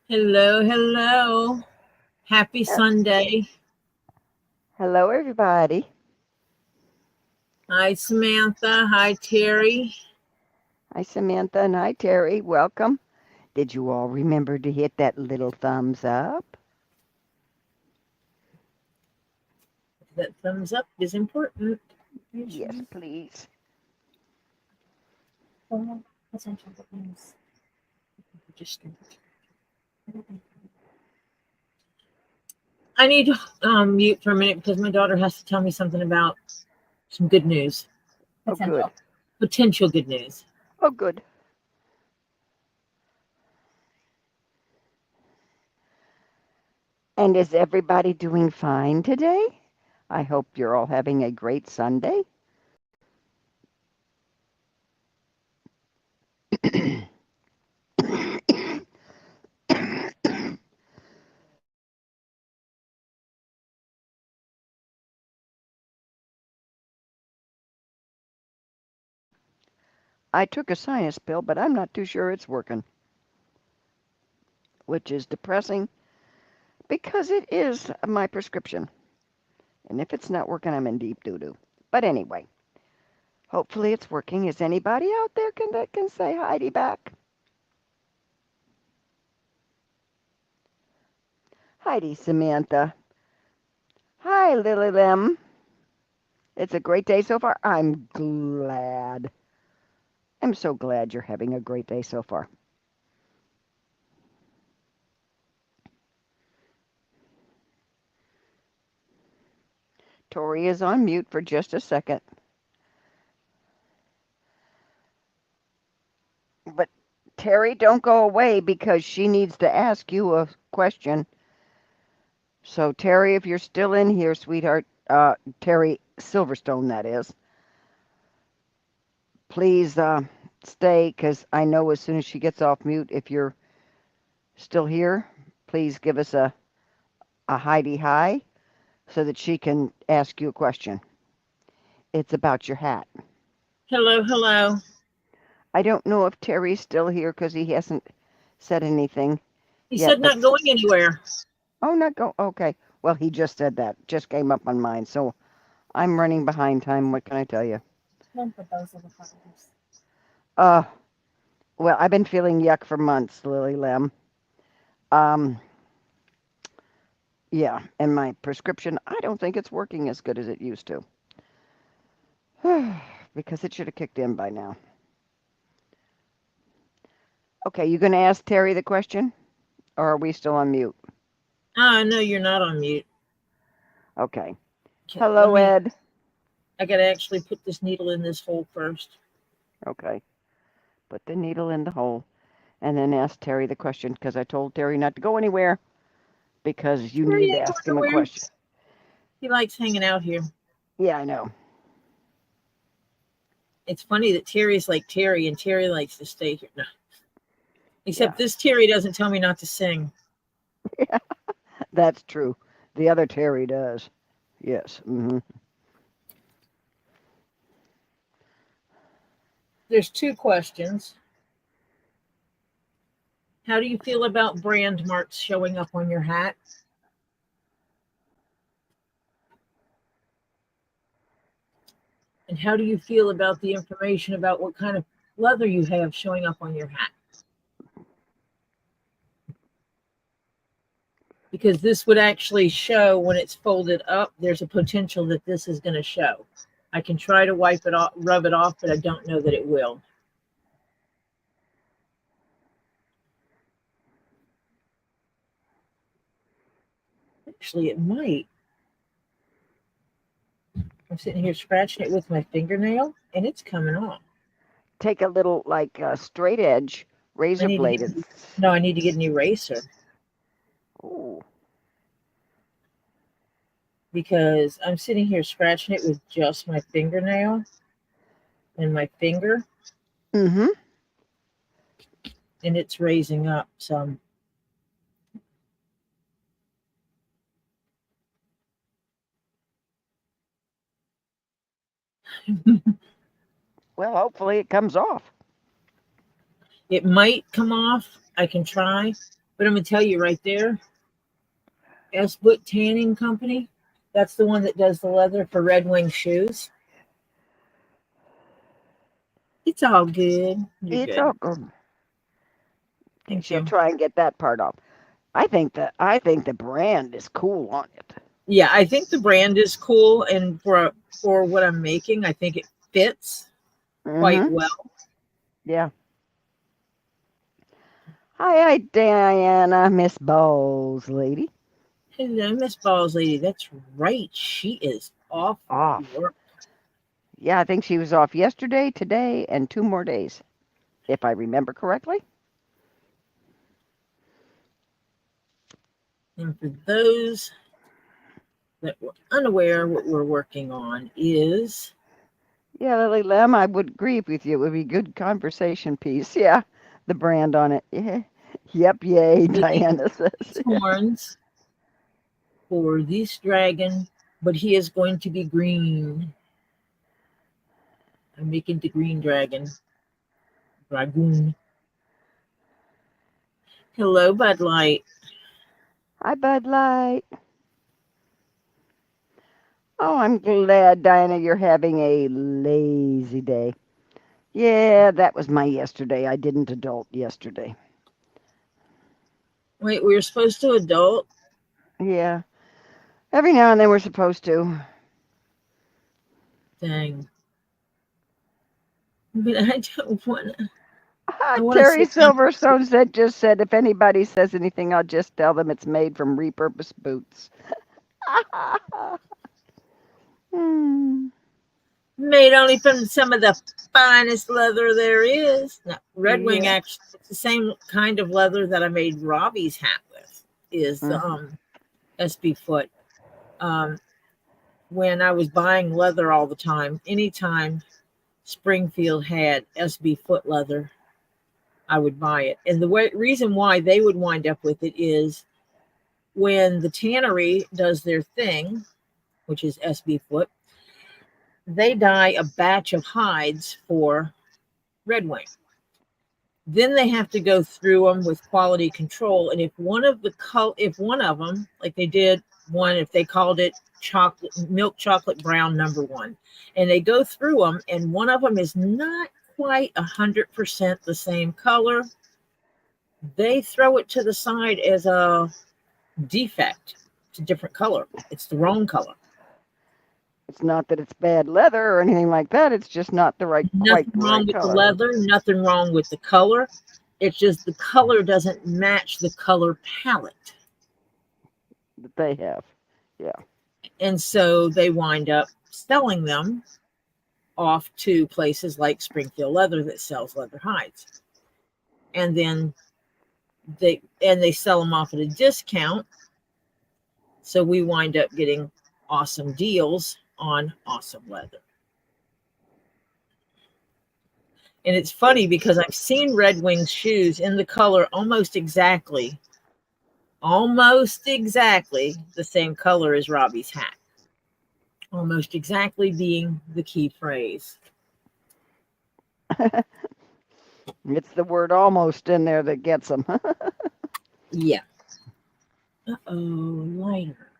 Hello, hello. Happy Uh, Sunday. Hello, everybody. Hi, Samantha. Hi, Terry. Hi, Samantha, and hi, Terry. Welcome. Did you all remember to hit that little thumbs up? That thumbs up is important. Yes, please. Just, I need to mute for a minute because my daughter has to tell me something about some good news. Oh, good. Potential good news. Oh, good. And is everybody doing fine today? I hope you're all having a great Sunday. I took a sinus pill, but I'm not too sure it's working, which is depressing because it is my prescription. And if it's not working, I'm in deep doo-doo. But anyway, hopefully it's working. Is anybody out there that can say Heidi back? Heidi, Samantha. Hi, Lily Lim. It's a great day so far. I'm glad. I'm so glad you're having a great day so far. Tori is on mute for just a second. But Terry, don't go away because she needs to ask you a question. So Terry, if you're still in here, sweetheart, Terry Silverstone, that is, please stay because I know as soon as she gets off mute, if you're still here, please give us a Heidi hi so that she can ask you a question. It's about your hat. Hello, hello. I don't know if Terry's still here because he hasn't said anything He yet, said but not going anywhere. oh, not go. Okay. Well, he just said that. Just came up on mine. So I'm running behind time. What can I tell you? Uh, well, I've been feeling yuck for months, Lily Lim. Um, yeah, and my prescription, I don't think it's working as good as it used to. Because it should have kicked in by now. Okay, you gonna ask Terry the question? Or are we still on mute? Ah, no, you're not on mute. Okay. Okay, let Hello, me, Ed. I got to actually put this needle in this hole first. Okay. Put the needle in the hole and then ask Terry the question because I told Terry not to go anywhere because you Terry needed to ain't ask going him a nowhere. question. He likes hanging out here. Yeah, I know. It's funny that Terry's like Terry and Terry likes to stay here. No. Yeah, Except this Terry doesn't tell me not to sing. that's true. The other Terry does. Yes. There's two questions. How do you feel about brand marks showing up on your hat? And how do you feel about the information about what kind of leather you have showing up on your hat? Because this would actually show when it's folded up, there's a potential that this is going to show. I can try to wipe it off, rub it off, but I don't know that it will. Actually, it might. I'm sitting here scratching it with my fingernail and it's coming off. Take a little like straight edge I razor need to get, blade. It's no, I need to get an eraser ooh. because I'm sitting here scratching it with just my fingernail and my finger Mm-hmm. and it's raising up some. Well, hopefully it comes off. It might come off. I can try. But I'm gonna tell you right there, S-Book Tanning Company. That's the one that does the leather for Red Wing shoes. It's all good. You're It's good. all good. Okay, Thank she'll you. try and get that part off. I think the brand is cool on it. Yeah, I think the brand is cool, and for what I'm making, I think it fits quite Mm-hmm. well. Yeah. Hi, Diana, Miss Bowles lady. Hello, Miss Balls Lady. That's right. She is off Off. work. Yeah, I think she was off yesterday, today, and 2 more days, if I remember correctly. And for those that were unaware, what we're working on is Yeah, Lily Lem, I would agree with you. It would be a good conversation piece. Yeah, the brand on it. Yeah. Yep, yay, making Diana says. these horns for this dragon, but he is going to be green. I'm making the green dragoon. Hello, Bud Light. Hi, Bud Light. Oh, I'm glad, Diana, you're having a lazy day. Yeah, that was my yesterday. I didn't adult yesterday. Wait, we were supposed to adult? Yeah, every now and then we're supposed to. Dang. But I don't want to. I want to Terry sit down. Silverstone just said, if anybody says anything, I'll just tell them it's made from repurposed boots. Hmm. Made only from some of the finest leather there is. Now, Red Wing Yeah. actually, it's the same kind of leather that I made Robbie's hat with, is the Mhm. SB foot. Um, when I was buying leather all the time, anytime Springfield had SB foot leather, I would buy it. And the reason why they would wind up with it is when the tannery does their thing, which is SB foot, they dye a batch of hides for Red Wing. Then they have to go through them with quality control. And if one of them, like they did one, if they called it milk chocolate brown #1, and they go through them, and one of them is not quite 100% the same color, they throw it to the side as a defect. It's a different color. It's the wrong color. It's not that it's bad leather or anything like that. It's just not quite Nothing the wrong right with the color leather, nothing wrong with the color. It's just the color doesn't match the color palette. that they have. Yeah. And so they wind up selling them off to places like Springfield Leather that sells leather hides. And then they sell them off at a discount. So we wind up getting awesome deals on awesome leather. And it's funny because I've seen Red Wing's shoes in the color almost exactly the same color as Robbie's hat. Almost exactly being the key phrase. It's the word almost in there that gets them. Yeah. Uh-oh, lighter.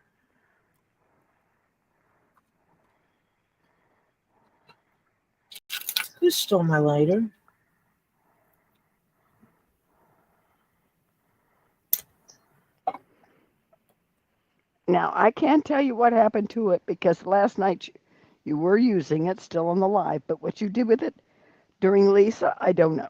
Who stole my lighter? Now, I can't tell you what happened to it because last night you were using it still on the live, but what you did with it during Lisa, I don't know.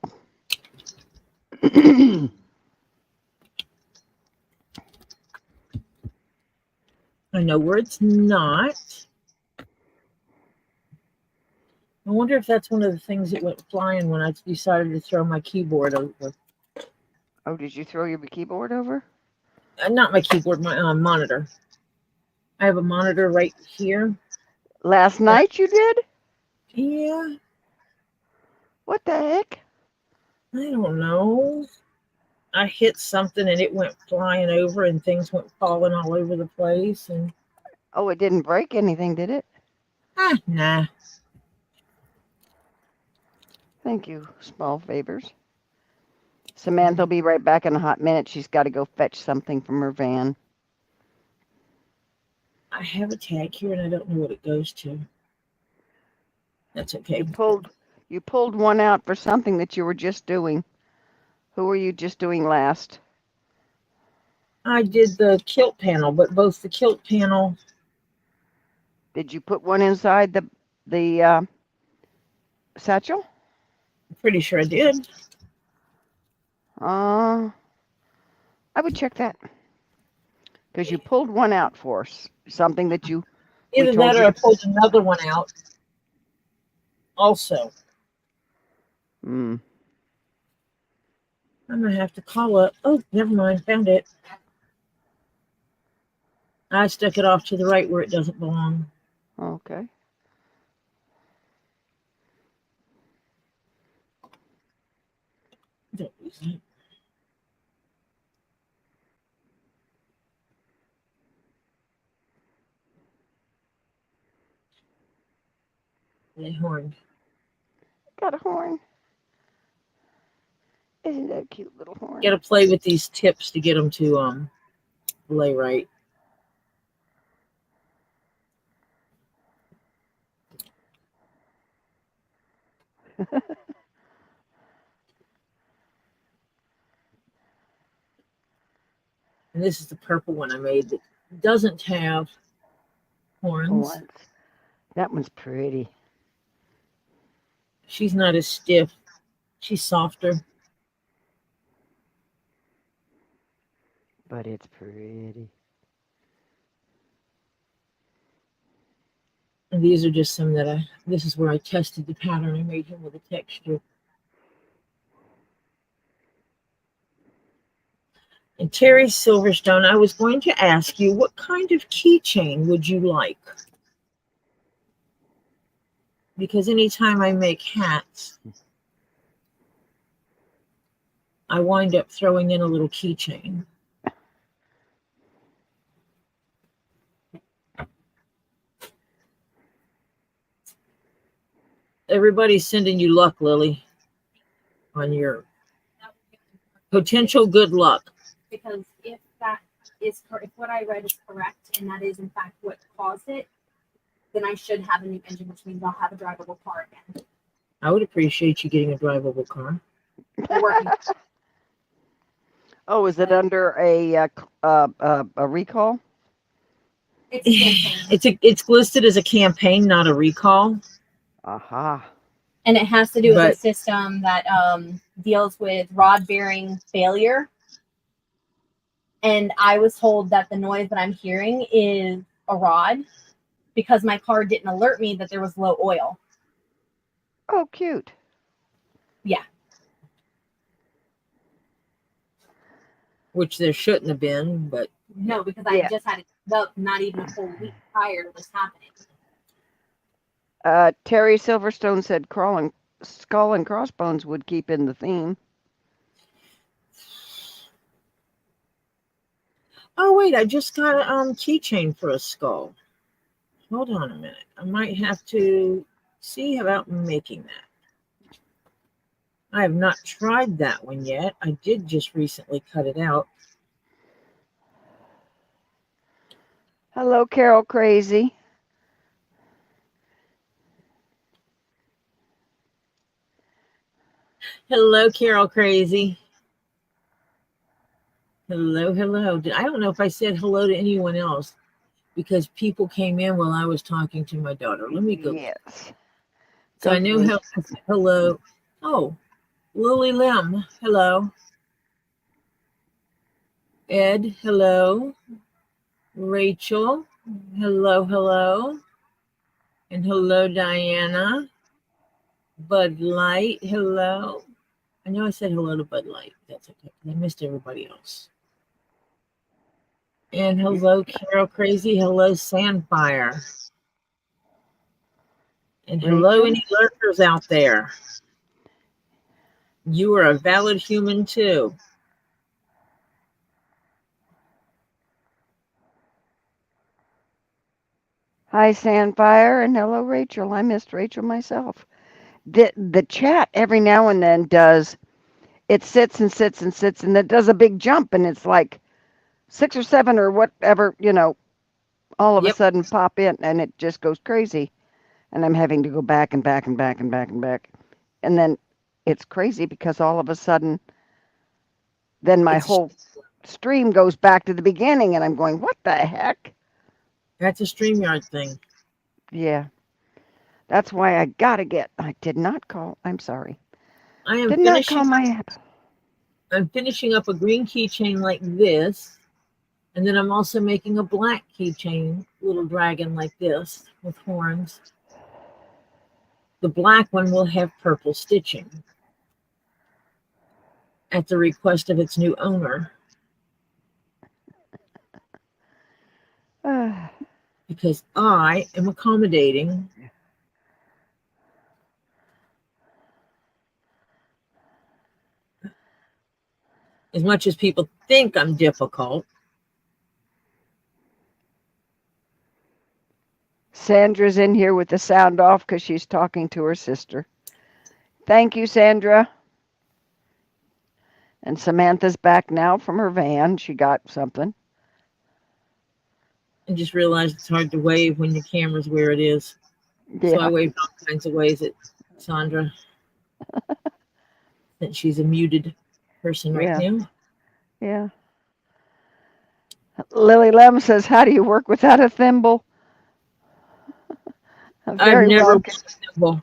I know where it's not. I wonder if that's one of the things that went flying when I decided to throw my keyboard over. Oh, did you throw your keyboard over? Not my keyboard, my monitor. I have a monitor right here. Last And night you did? yeah, What the heck? I don't know. I hit something and it went flying over and things went falling all over the place. And Oh, it didn't break anything, did it? nah. Thank you, small favors. Samantha will be right back in a hot minute. She's got to go fetch something from her van. I have a tag here and I don't know what it goes to. That's okay. You pulled one out for something that you were just doing. Who were you just doing last? I did the kilt panel, but both the kilt panel. Did you put one inside the satchel? I'm pretty sure I did. I would check that because you pulled one out for us. Something that we Either told that or you. I pulled another one out. Also, Hmm. I'm gonna have to call up. Oh, never mind. Found it. I stuck it off to the right where it doesn't belong. Okay. Don't use it. The horn. Got a horn. Isn't that a cute little horn? Got to play with these tips to get them to lay right. And this is the purple one I made that doesn't have horns. That one's pretty. She's not as stiff. She's softer. But it's pretty. And these are just some that this is where I tested the pattern. I made him with a texture. And Terry Silverstone, I was going to ask you, what kind of keychain would you like? Because anytime I make hats, I wind up throwing in a little keychain. Everybody's sending you luck, Lily, on your potential good luck. Because if that is if what I read is correct and that is in fact what caused it, then I should have a new engine, which means I'll have a drivable car again. I would appreciate you getting a drivable car. Oh, is it under a recall? It's listed as a campaign, not a recall. Aha. And it has to do with a system that deals with rod bearing failure. And I was told that the noise that I'm hearing is a rod because my car didn't alert me that there was low oil. Oh, cute. Yeah. Which there shouldn't have been, but no, because I just had it up not even a full week prior to this happening. Terry Silverstone said skull and crossbones would keep in the theme. Oh wait, I just got a keychain for a skull. Hold on a minute. I might have to see about making that. I have not tried that one yet. I did just recently cut it out. Hello, Carol Crazy. Hello, Carol Crazy. Hello, hello. I don't know if I said hello to anyone else because people came in while I was talking to my daughter. Let me go. Yes. So I knew how to say hello. Oh, Lily Lim. Hello. Ed. Hello. Rachel. Hello, hello. And hello, Diana. Bud Light. Hello. I know I said hello to Bud Light. That's okay. I missed everybody else. And hello, Carol Crazy. Hello, Sandfire. And hello, any lurkers out there. You are a valid human too. Hi, Sandfire, and hello, Rachel. I missed Rachel myself. The chat every now and then does it sits and sits and sits, and it does a big jump, and it's like 6 or 7 or whatever, all of a Yep. sudden pop in, and it just goes crazy. And I'm having to go back and back and back and back and back. And then it's crazy because all of a sudden, then my It's whole stream goes back to the beginning, and I'm going, what the heck? That's a StreamYard thing. Yeah. That's why I did not call, I'm sorry. I am Did not call finishing. my app. I'm finishing up a green keychain like this, and then I'm also making a black keychain, little dragon like this with horns. The black one will have purple stitching at the request of its new owner, because I am accommodating. As much as people think I'm difficult, Sandra's in here with the sound off because she's talking to her sister. Thank you, Sandra. And Samantha's back now from her van. She got something. I just realized it's hard to wave when the camera's where it is. So I Yeah. waved all kinds of ways at Sandra, that she's a muted person right Yeah. now. Yeah. Lily Lem says, how do you work without a thimble? I've Very never well. worn a thimble.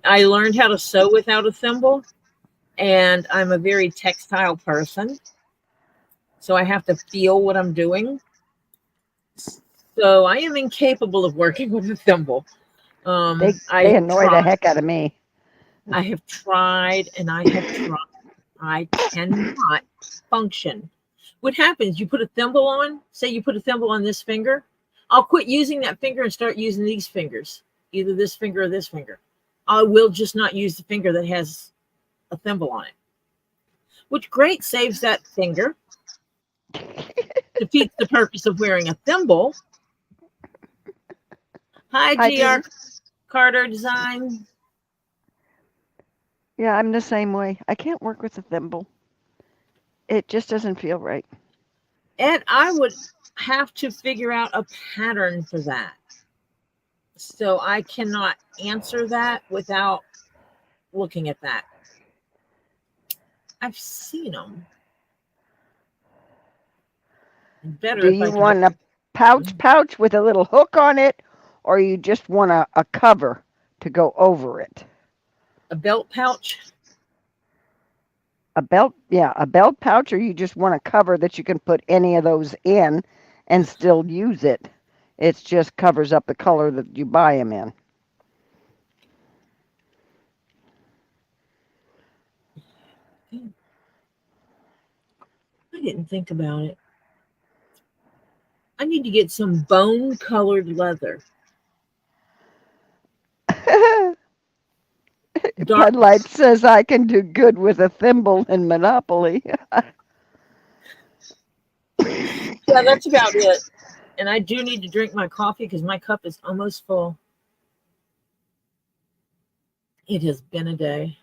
I learned how to sew without a thimble, and I'm a very textile person, so I have to feel what I'm doing. So I am incapable of working with a thimble. They I they have annoy the tried. heck out of me. I have tried, and I have tried. I cannot function. What happens? You put a thimble on. Say you put a thimble on this finger. I'll quit using that finger and start using these fingers, either this finger or this finger. I will just not use the finger that has a thimble on it, which great saves that finger, defeats the purpose of wearing a thimble. Hi, Hi, GR Judy. Carter Design. Yeah, I'm the same way. I can't work with a thimble. It just doesn't feel right. And I would have to figure out a pattern for that. So I cannot answer that without looking at that. I've seen them. Better Do if you I can. want a pouch with a little hook on it, or you just want a cover to go over it? A belt pouch. A belt, yeah, a belt pouch, or you just want a cover that you can put any of those in and still use it. It just covers up the color that you buy them in. I didn't think about it. I need to get some bone colored leather. Dark. Bud Light says I can do good with a thimble in Monopoly. Yeah, that's about it. And I do need to drink my coffee because my cup is almost full. It has been a day.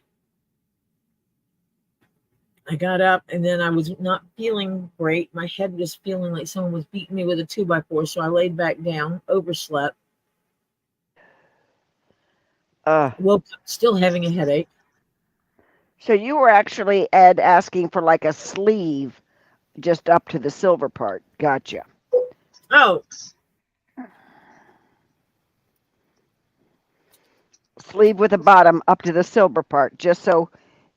I got up and then I was not feeling great. My head was feeling like someone was beating me with a 2x4. So I laid back down, overslept, woke up still having a headache. So you were actually, Ed, asking for like a sleeve just up to the silver part. Gotcha. Oh, Sleeve with a bottom up to the silver part, just so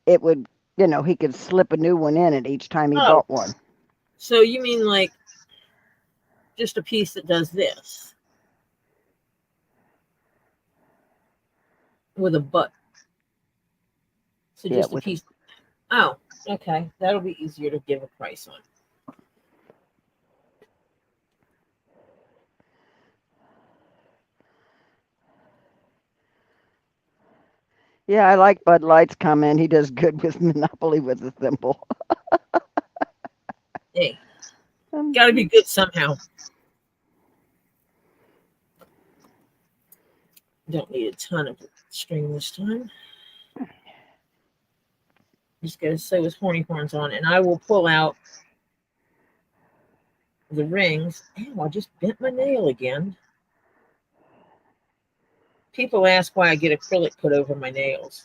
it would, he could slip a new one in it each time he oh. bought one. So you mean like just a piece that does this with a butt? So Yeah, just a piece. Oh, okay. That'll be easier to give a price on. Yeah, I like Bud Light's comment. He does good with Monopoly with a thimble. Hey, got to be good somehow. Don't need a ton of string this time. Just gotta sew his horny horns on, and I will pull out the rings. Ow, I just bent my nail again. People ask why I get acrylic put over my nails.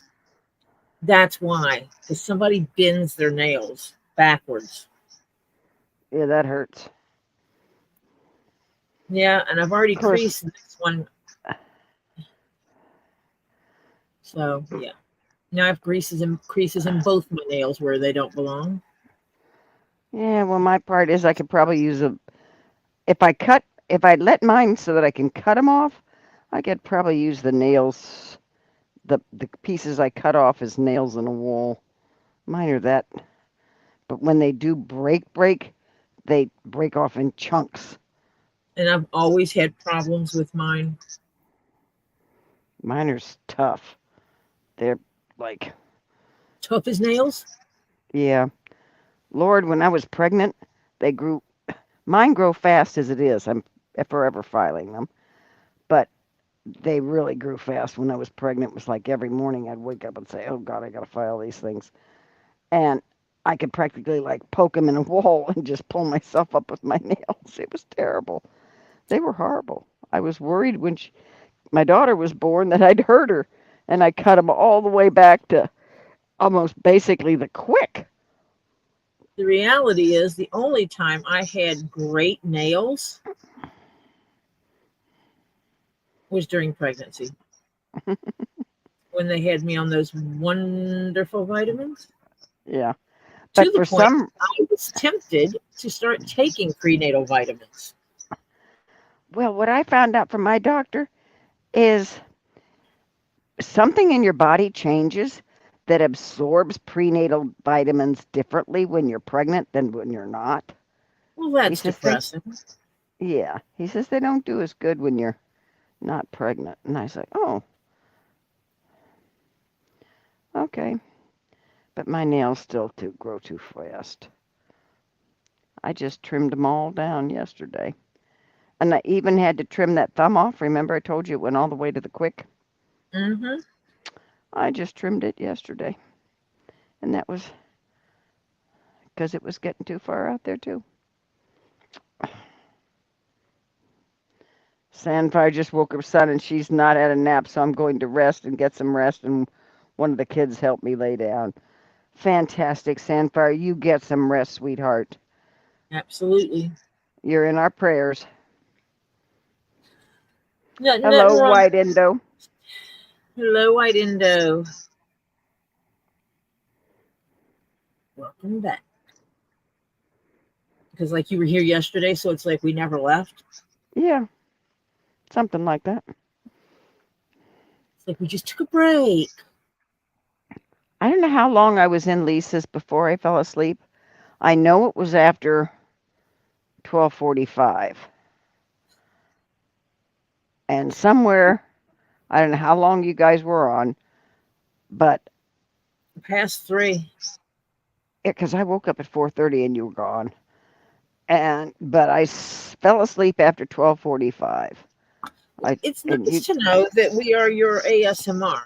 That's why, because somebody bends their nails backwards. Yeah, that hurts. Yeah, and I've already Of course, creased this one. So yeah. Now I have creases in both my nails where they don't belong. yeah, well, my part is I could probably use if I let mine so that I can cut them off, I could probably use the nails, the pieces I cut off as nails in a wall. Mine are that, but when they do break, they break off in chunks. And I've always had problems with mine. Mine are tough. They're like, Tough as nails. yeah. Lord, when I was pregnant, they grew. Mine grow fast as it is. I'm forever filing them, but they really grew fast when I was pregnant. It was like every morning I'd wake up and say, "Oh God, I gotta file these things," and I could practically like poke them in a wall and just pull myself up with my nails. It was terrible. They were horrible. I was worried when my daughter was born that I'd hurt her, and I cut them all the way back to almost basically the quick. The reality is, the only time I had great nails was during pregnancy when they had me on those wonderful vitamins. Yeah, To but the for point, some, I was tempted to start taking prenatal vitamins. well, what I found out from my doctor is something in your body changes that absorbs prenatal vitamins differently when you're pregnant than when you're not. Well, He that's says they, depressing. yeah, he says they don't do as good when you're not pregnant. And I say, oh, okay. But my nails still grow too fast. I just trimmed them all down yesterday. And I even had to trim that thumb off. Remember I told you it went all the way to the quick? Mm-hmm. I just trimmed it yesterday. And that was because it was getting too far out there too. Sandfire just woke her son and she's not had a nap, so I'm going to rest and get some rest, and one of the kids helped me lay down. Fantastic, Sandfire. You get some rest, sweetheart. Absolutely. You're in our prayers. Nothing Hello, wrong. White Indo. Hello, White Indo. Welcome back. Because, like, you were here yesterday, so it's like we never left. Yeah, something like that. It's like we just took a break. I don't know how long I was in Lisa's before I fell asleep. I know it was after 12:45. And somewhere, I don't know how long you guys were on, but Past 3. because I woke up at 4:30 and you were gone. But I fell asleep after 12:45. It's And nice you to know that we are your ASMR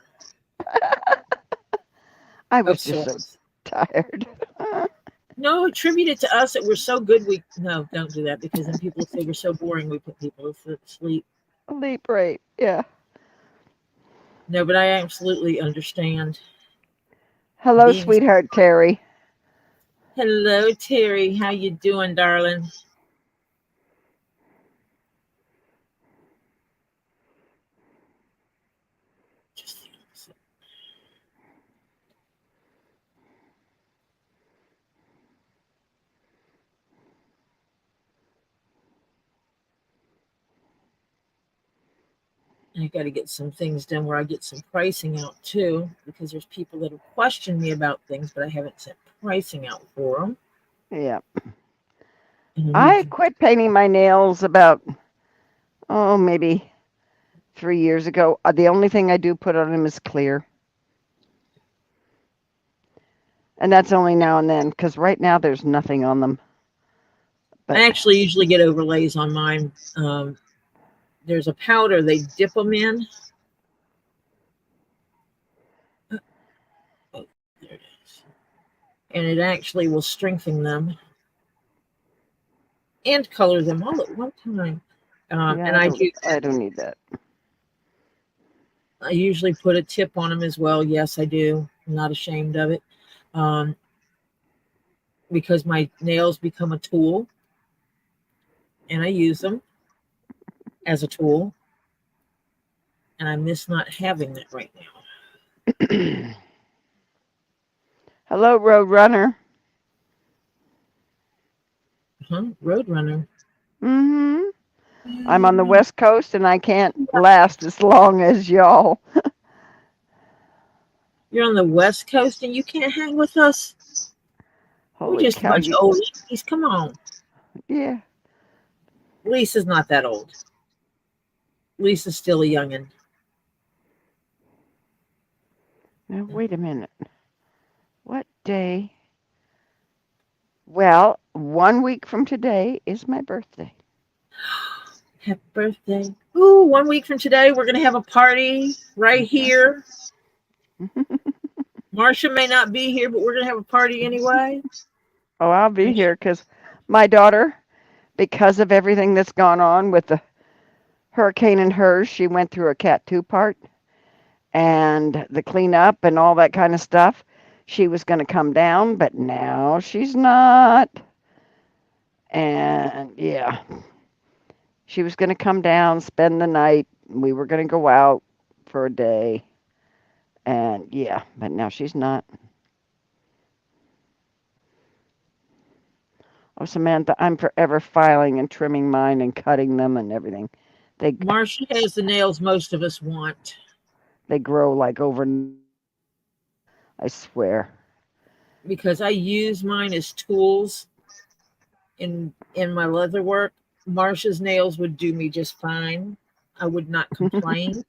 I of was just so sorts. tired. No, attribute it to us that we're so good. No, don't do that, because then people say we're so boring. We put people to sleep. Sleep right. Yeah. No, but I absolutely understand. Hello, Being sweetheart Terry. Hello, Terry. How you doing, darling? Just the opposite. I got to get some things done where I get some pricing out too, because there's people that have questioned me about things, but I haven't sent pricing out for them. Yeah. And I need I to. quit painting my nails about, maybe 3 years ago. The only thing I do put on them is clear. And that's only now and then, because right now there's nothing on them. But I actually usually get overlays on mine. There's a powder they dip them in. Oh, there it is. and it actually will strengthen them and color them all at one time. And I don't need that. I usually put a tip on them as well. Yes, I do. I'm not ashamed of it. Because my nails become a tool and I use them as a tool. And I miss not having that right now. Hello, Roadrunner. Roadrunner. I'm on the West Coast and I can't last as long as y'all. You're on the West Coast and you can't hang with us? We're Holy just a cow. bunch of old ladies. Come on. Yeah. Lisa's not that old. Lisa's still a youngin'. Now, wait a minute. What day? Well, 1 week from today is my birthday. Happy birthday. Ooh, 1 week from today, we're going to have a party right here. Marcia may not be here, but we're going to have a party anyway. Oh, I'll be here because my daughter, because of everything that's gone on with the hurricane and hers, she went through a Cat 2 part and the cleanup and all that kind of stuff. She was going to come down, but now she's not. And yeah, she was going to come down, spend the night. We were going to go out for a day. And yeah, but now she's not. Oh, Samantha, I'm forever filing and trimming mine and cutting them and everything. Marcia has the nails most of us want. They grow like over. I swear. Because I use mine as tools in my leather work. Marcia's nails would do me just fine. I would not complain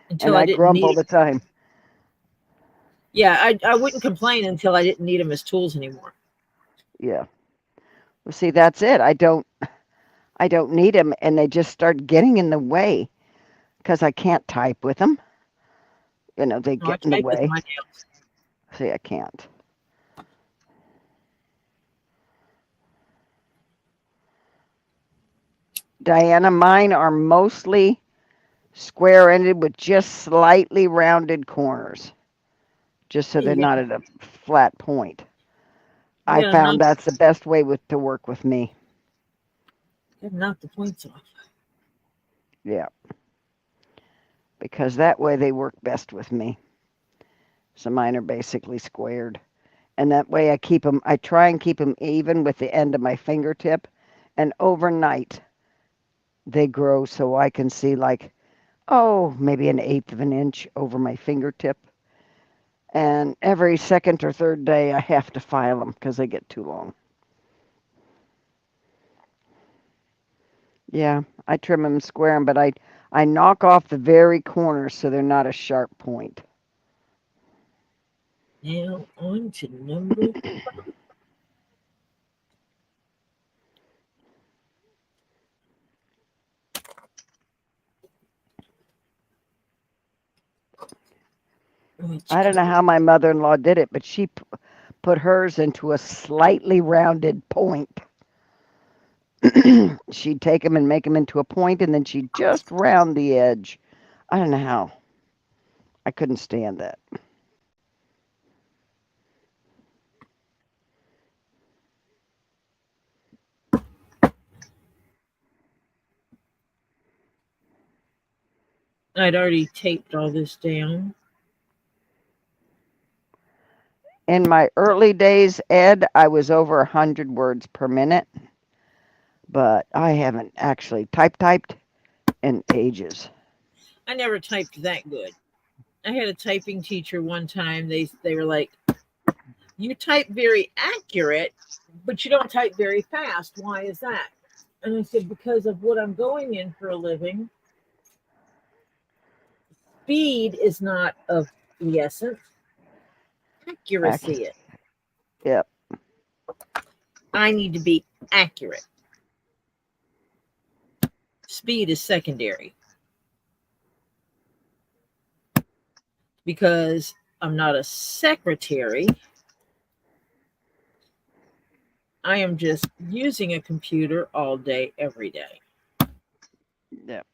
until And I I didn't need grumble them. the time. Yeah, I wouldn't complain until I didn't need them as tools anymore. Yeah. Well, see, that's it. I don't need them, and they just start getting in the way because I can't type with them. You know, they No, I get in the type with way. my nails. See, I can't. Diana, mine are mostly square-ended with just slightly rounded corners, just so they're Yeah, not at a flat point. I yeah, found that's the best way to work with me. knock the points off. Yeah. Because that way they work best with me. So mine are basically squared. And that way I try and keep them even with the end of my fingertip. And overnight, they grow so I can see like, oh, maybe 1/8 of an inch over my fingertip. And every second or third day, I have to file them because they get too long. Yeah, I trim them, square them, but I knock off the very corners so they're not a sharp point. Now on to number. I don't know how my mother-in-law did it, but she put hers into a slightly rounded point. She'd take them and make them into a point, and then she'd just round the edge. I don't know how. I couldn't stand that. I'd already taped all this down. In my early days, Ed, I was over 100 words per minute, but I haven't actually typed in ages. I never typed that good. I had a typing teacher one time. They were like, "You type very accurate, but you don't type very fast. Why is that?" And I said, "Because of what I'm going in for a living. Speed is not of the essence. Accuracy is. Yep. I need to be accurate. Speed is secondary. Because I'm not a secretary. I am just using a computer all day, every day. Yep.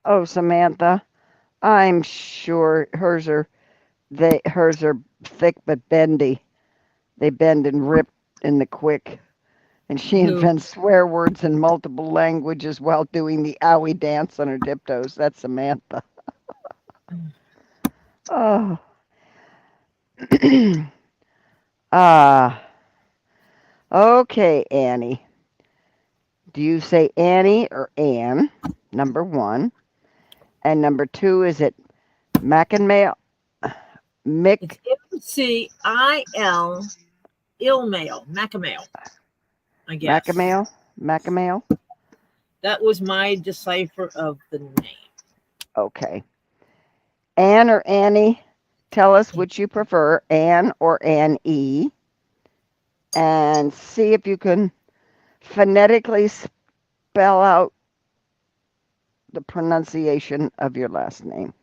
Oh, Samantha, I'm sure hers are thick but bendy. They bend and rip in the quick. And she Who? invents swear words in multiple languages while doing the owie dance on her tiptoes. That's Samantha. Oh. Ah. Okay, Annie. Do you say Annie or Ann? Number one. And number two, is it Mac and Mail? Mick? It's MCIL, Ilmail, Macamail, I guess. Macamail? Macamail? That was my decipher of the name. Okay. Ann or Annie? Tell us which you prefer, Ann or Annie. And see if you can phonetically spell out the pronunciation of your last name.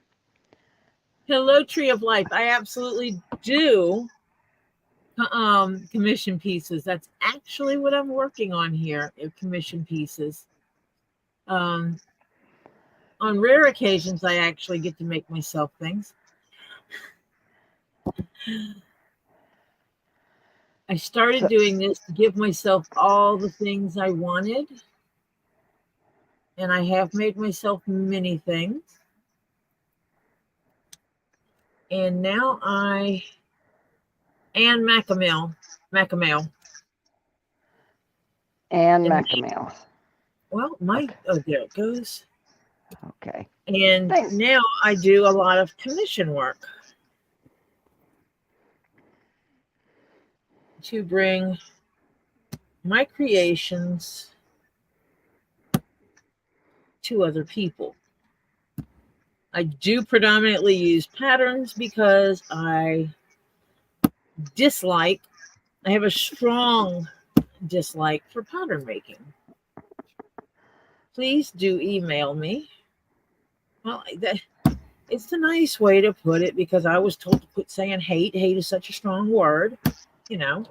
Hello, Tree of Life. I absolutely do commission pieces. That's actually what I'm working on here, commission pieces. On rare occasions, I actually get to make myself things. I started doing this to give myself all the things I wanted. And I have made myself many things. And now Ann Macamail. Ann Macamail. Well, there it goes. Okay. And Thanks. now I do a lot of commission work to bring my creations to other people. I do predominantly use patterns because I have a strong dislike for pattern making. Please do email me. Well, it's a nice way to put it because I was told to quit saying hate. Hate is such a strong word, you know.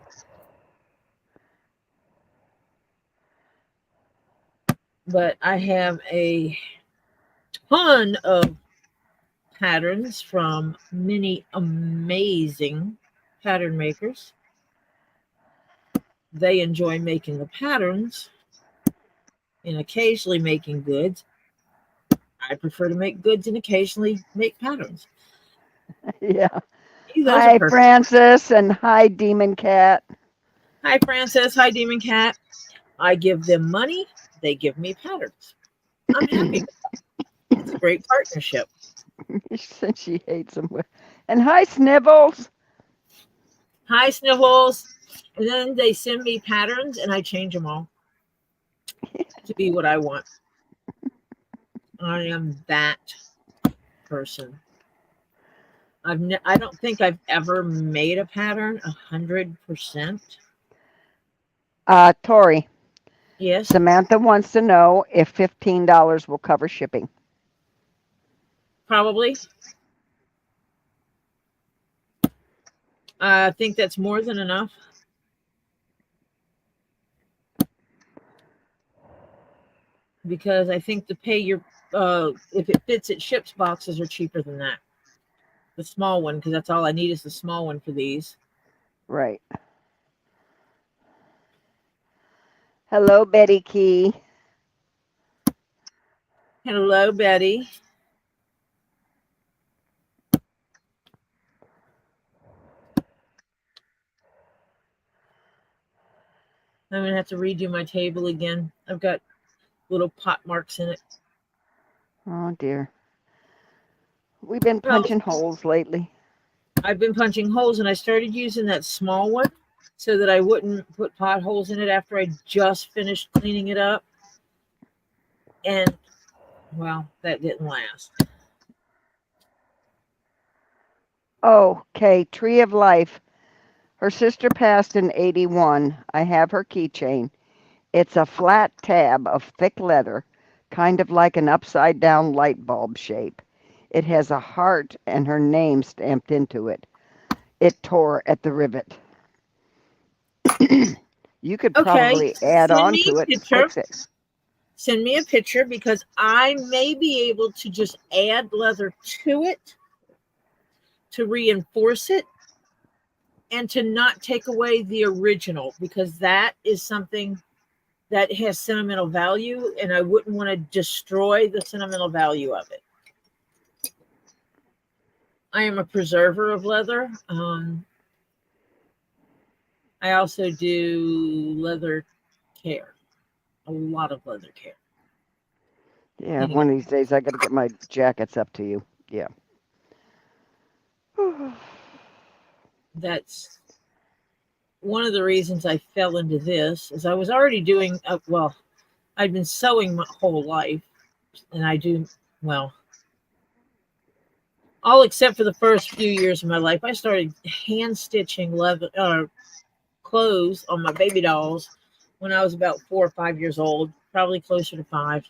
But I have a ton of patterns from many amazing pattern makers. They enjoy making the patterns and occasionally making goods. I prefer to make goods and occasionally make patterns. Yeah. Those hi, Francis, and hi, Demon Cat. Hi, Francis. Hi, Demon Cat. I give them money. They give me patterns. I'm happy. It's a great partnership. She said she hates them. And hi, Snivels. Hi, Snivels. And then they send me patterns and I change them all to be what I want. I am that person. I don't think I've ever made a pattern 100%. Tori. Yes. Samantha wants to know if $15 will cover shipping. Probably. I think that's more than enough. Because I think to pay your, if it fits, it ships boxes are cheaper than that. The small one, because that's all I need is the small one for these. Right. Hello, Betty Key. Hello, Betty. I'm going to have to redo my table again. I've got little pot marks in it. Oh, dear. We've been punching holes lately. I've been punching holes, and I started using that small one so that I wouldn't put potholes in it after I just finished cleaning it up. And, well, that didn't last. Okay, Tree of Life. Her sister passed in 81. I have her keychain. It's a flat tab of thick leather, kind of like an upside-down light bulb shape. It has a heart and her name stamped into it. It tore at the rivet. You could Okay, probably add send on me to a it and picture. fix it. Send me a picture because I may be able to just add leather to it to reinforce it and to not take away the original, because that is something that has sentimental value and I wouldn't want to destroy the sentimental value of it. I am a preserver of leather. I also do leather care, a lot of leather care. Yeah, Anyway, one of these days I got to get my jackets up to you. Yeah. that's one of the reasons I fell into this is I was already doing, well, I'd been sewing my whole life and I do, well, all except for the first few years of my life. I started hand stitching leather clothes on my baby dolls when I was about 4 or 5 years old, probably closer to 5.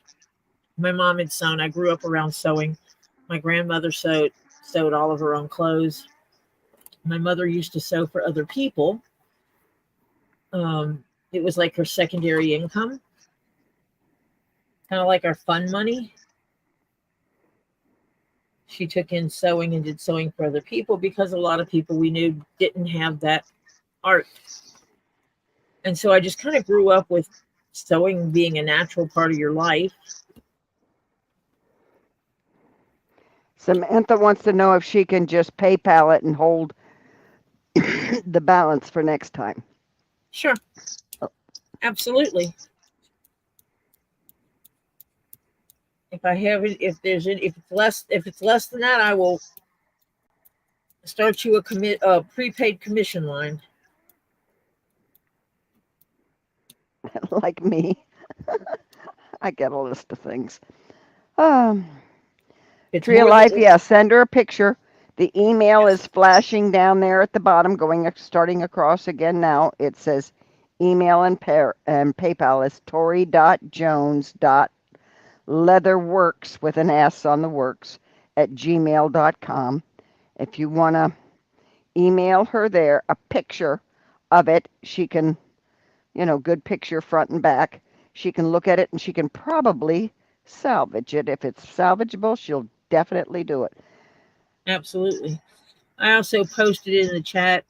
My mom had sewn. I grew up around sewing. My grandmother sewed all of her own clothes. My mother used to sew for other people. It was like her secondary income, kind of like our fun money. She took in sewing and did sewing for other people because a lot of people we knew didn't have that art. And so I just kind of grew up with sewing being a natural part of your life. Samantha wants to know if she can just PayPal it and hold the balance for next time. Sure, absolutely. If I have it, if it's less than that, I will start you a prepaid commission line. Like me, I get a list of things. Um, It's Tree of more than Life, yeah, send her a picture. The email is flashing down there at the bottom, starting across again now. It says email and PayPal is tori.jones.leatherworks with an S on the works at gmail.com. If you want to email her there a picture of it, she can, good picture front and back. She can look at it and she can probably salvage it. If it's salvageable, she'll definitely do it. absolutely. I also posted it in the chat,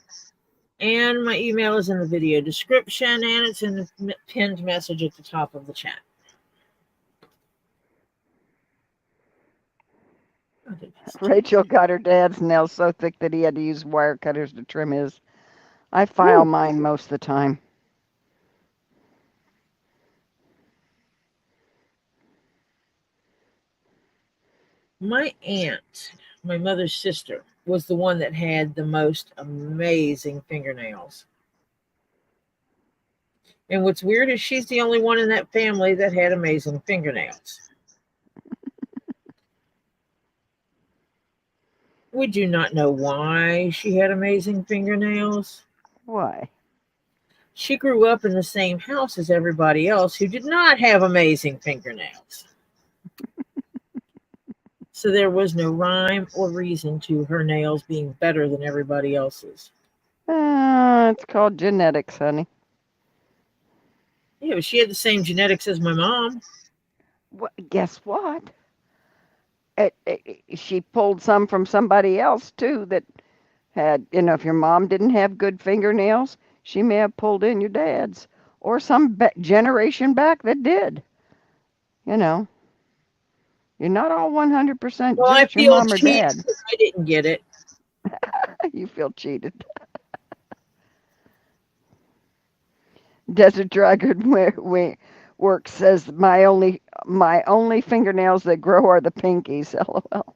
and my email is in the video description, and it's in the pinned message at the top of the chat. Rachel got her dad's nails so thick that he had to use wire cutters to trim his. I file Woo. mine most of the time. My aunt, my mother's sister, was the one that had the most amazing fingernails. And what's weird is she's the only one in that family that had amazing fingernails. We do not know why she had amazing fingernails. Why? She grew up in the same house as everybody else who did not have amazing fingernails. So there was no rhyme or reason to her nails being better than everybody else's. It's called genetics, honey. Yeah, but she had the same genetics as my mom. Guess what? She pulled some from somebody else too that had, if your mom didn't have good fingernails, she may have pulled in your dad's or some generation back that did. You know, you're not all 100% Well, I just your feel mom or cheated dad. because I didn't get it. You feel cheated. Desert Dragon Work says my only fingernails that grow are the pinkies. LOL.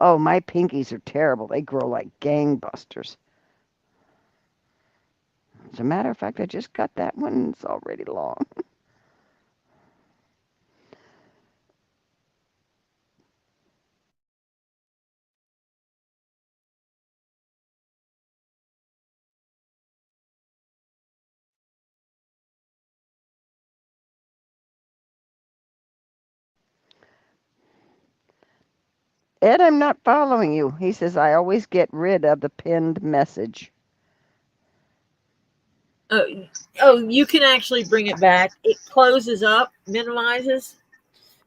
Oh, my pinkies are terrible. They grow like gangbusters. As a matter of fact, I just cut that one and it's already long. Ed, I'm not following you. He says, I always get rid of the pinned message. Oh, you can actually bring it back. It closes up, minimizes,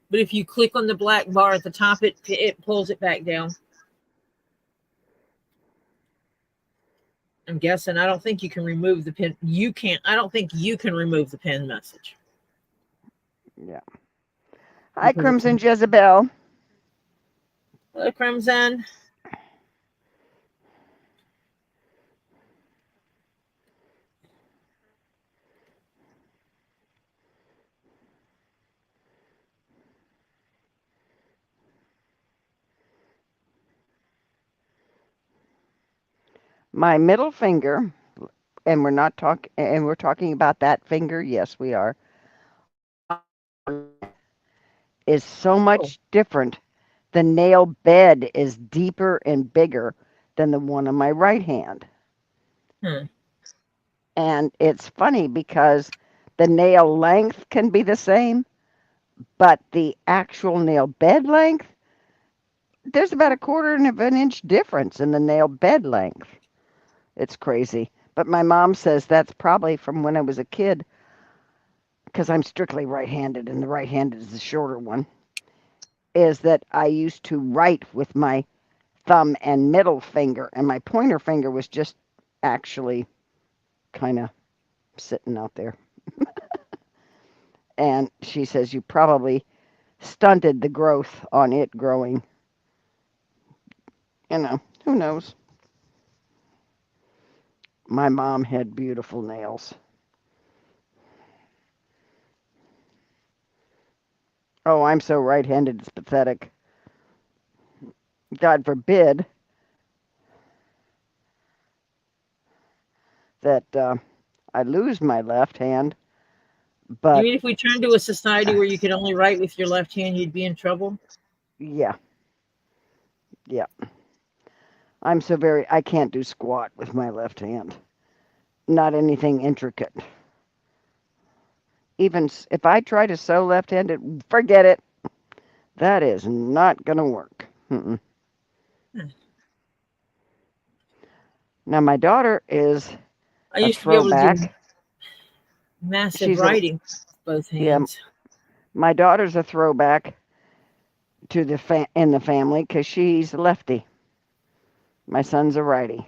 but if you click on the black bar at the top, it pulls it back down. I'm guessing. I don't think you can remove the pin. You can't. I don't think you can remove the pin message. Yeah. Hi, Crimson Jezebel. Hello, Crimson. My middle finger, and we're talking about that finger. Yes, we are. Is so much different. The nail bed is deeper and bigger than the one on my right hand. And it's funny because the nail length can be the same, but the actual nail bed length, there's about a quarter of an inch difference in the nail bed length. It's crazy. But my mom says that's probably from when I was a kid, because I'm strictly right-handed, and the right-handed is the shorter one, is that I used to write with my thumb and middle finger, and my pointer finger was just actually kind of sitting out there. And she says you probably stunted the growth on it growing. You know, who knows? My mom had beautiful nails. Oh, I'm so right-handed, it's pathetic. God forbid that I lose my left hand. But you mean if we turned to a society where you could only write with your left hand, you'd be in trouble? Yeah. I can't do squat with my left hand. Not anything intricate. Even if I try to sew left-handed, forget it. That is not going to work. Now, my daughter is I used to be able to do massive writing with both hands. Yeah, my daughter's a throwback to in the family because she's a lefty. My son's a righty.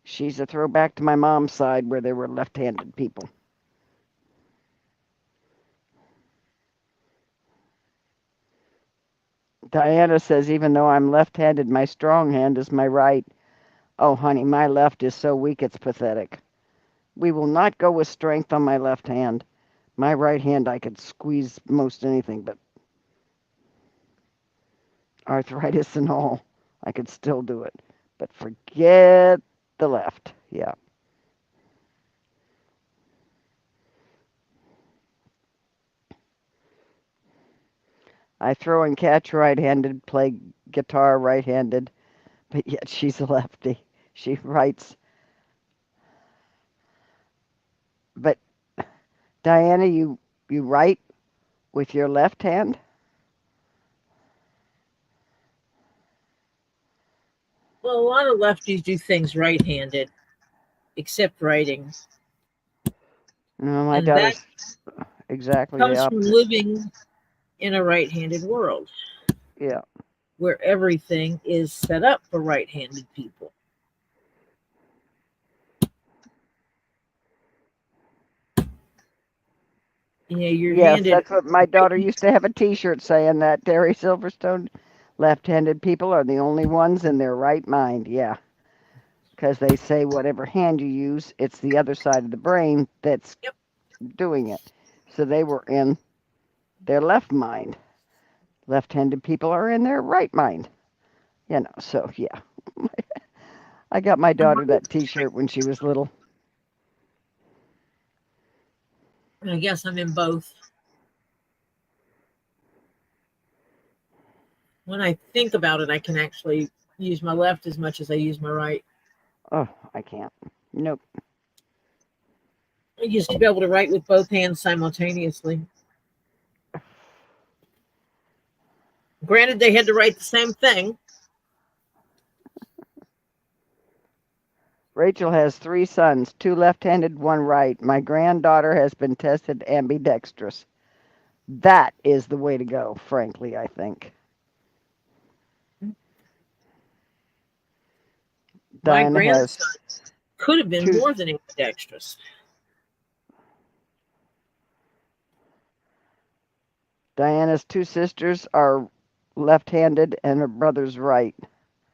She's a throwback to my mom's side where there were left-handed people. Diana says, even though I'm left-handed, my strong hand is my right. Oh, honey, my left is so weak it's pathetic. We will not go with strength on my left hand. My right hand, I could squeeze most anything, but arthritis and all, I could still do it. But forget the left. Yeah. I throw and catch right-handed, play guitar right-handed, but yet she's a lefty. She writes. But Diana, you write with your left hand? Well, a lot of lefties do things right-handed, except writing. No, my daughter's exactly the opposite. Comes from living in a right-handed world. Yeah. Where everything is set up for right-handed people. Yeah, you're handed. That's what my daughter used to have a T-shirt saying that. Terry Silverstone, left-handed people are the only ones in their right mind. Yeah, because they say whatever hand you use, it's the other side of the brain that's doing it. So they were in their left mind. Left-handed people are in their right mind. You know, so yeah. I got my daughter that T-shirt when she was little. I guess I'm in both. When I think about it, I can actually use my left as much as I use my right. Oh, I can't. Nope. I used to be able to write with both hands simultaneously. Granted, they had to write the same thing. Rachel has 3 sons, 2 left-handed, 1 right. My granddaughter has been tested ambidextrous. That is the way to go, frankly, I think. My Diana has grandson could have been 2. more than ambidextrous. Diana's 2 sisters are left-handed and her brother's right.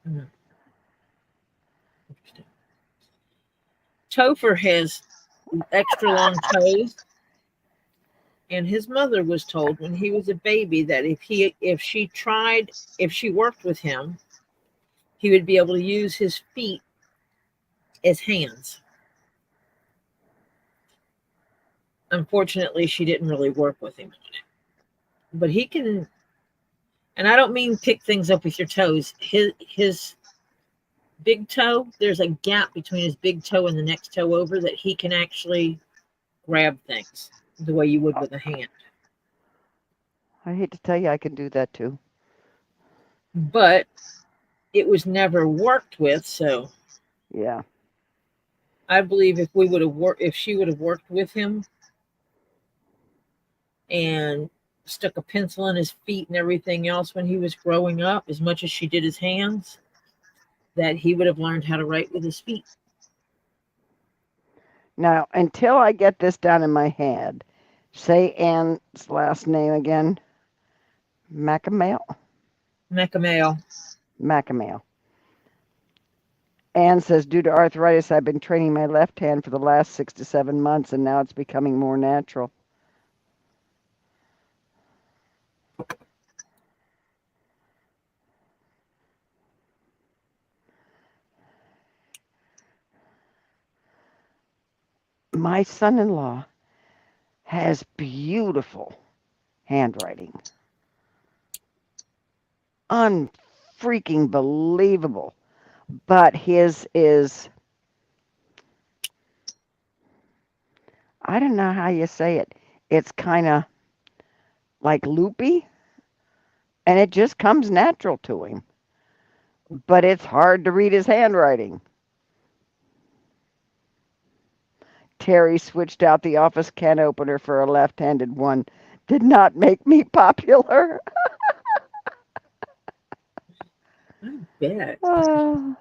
Mhm. Topher has extra long toes, and his mother was told when he was a baby that if she worked with him, he would be able to use his feet as hands. Unfortunately, she didn't really work with him on it. But he can, and I don't mean pick things up with your toes. His big toe, there's a gap between his big toe and the next toe over that he can actually grab things the way you would with a hand. I hate to tell you, I can do that too. But it was never worked with, so Yeah. I believe if she would have worked with him and stuck a pencil in his feet and everything else when he was growing up, as much as she did his hands, that he would have learned how to write with his feet. Now, until I get this down in my head, say Ann's last name again. Macamail? Macamail. Macamail. Anne says, due to arthritis, I've been training my left hand for the last 6 to 7 months, and now it's becoming more natural. My son-in-law has beautiful handwriting. Unfreaking believable. But his is, I don't know how you say it. It's kind of like loopy, and it just comes natural to him. But it's hard to read his handwriting. Terry switched out the office can opener for a left-handed one. Did not make me popular. I bet. Oh.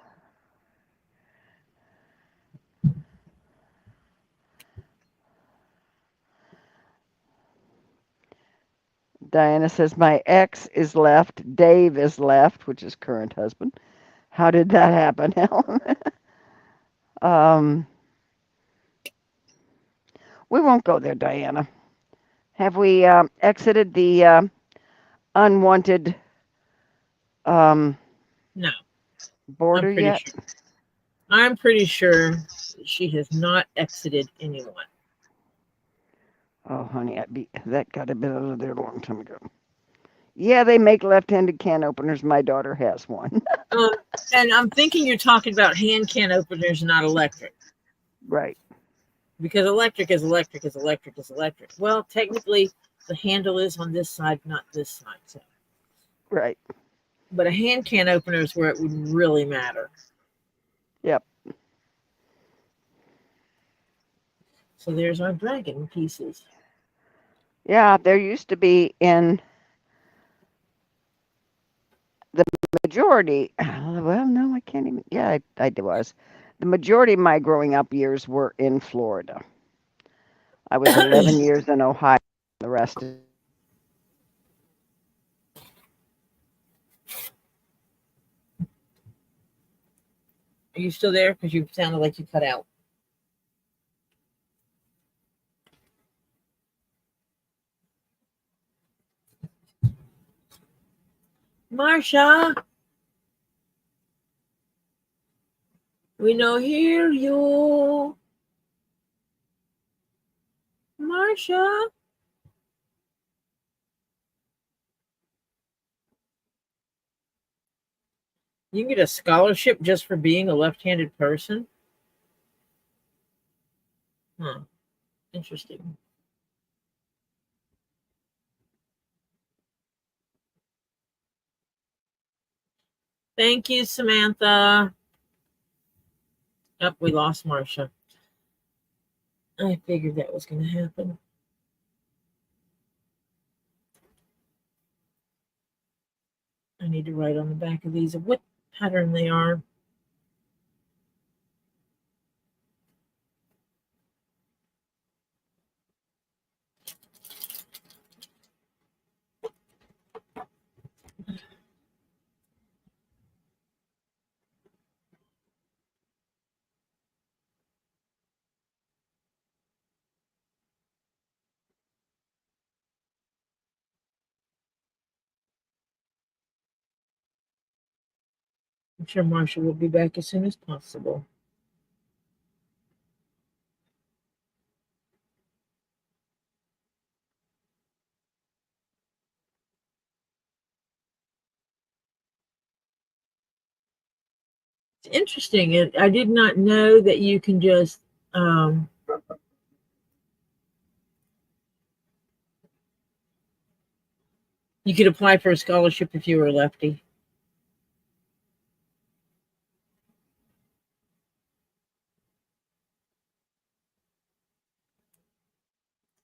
Diana says, my ex is left. Dave is left, which is current husband. How did that happen, Helen? We won't go there, Diana. Have we exited the unwanted No, border yet? sure. I'm pretty sure she has not exited anyone. Oh, honey, that got a bit out of there a long time ago. Yeah, they make left-handed can openers. My daughter has one. And I'm thinking you're talking about hand can openers, not electric. Right. Because electric is electric is electric is electric. Well, technically, the handle is on this side, not this side. So. Right. But a hand can opener is where it would really matter. Yep. So there's our dragon pieces. Yeah, there used to be in the majority. Well, no, I can't even. Yeah, I was. The majority of my growing up years were in Florida. I was 11 years in Ohio. The rest is. Are you still there? Because you sounded like you cut out. Marsha, we no hear you. Marsha. You can get a scholarship just for being a left-handed person? Huh. Interesting. Thank you, Samantha. Oh, we lost Marcia. I figured that was going to happen. I need to write on the back of these what pattern they are. I'm sure Marcia will be back as soon as possible. It's interesting. I did not know that you can just you could apply for a scholarship if you were a lefty.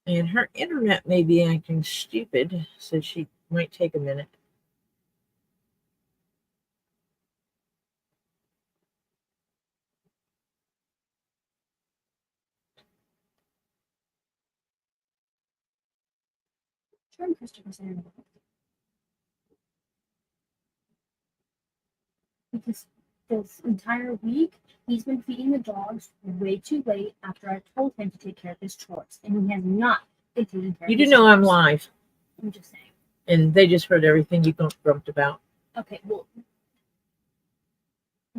And her internet may be acting stupid, so she might take a minute. Turn Christopher's in. Because this entire week he's been feeding the dogs way too late after I told him to take care of his chores, and he has not been taking care You of do his know I'm chores. live, I'm just saying. and they just heard everything you grumped about. Okay, well,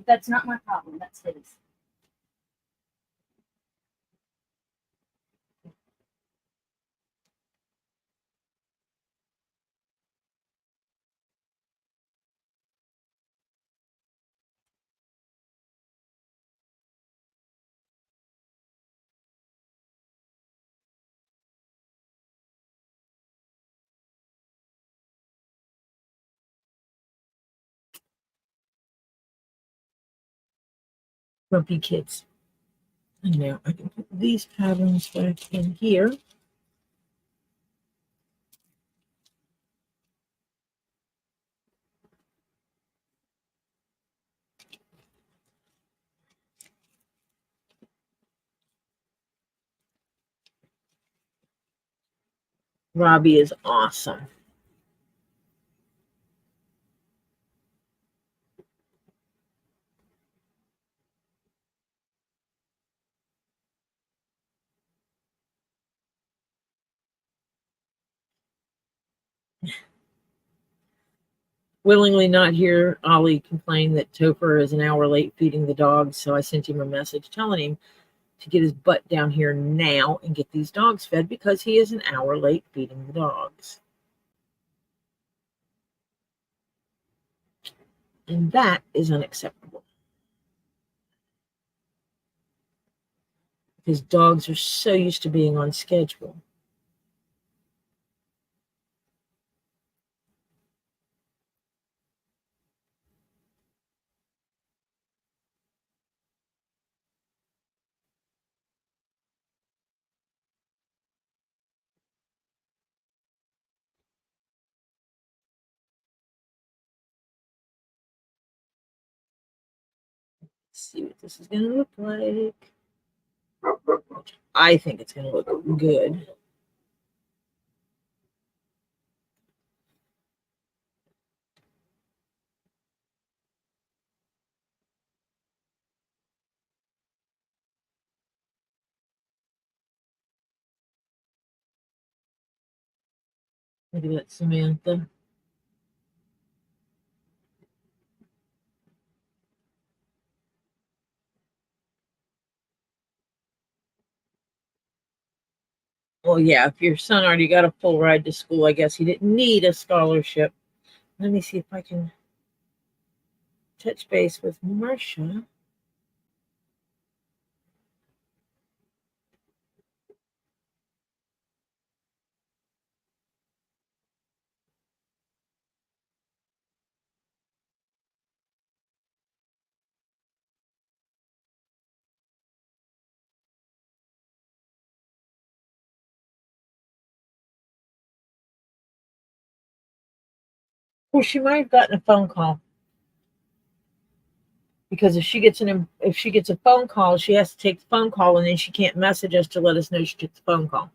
that's not my problem. That's his. Grumpy kids. And now I can put these patterns back in here. Robbie is awesome. Willingly not hear Ollie complain that Topher is an hour late feeding the dogs, so I sent him a message telling him to get his butt down here now and get these dogs fed because he is an hour late feeding the dogs. And that is unacceptable. Because dogs are so used to being on schedule. Let's see what this is going to look like. I think it's going to look good. Look at that, Samantha. Well, yeah, if your son already got a full ride to school, I guess he didn't need a scholarship. Let me see if I can touch base with Marcia. Well, she might have gotten a phone call, because if she gets a phone call, she has to take the phone call, and then she can't message us to let us know she took the phone call.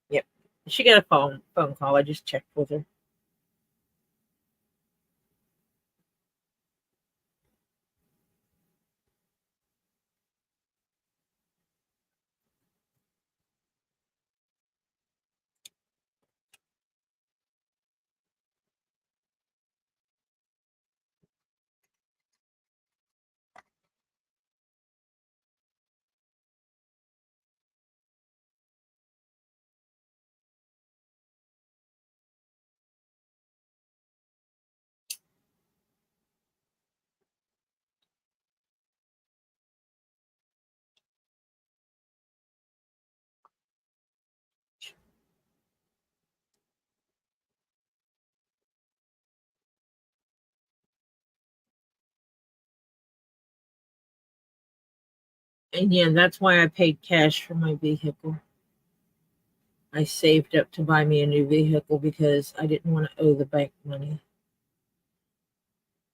Yep, she got a phone call. I just checked with her. And yeah, that's why I paid cash for my vehicle. I saved up to buy me a new vehicle because I didn't want to owe the bank money.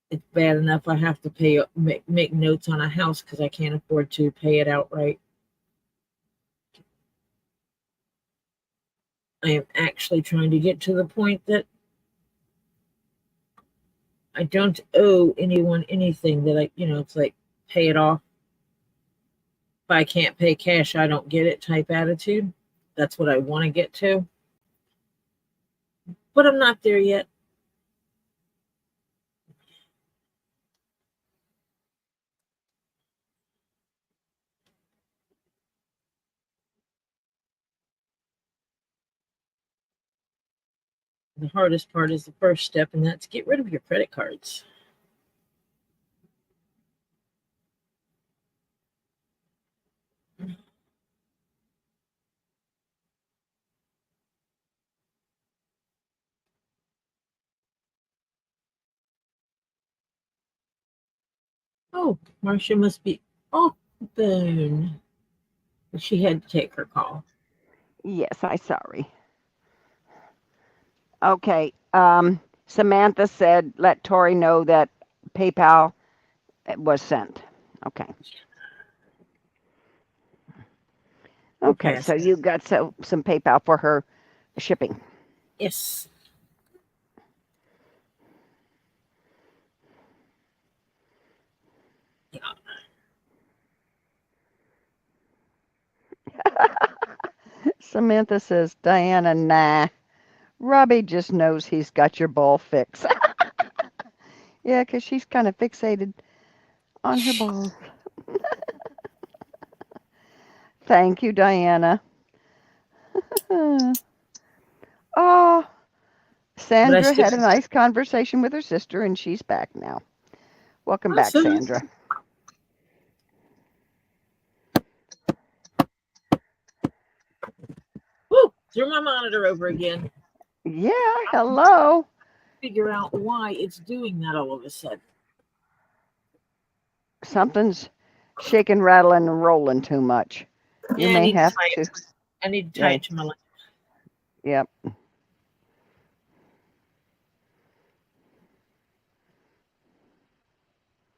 It's bad enough I have to make notes on a house because I can't afford to pay it outright. I am actually trying to get to the point that I don't owe anyone anything, that it's like pay it off. If I can't pay cash, I don't get it type attitude. That's what I want to get to. But I'm not there yet. The hardest part is the first step, and that's get rid of your credit cards. Oh, Marcia must be off the phone. She had to take her call. Yes, I'm sorry. Okay. Samantha said, let Tori know that PayPal was sent. Okay. Okay, so you got some PayPal for her shipping. Yes. Yeah. Samantha says, Diana, nah. Robbie just knows he's got your ball fix. Yeah, because she's kind of fixated on her balls. Thank you, Diana. Oh, Sandra had a nice conversation with her sister, and she's back now. Welcome back, Sandra. Woo! Threw my monitor over again. Yeah, hello. Figure out why it's doing that all of a sudden. Something's shaking, rattling, and rolling too much. You may have to. I need to tie it to my lamp. Yep.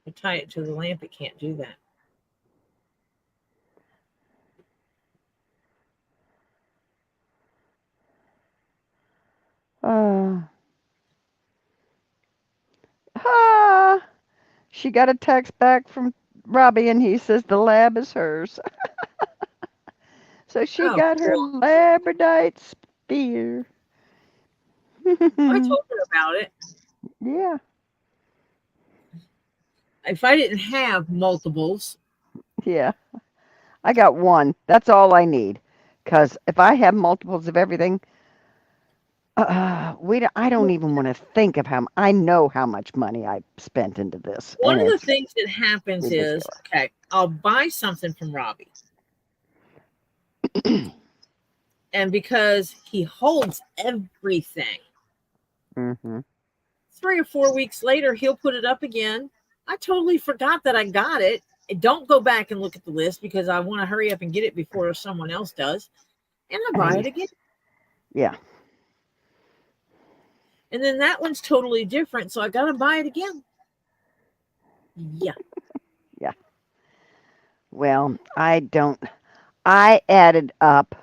I tie it to the lamp, it can't do that. She got a text back from Robbie, and he says the lab is hers. So she got her Labradorite spear. I told her about it. Yeah. If I didn't have multiples. Yeah. I got one. That's all I need. Because if I have multiples of everything, I don't even want to think of I know how much money I spent into this. One of the things that happens is, okay, I'll buy something from Robbie. And because he holds everything, 3 or 4 weeks later, he'll put it up again. I totally forgot that I got it. don't go back and look at the list because I want to hurry up and get it before someone else does. And I buy it again. Yeah. And then that one's totally different. So I got to buy it again. Yeah. Yeah. Well, I added up,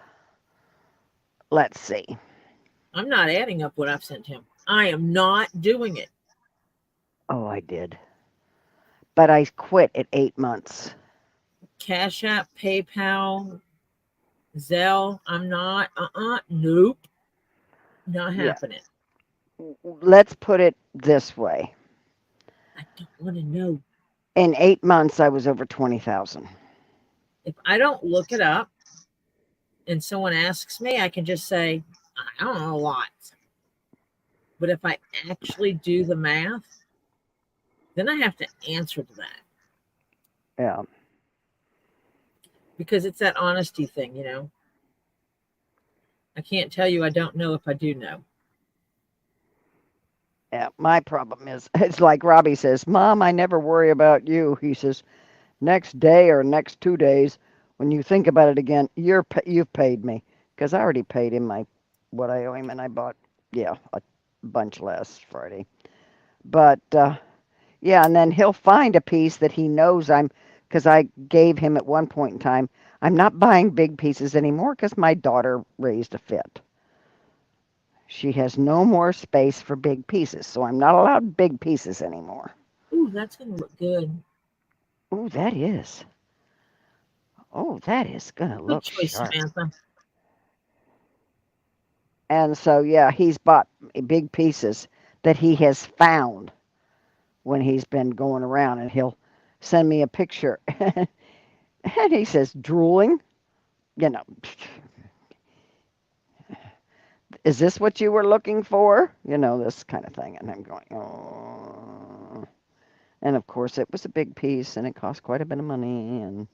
let's see. I'm not adding up what I've sent him. I am not doing it. Oh, I did. But I quit at 8 months. CashApp, PayPal, Zelle. I'm not. Nope. Not Yeah. happening. Let's put it this way. I don't want to know. In 8 months, I was over 20,000. If I don't look it up and someone asks me, I can just say, I don't know a lot. But if I actually do the math, then I have to answer to that. Yeah. Because it's that honesty thing, you know. I can't tell you I don't know if I do know. Yeah. My problem is, it's like Robbie says, Mom, I never worry about you. He says, next day or next 2 days, when you think about it again, you've paid me. Because I already paid him what I owe him, and I bought, a bunch less Friday. But yeah, and then he'll find a piece that he knows because I gave him at one point in time, I'm not buying big pieces anymore because my daughter raised a fit. She has no more space for big pieces, so I'm not allowed big pieces anymore. Ooh, that's going to look good. Ooh, that is. Oh, that is going to Good look choice, sharp. Samantha. And so, yeah, he's bought big pieces that he has found when he's been going around, and he'll send me a picture. And he says, drooling, you know, is this what you were looking for? You know, this kind of thing. And I'm going, oh. And of course, it was a big piece, and it cost quite a bit of money. And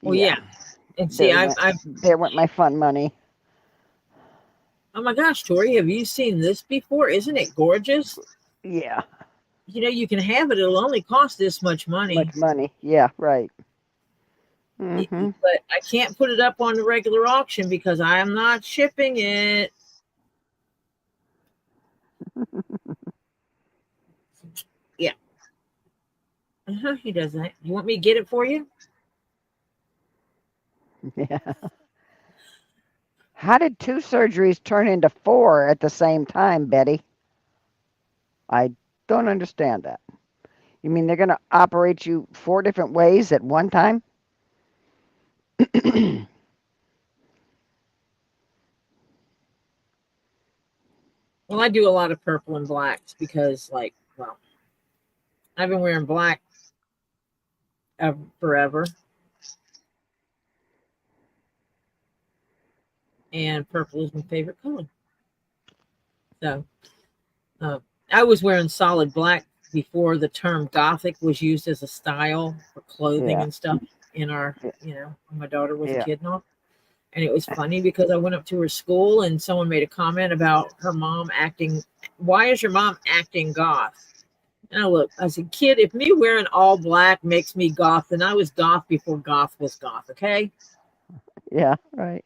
Well, yeah, yeah. And see, there went my fun money. Oh my gosh, Tori, have you seen this before? Isn't it gorgeous? Yeah, You know, you can have it. It'll only cost this much money. much money. Yeah, right. Mm-hmm. But I can't put it up on the regular auction because I am not shipping it. Yeah. He does that. You want me to get it for you? Yeah. How did 2 surgeries turn into 4 at the same time, Betty? I don't understand that. You mean they're going to operate you 4 different ways at one time? Well, I do a lot of purple and blacks because, like, well, I've been wearing black forever. And purple is my favorite color. So I was wearing solid black before the term gothic was used as a style for clothing Yeah. and stuff in our, Yeah. when my daughter was a Yeah. kid and all. And it was funny because I went up to her school and someone made a comment about her mom acting. Why is your mom acting goth? And I said, kid, if me wearing all black makes me goth, then I was goth before goth was goth. Okay. Yeah, right.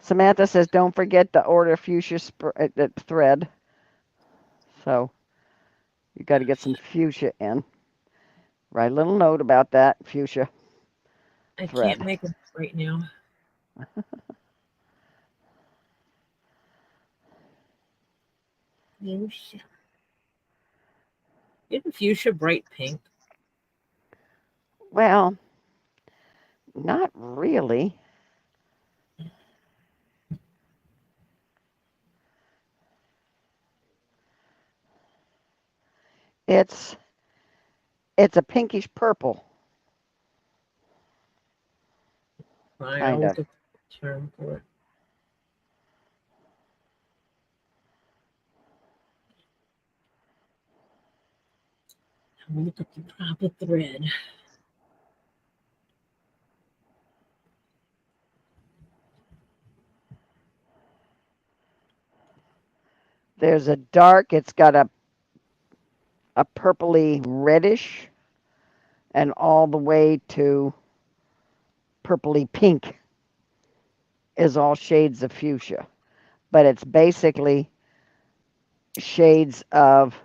Samantha says, don't forget to order fuchsia thread. So you got to get some fuchsia in. Write a little note about that fuchsia I thread. can't make it right now. Fuchsia. Isn't fuchsia bright pink? Well, not really. It's a pinkish purple, Fine, I'll kind look of. up the term for it. I'll look up the proper thread. There's a dark, it's got a purpley reddish and all the way to purpley pink is all shades of fuchsia. But it's basically shades of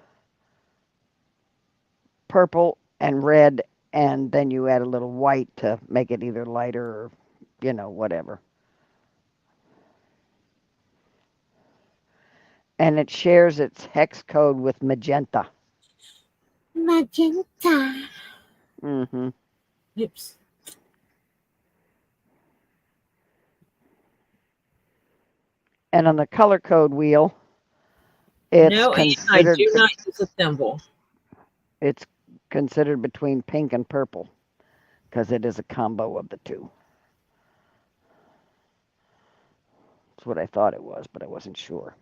purple and red, and then you add a little white to make it either lighter or, whatever. And it shares its hex code with magenta. Magenta. Mm-hmm. Oops. And on the color code wheel, it's No, and I do not use a thimble. It's considered between pink and purple because it is a combo of the two. That's what I thought it was, but I wasn't sure.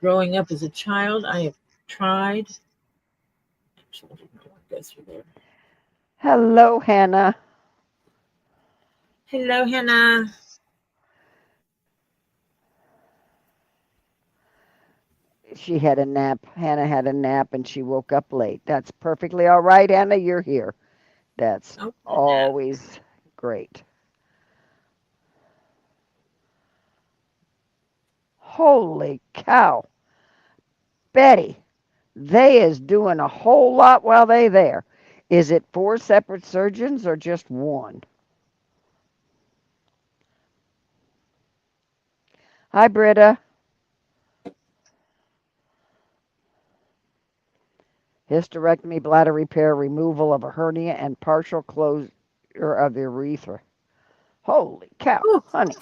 Growing up as a child, I have tried. Actually, I didn't want to go through there. Hello, Hannah. Hello, Hannah. She had a nap. Hannah had a nap and she woke up late. That's perfectly all right, Hannah. You're here. That's always great. Holy cow. Betty, they is doing a whole lot while they there. Is it 4 separate surgeons or just one? Hi, Britta. Hysterectomy, bladder repair, removal of a hernia, and partial closure of the urethra. Holy cow, honey.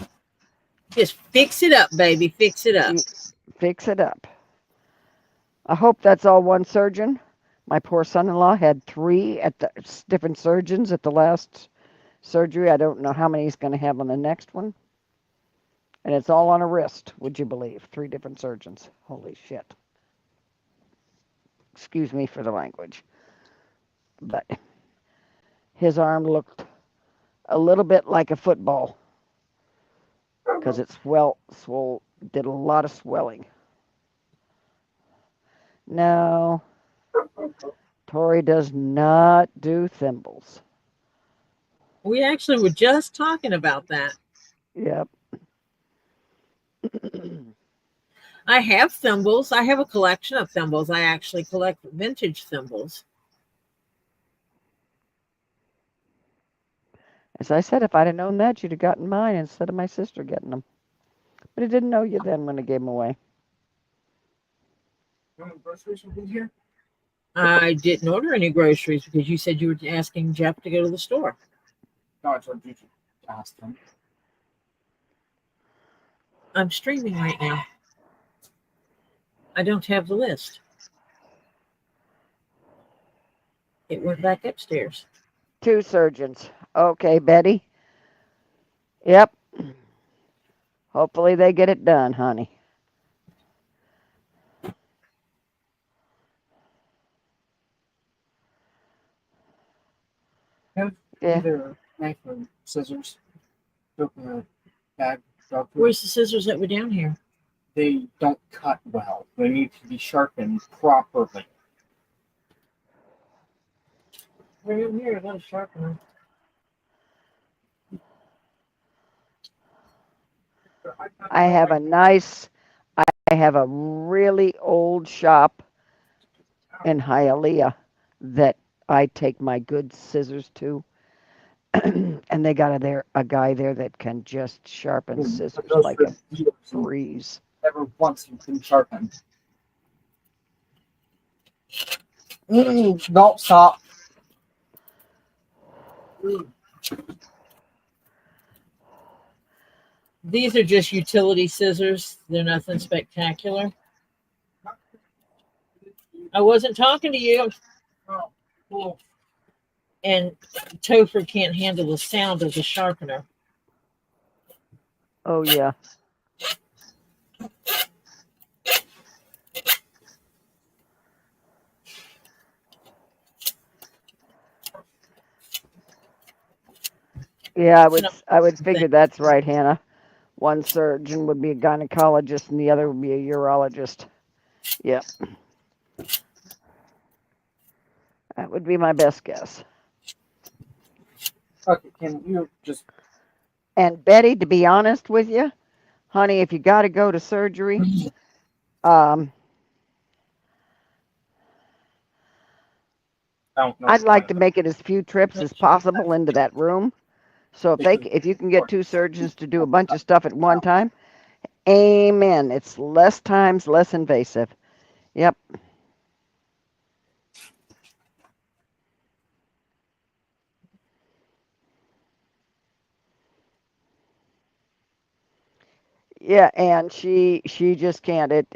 Just fix it up, baby. Fix it up. Fix it up. I hope that's all one surgeon. My poor son-in-law had 3 at the different surgeons at the last surgery. I don't know how many he's going to have on the next one. And it's all on a wrist, would you believe? 3 different surgeons. Holy shit. Excuse me for the language. But his arm looked a little bit like a football because it did a lot of swelling. No, Tori does not do thimbles. We actually were just talking about that. Yep. I have thimbles. I have a collection of thimbles. I actually collect vintage thimbles. As I said, if I'd have known that, you'd have gotten mine instead of my sister getting them. But I didn't know you then when I gave them away. Groceries in here? I didn't order any groceries because you said you were asking Jeff to go to the store. No, I told you to ask them. I'm streaming right now. I don't have the list. It went back upstairs. 2 surgeons. Okay, Betty. Yep. Hopefully they get it done, honey. Have either knife or scissors to open the bag. Where's the scissors that were down here? They don't cut well. They need to be sharpened properly. They're in here. I got a sharpener. I have a really old shop in Hialeah that I take my good scissors to. And they got a guy there that can just sharpen scissors like a breeze. Ever once you've been sharpened. Don't stop. These are just utility scissors. They're nothing spectacular. I wasn't talking to you. Oh, cool. And Topher can't handle the sound of the sharpener. Oh, yeah. Yeah, I would figure that's right, Hannah. One surgeon would be a gynecologist and the other would be a urologist. Yep. That would be my best guess. Okay, can you just And Betty, to be honest with you, honey, if you got to go to surgery, um, I don't know I'd the plan like of to it. make it as few trips as possible into that room. So if you can get two surgeons to do a bunch of stuff at one time, amen. It's less times, less invasive. Yep. Yeah, and she just can't. It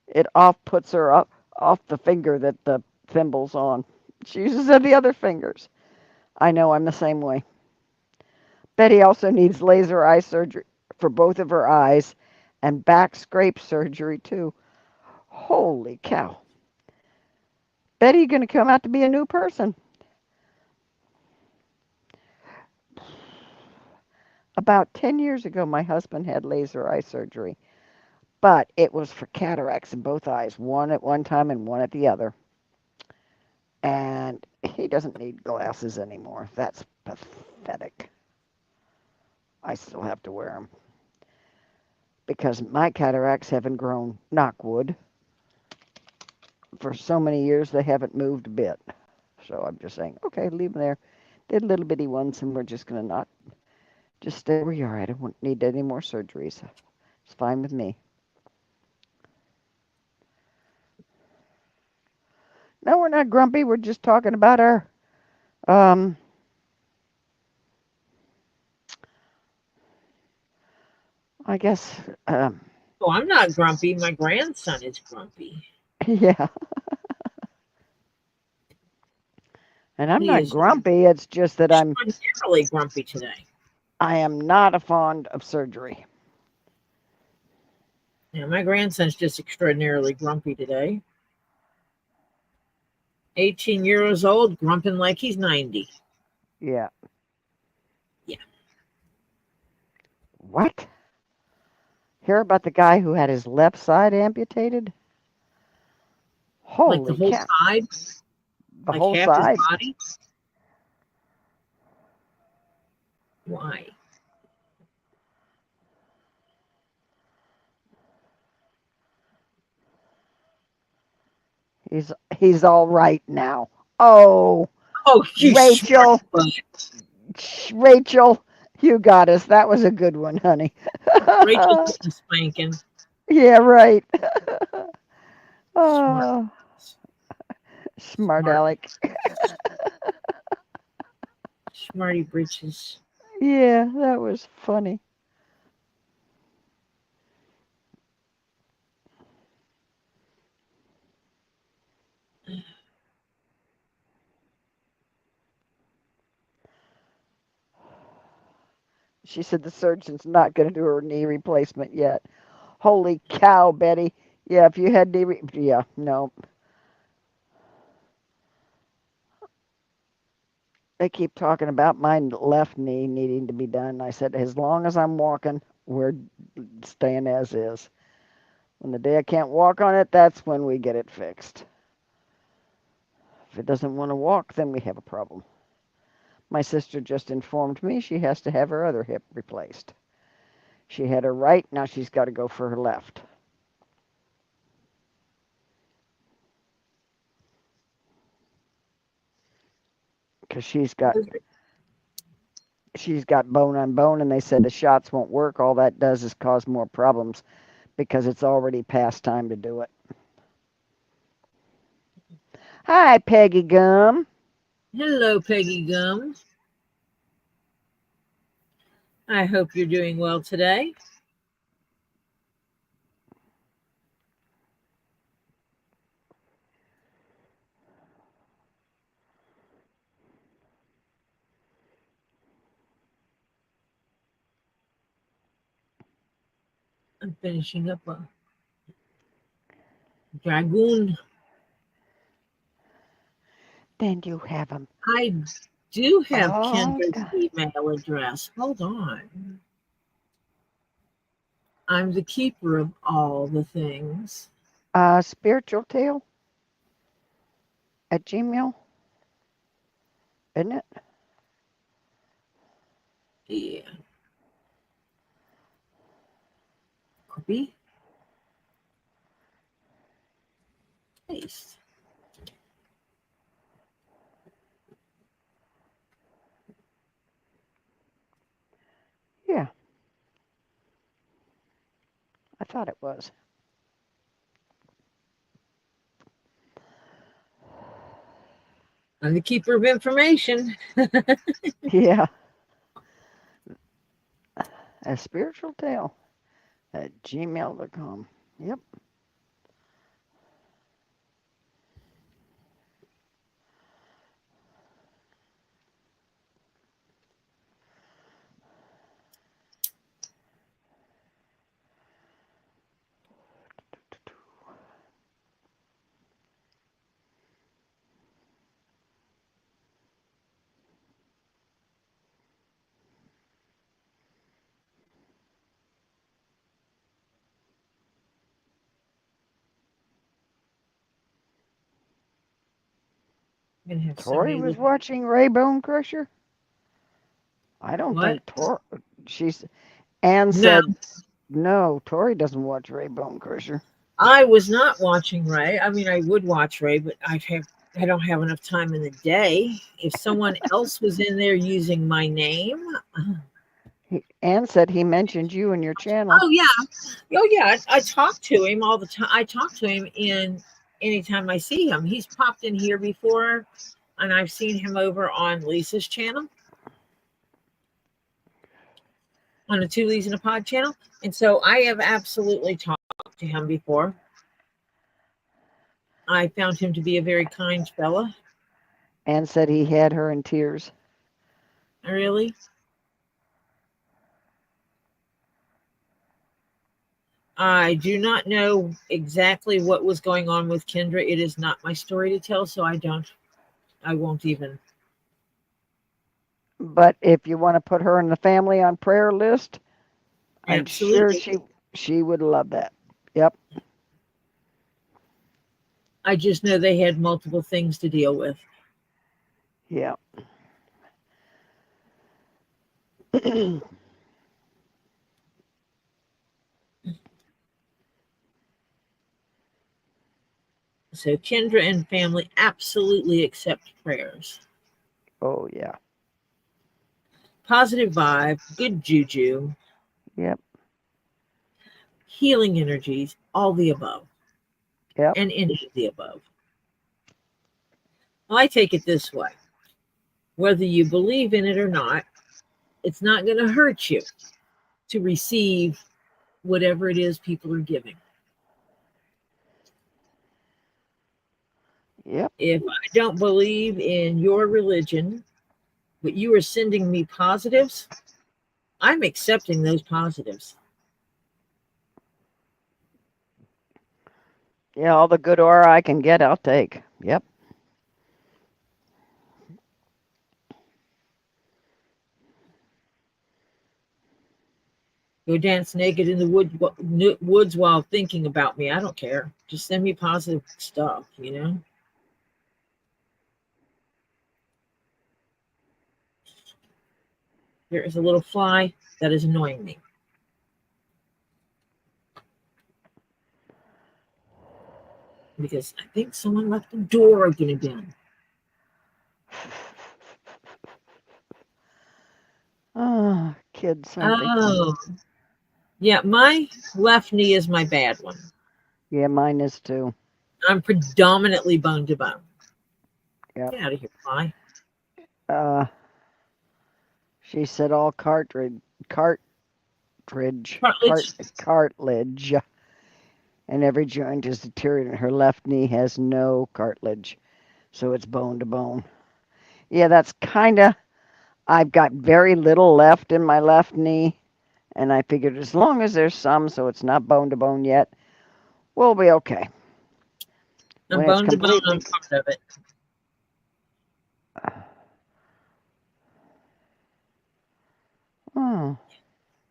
it off puts her up off the finger that the thimble's on. She uses the other fingers. I know I'm the same way. Betty also needs laser eye surgery for both of her eyes and back scrape surgery too. Holy cow. Betty going to come out to be a new person. About 10 years ago, my husband had laser eye surgery, but it was for cataracts in both eyes, one at one time and one at the other. And he doesn't need glasses anymore. That's pathetic. I still have to wear them because my cataracts haven't grown, knock wood. For so many years, they haven't moved a bit. So I'm just saying, okay, leave them there. Did little bitty ones, and we're just going to not just stay where you are. I don't need any more surgeries. It's fine with me. No, we're not grumpy. We're just talking about our, um, I guess, Oh, I'm not grumpy. My grandson is grumpy. yeah. And I'm He not is grumpy. It's just that extraordinarily grumpy today. I am not a fond of surgery. Yeah, my grandson's just extraordinarily grumpy today. 18 years old, grumping like he's 90. Yeah. Yeah. What? Hear about the guy who had his left side amputated? Like the Holy whole cow. side, The like whole half his side? body. Why? He's all right now. Oh, Oh, you smart Rachel. butt. Rachel, you got us. That was a good one, honey. Rachel gets a spanking. Yeah, right. Smart. Oh, smart Smart. Alec. Smarty britches. Yeah, that was funny. She said the surgeon's not going to do her knee replacement yet. Holy cow, Betty. Yeah, if you had yeah, no. They keep talking about my left knee needing to be done. I said, as long as I'm walking, we're staying as is. When the day I can't walk on it, that's when we get it fixed. If it doesn't want to walk, then we have a problem. My sister just informed me she has to have her other hip replaced. She had her right, now she's got to go for her left. Because she's got bone on bone, and they said the shots won't work. All that does is cause more problems because it's already past time to do it. Hi, Peggy Gum. Hello, Peggy Gum. I hope you're doing well today. I'm finishing up a dragoon. Then you have them. I do have Oh, Kendra's God. email address. Hold on. I'm the keeper of all the things. Spiritual tale? at Gmail, isn't it? Yeah. Copy. Paste. Yeah. I thought it was. I'm the keeper of information. Yeah. A spiritual tale at gmail.com. Yep. I'm gonna have so Tori many was little. watching Ray Bone Crusher. I don't What? think Tori. She's. Anne No, said no. Tori doesn't watch Ray Bone Crusher. I was not watching Ray. I mean, I would watch Ray, but I don't have enough time in the day. If someone else was in there using my name, Anne said he mentioned you in your channel. oh yeah, I talk to him all the time. I talk to him in anytime I see him. He's popped in here before, and I've seen him over on Lisa's channel, on the Two Leaves in a Pod channel, and so I have absolutely talked to him before. I found him to be a very kind fella. Anne said he had her in tears. Really. I do not know exactly what was going on with Kendra. It is not my story to tell, so I won't even. But if you want to put her in the family on prayer list, I'm sure Absolutely. she would love that. Yep. I just know they had multiple things to deal with. Yeah. So Kendra and family absolutely accept prayers. Oh yeah. Positive vibe, good juju, Yep. healing energies, all the above, Yep. and any of the above. Well, I take it this way. Whether you believe in it or not, it's not going to hurt you to receive whatever it is people are giving. Yep. If I don't believe in your religion, but you are sending me positives, I'm accepting those positives. Yeah, all the good aura I can get, I'll take. Yep. Go dance naked in the woods while thinking about me. I don't care. Just send me positive stuff, you know? There is a little fly that is annoying me. Because I think someone left the door open again. Ah, kids, aren't they funny? Oh, yeah, my left knee is my bad one. Yeah, mine is too. I'm predominantly bone to bone. Yep. Get out of here, fly. She said all cartridge, Cartilage. cartilage, and every joint is deteriorating. Her left knee has no cartilage, so it's bone to bone. Yeah, that's kind of. I've got very little left in my left knee, and I figured as long as there's some, so it's not bone to bone yet, we'll be okay. I'm When it's bone to bone completely. on part of it. Oh,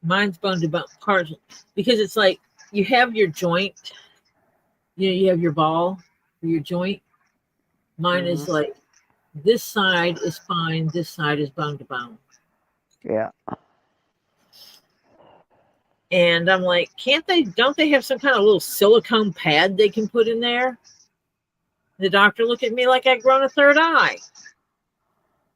Mine's bone to bone part because it's like you have your joint, you have your ball for your joint, Mine is like this side is fine, this side is bone to bone. Yeah. And I'm like, don't they have some kind of little silicone pad they can put in there? The doctor looked at me like I'd grown a third eye.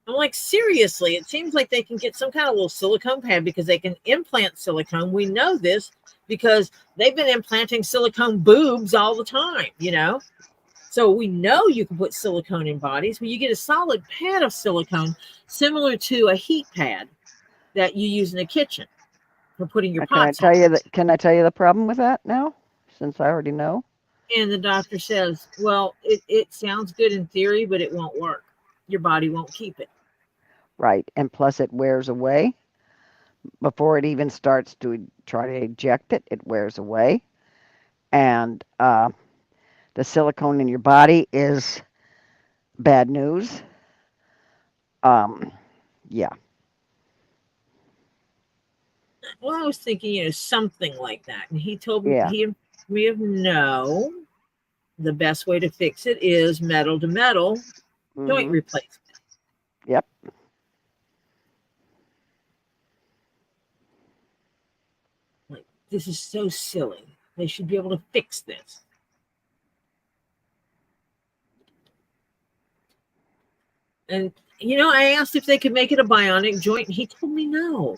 I'm like, seriously, it seems like they can get some kind of little silicone pad because they can implant silicone. We know this because they've been implanting silicone boobs all the time, you know? So we know you can put silicone in bodies. When you get a solid pad of silicone, similar to a heat pad that you use in the kitchen for putting your Can I pots tell on. you that? Can I tell you the problem with that now? Since I already know. And the doctor says, well, it sounds good in theory, but it won't work. Your body won't keep it. Right, and plus it wears away before it even starts to try to eject it. It wears away, and the silicone in your body is bad news. Yeah. Well, I was thinking, something like that. And he told me, Yeah. he informed me of no. The best way to fix it is metal to metal joint replacement. Yep. Like, this is so silly. They should be able to fix this. And, I asked if they could make it a bionic joint, and he told me no.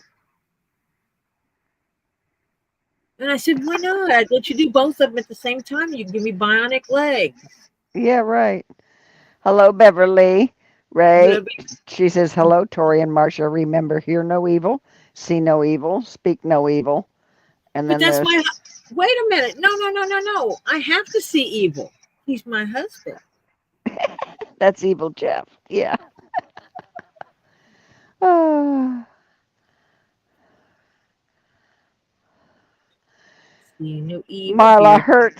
And I said, why not? I'd let you do both of them at the same time. You can give me bionic legs. Yeah, right. Hello, Beverly. Ray. She says, hello, Tori and Marcia. Remember, hear no evil, see no evil, speak no evil. And But then that's there's. why. Wait a minute. No. I have to see evil. He's my husband. That's evil Jeff. Yeah. Ah. Marla Hurt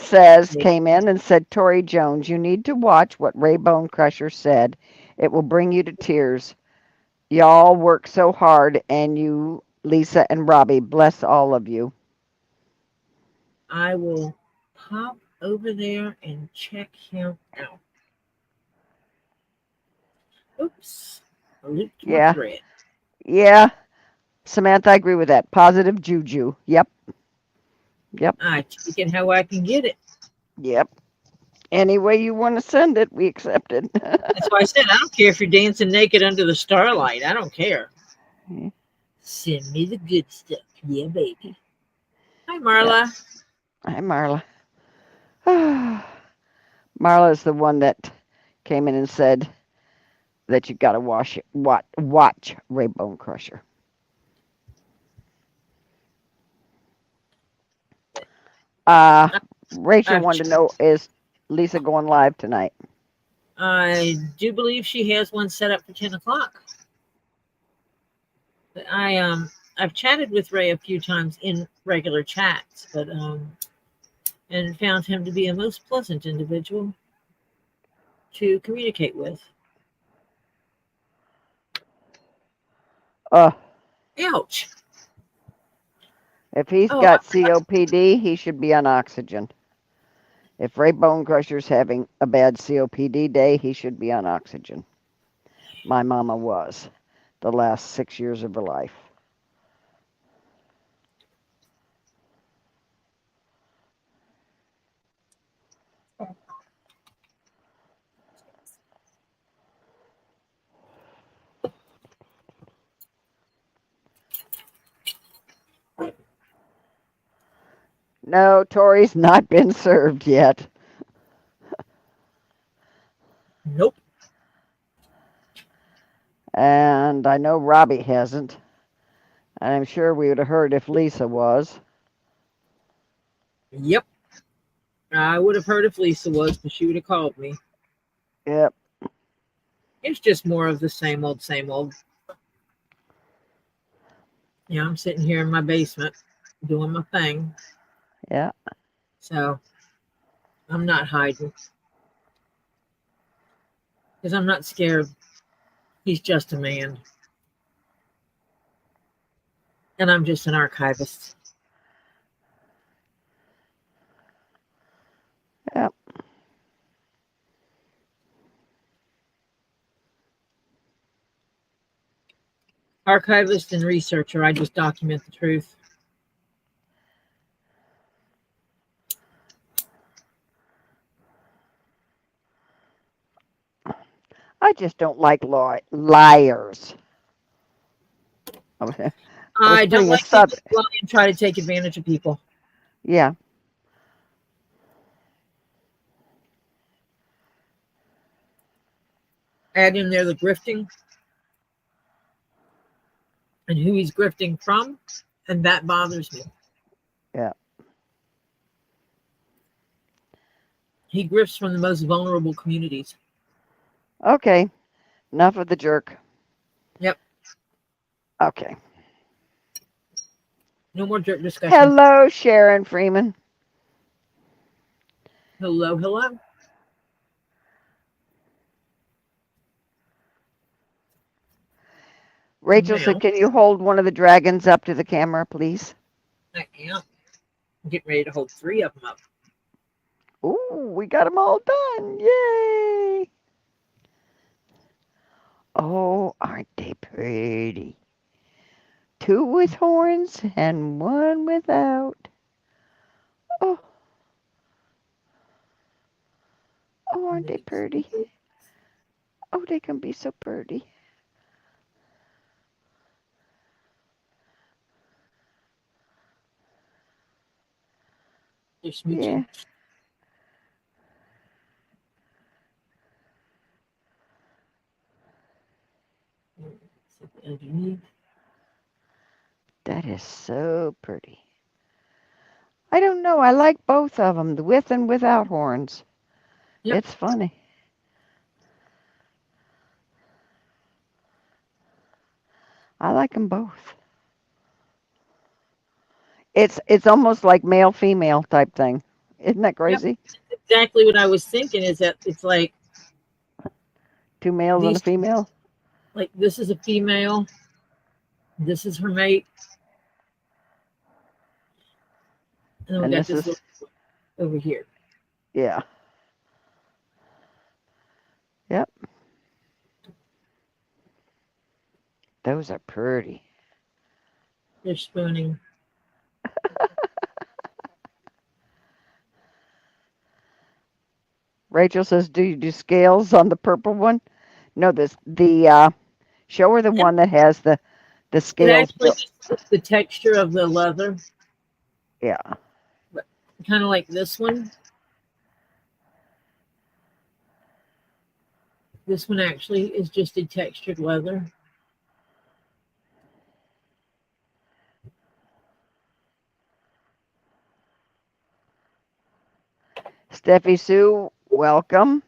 came in and said, Tori Jones, you need to watch what Ray Bone Crusher said. It will bring you to tears. Y'all work so hard, and you, Lisa and Robbie, bless all of you. I will pop over there and check him out. Oops. I looped my thread. Yeah. Samantha, I agree with that. Positive juju. Yep. I take it how I can get it. Yep. Any way you want to send it, we accept it. That's why I said I don't care if you're dancing naked under the starlight. I don't care. Send me the good stuff. Yeah, baby. Hi, Marla. Hi, Marla. Marla is the one that came in and said that you got to watch Ray Bone Crusher. Rachel wanted to know, is Lisa going live tonight? I do believe she has one set up for 10 o'clock. But I've chatted with Ray a few times in regular chats, but and found him to be a most pleasant individual to communicate with. Ouch. If he's got COPD, he should be on oxygen. If Ray Bone Crusher's having a bad COPD day, he should be on oxygen. My mama was the last 6 years of her life. No, Tori's not been served yet. Nope. And I know Robbie hasn't. And I'm sure we would have heard if Lisa was. Yep. I would have heard if Lisa was, but she would have called me. Yep. It's just more of the same old, same old. I'm sitting here in my basement doing my thing. Yeah. So I'm not hiding. Because I'm not scared. He's just a man. And I'm just an archivist. Yep. Archivist and researcher. I just document the truth. I just don't like liars. I was I don't putting a like people sub. who lie and try to take advantage of people. Yeah. Add in there the grifting and who he's grifting from, and that bothers me. Yeah. He grifts from the most vulnerable communities. Okay. Enough of the jerk. Yep. Okay. No more jerk discussion. Hello, Sharon Freeman. Hello, hello. Rachel said, can you hold one of the dragons up to the camera, please? I am. I'm getting ready to hold 3 of them up. Ooh, we got them all done. Yay. Oh, aren't they pretty? 2 with horns and 1 without. Oh. Oh, aren't they pretty? Oh, they can be so pretty. They're smooching. Yeah. That is so pretty. I don't know. I like both of them, the with and without horns. Yep. It's funny. I like them both. It's almost like male female type thing. Isn't that crazy? Yep. Exactly what I was thinking is that it's like 2 males and a female. Like this is a female. This is her mate. And then we got this over here. Yeah. Yep. Those are pretty. They're spooning. Rachel says, do you do scales on the purple one? No, show her the one that has the scales. It actually just the texture of the leather. Yeah. Kind of like this one. This one actually is just a textured leather. Steffi Sue, welcome.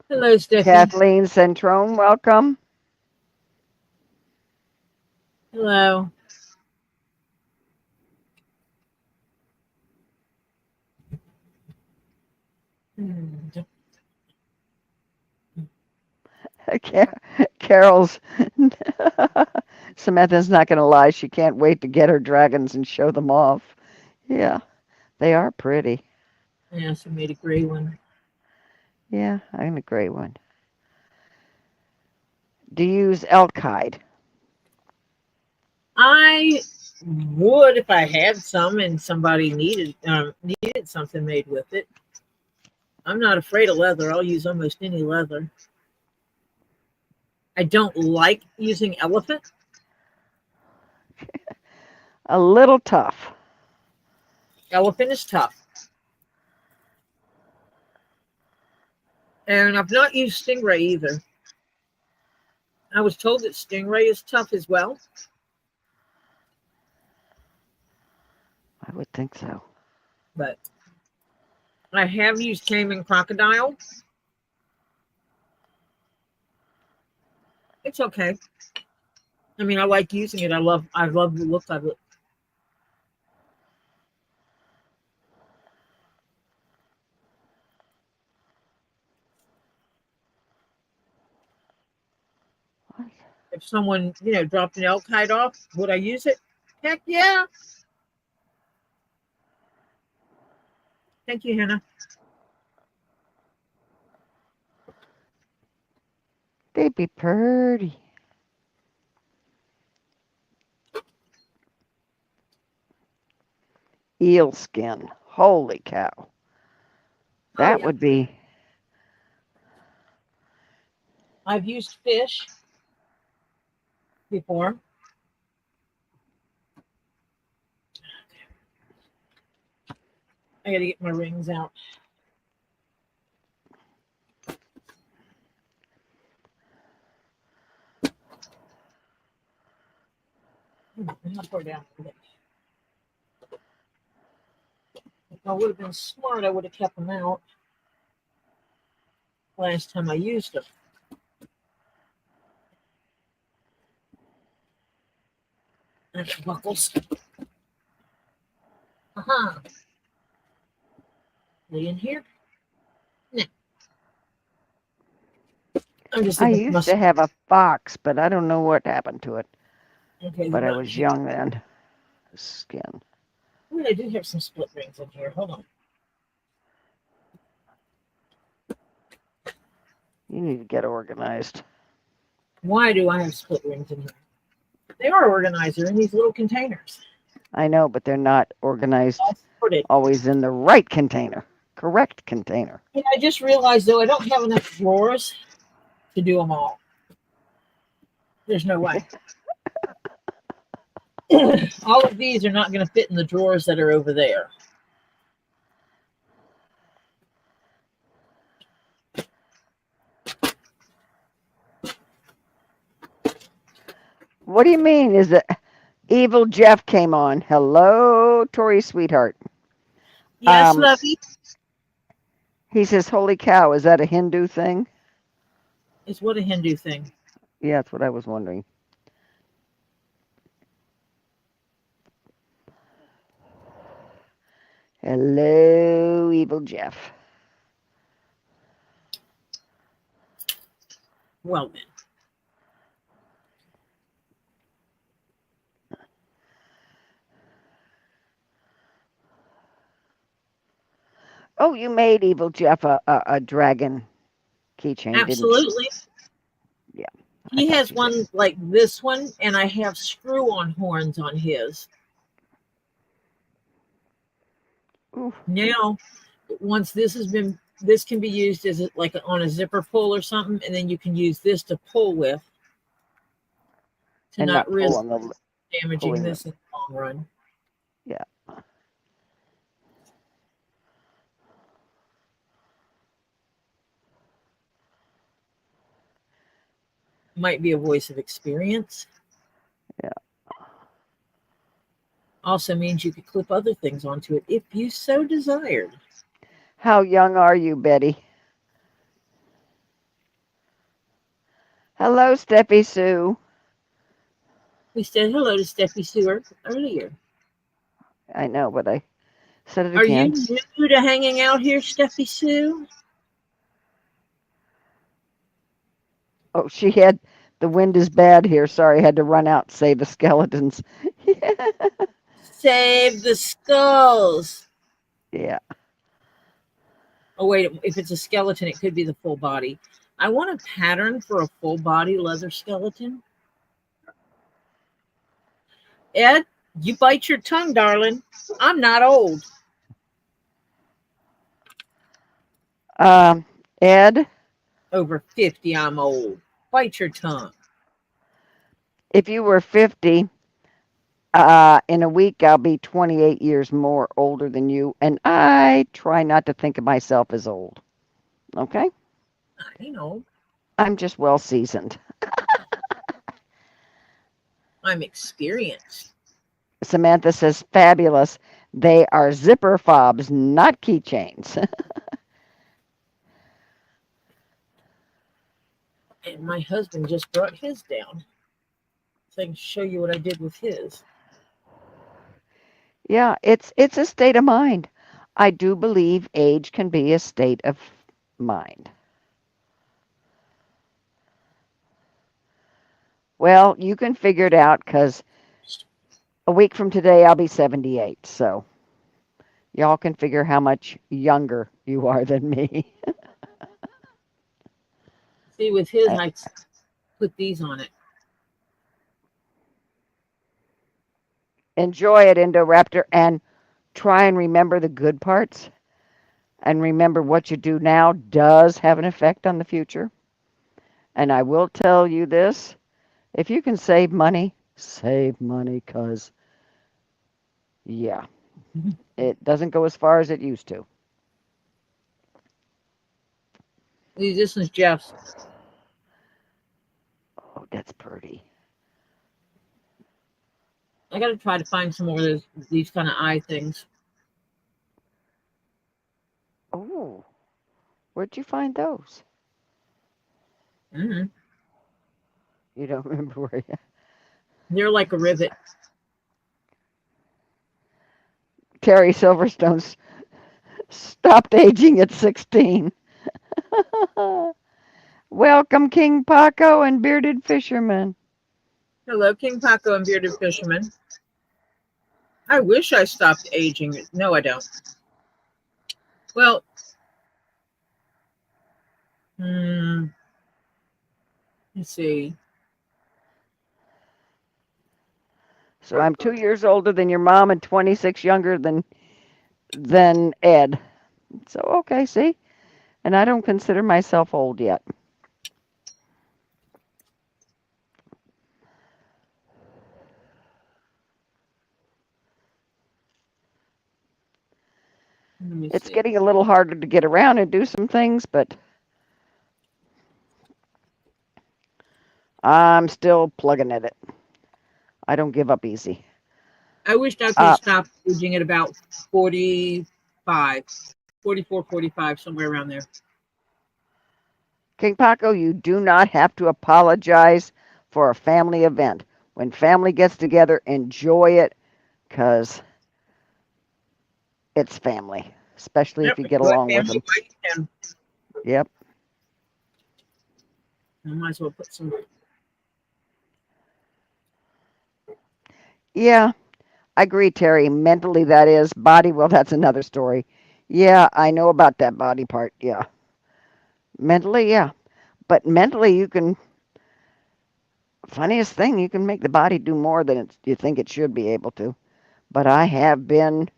Hello, Steffi. Kathleen Centrone, welcome. Hello. Carol's Samantha's not going to lie. She can't wait to get her dragons and show them off. Yeah, they are pretty. Yeah, she made a gray one. Yeah, I'm a gray one. Do you use elk hide? I would if I had some and somebody needed something made with it. I'm not afraid of leather. I'll use almost any leather. I don't like using elephant. A little tough. Elephant is tough. And I've not used stingray either. I was told that stingray is tough as well. I would think so. But I have used caiman crocodile. It's okay. I mean, I like using it. I love the look of it. If someone, dropped an elk hide off, would I use it? Heck yeah. Thank you, Hannah. They be pretty. Eel skin. Holy cow. Oh, That yeah. would be. I've used fish before. I got to get my rings out. How far down? If I would have been smart, I would have kept them out last time I used them. There's buckles. Uh-huh. They in here? No. I'm just I looking for used to have a fox, but I don't know what happened to it. Okay, But I was young then. Skin. Ooh, I do have some split rings in here. Hold on. You need to get organized. Why do I have split rings in here? They are organized. They're in these little containers. I know, but they're not organized All sorted. always in the right container. Correct container. And I just realized, though, I don't have enough drawers to do them all. There's no way. All of these are not going to fit in the drawers that are over there. What do you mean? Is it Evil Jeff came on? Hello, Tori, sweetheart. Yes, lovey. He says, "Holy cow, is that a Hindu thing?" It's what a Hindu thing. Yeah, that's what I was wondering. Hello, Evil Jeff. Well, then. Oh, you made Evil Jeff a dragon keychain, Absolutely. Yeah. He has one like this one, and I have screw-on horns on his. Ooh. Now, once this can be used as like on a zipper pull or something, and then you can use this to pull with to And not not risk pull on the damaging pulling this in the long run. Yeah. Might be a voice of experience. Yeah. Also means you could clip other things onto it if you so desired. How young are you, Betty? Hello, Steffi Sue. We said hello to Steffi Sue earlier. I know, but I said it Are you again. new to hanging out here, Steffi Sue? Oh, she had the wind is bad here. Sorry, I had to run out and save the skeletons. Save the skulls. Yeah. Oh, wait, if it's a skeleton, it could be the full body. I want a pattern for a full body leather skeleton. Ed, you bite your tongue, darling. I'm not old. Ed? Over 50, I'm old. Bite your tongue. If you were 50, in a week I'll be 28 years more older than you, and I try not to think of myself as old. Okay? You know, I'm just well seasoned. I'm experienced. Samantha says, fabulous. They are zipper fobs, not keychains. And my husband just brought his down. So I can show you what I did with his. Yeah, it's a state of mind. I do believe age can be a state of mind. Well, you can figure it out because a week from today I'll be 78. So y'all can figure how much younger you are than me. See, with his, put these on it. Enjoy it, Indoraptor, and try and remember the good parts. And remember what you do now does have an effect on the future. And I will tell you this, if you can save money, because, yeah, it doesn't go as far as it used to. This is Jeff's. Oh, that's pretty. I got to try to find some more of these kind of eye things. Oh, where'd you find those? Mm-hmm. You don't remember where you... They're like a rivet. Terry Silverstone's stopped aging at 16. Welcome, King Paco and Bearded Fisherman. Hello, King Paco and Bearded Fisherman. I wish I stopped aging. No, I don't. Well, let's see. So I'm 2 years older than your mom and 26 younger than Ed. So, okay, see? And I don't consider myself old yet. It's getting a little harder to get around and do some things, but I'm still plugging at it. I don't give up easy. I wish I could stop aging at about 45, 44, 45, somewhere around there. King Paco, you do not have to apologize for a family event. When family gets together, enjoy it, because it's family, especially if you get along with them. Yep. I might as well put some. Yeah, I agree, Terry. Mentally, that is. Body, well, that's another story. Yeah, I know about that body part. Yeah. Mentally, yeah. But mentally, you can, funniest thing, you can make the body do more than you think it should be able to. But I have been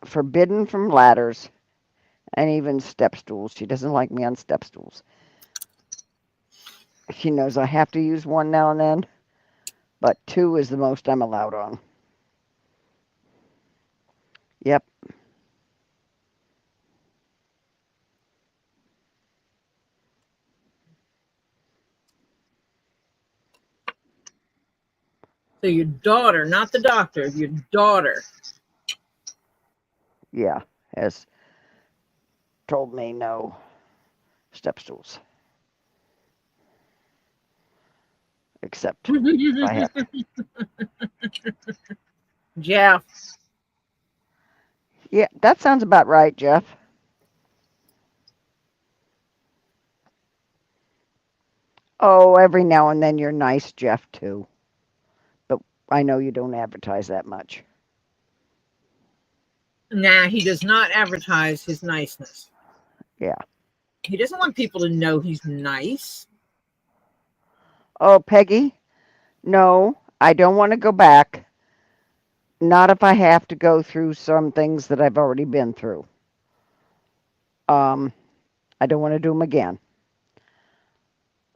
forbidden from ladders and even step stools. She doesn't like me on step stools. She knows I have to use one now and then, but 2 is the most I'm allowed on. Yep. So your daughter, not the doctor, your daughter. Yeah, has told me no step stools. Except if I have to. Jeff. Yeah, that sounds about right, Jeff. Oh, every now and then you're nice, Jeff, too. But I know you don't advertise that much. Nah, he does not advertise his niceness. Yeah. He doesn't want people to know he's nice. Oh, Peggy, no, I don't want to go back. Not if I have to go through some things that I've already been through. I don't want to do them again.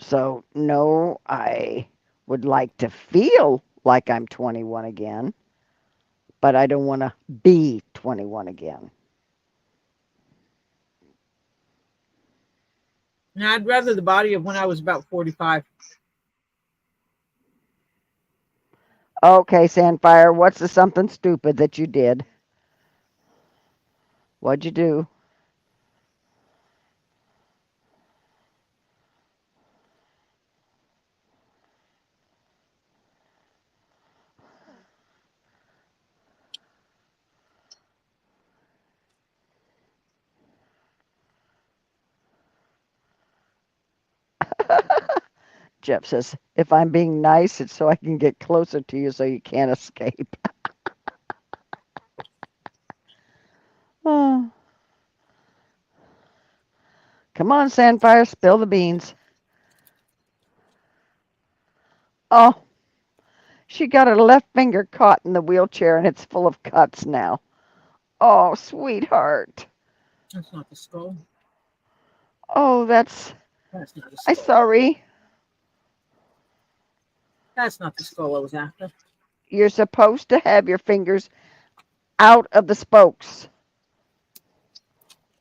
So, no, I would like to feel like I'm 21 again, but I don't want to be 21 again. Now, I'd rather the body of when I was about 45. Okay, Sandfire, what's the something stupid that you did? What'd you do? Jeff says, if I'm being nice, it's so I can get closer to you so you can't escape. Oh. Come on, Sandfire, spill the beans. Oh, she got her left finger caught in the wheelchair and it's full of cuts now. Oh, sweetheart. That's not the skull. Oh, That's not the I'm skull. sorry. That's not the skull I was after. You're supposed to have your fingers out of the spokes.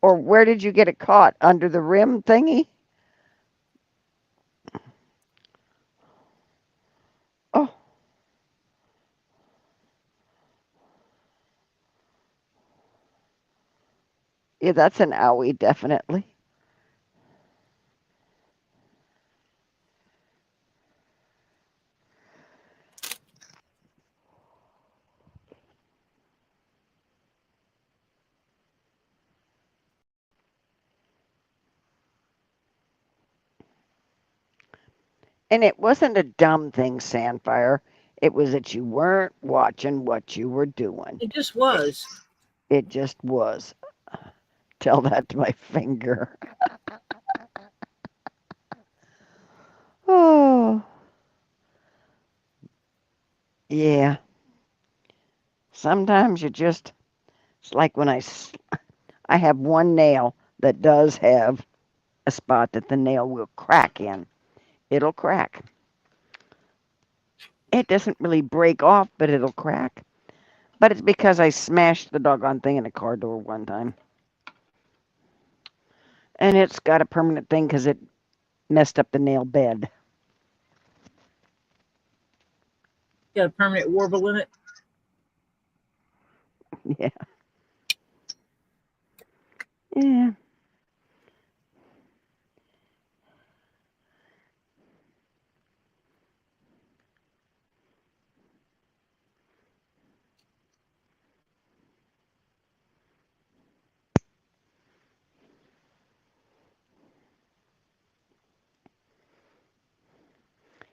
Or where did you get it caught? Under the rim thingy? Oh, yeah, that's an owie, definitely. And it wasn't a dumb thing, Sandfire. It was that you weren't watching what you were doing. It just It, was. it just was. Tell that to my finger. Oh, yeah. Sometimes you just, it's like when I have one nail that does have a spot that the nail will crack in. It'll crack. It doesn't really break off, but it'll crack. But it's because I smashed the doggone thing in a car door one time. And it's got a permanent thing because it messed up the nail bed. Got a permanent warble in it. Yeah. Yeah.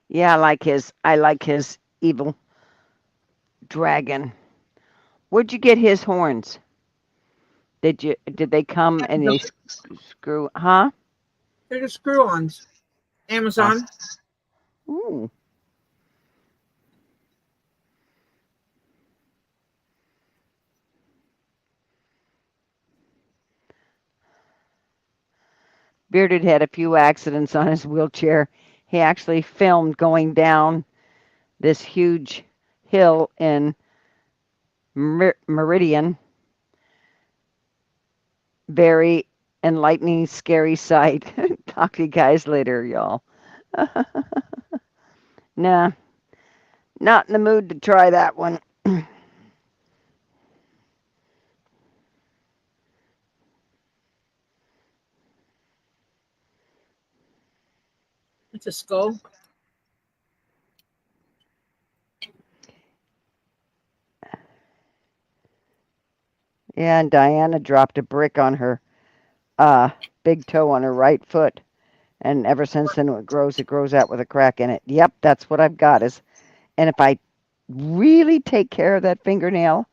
Yeah, I like his evil dragon. Where'd you get his horns? Did they come and they screw, huh? They're just screw-ons. Uh, Amazon. ooh. Bearded had a few accidents on his wheelchair. He actually filmed going down this huge hill in Meridian. Very enlightening, scary sight. Talk to you guys later, y'all. Nah, not in the mood to try that one. It's a skull. Yeah, and Diana dropped a brick on her big toe on her right foot. And ever since then, it grows out with a crack in it. Yep, that's what I've got. And if I really take care of that fingernail,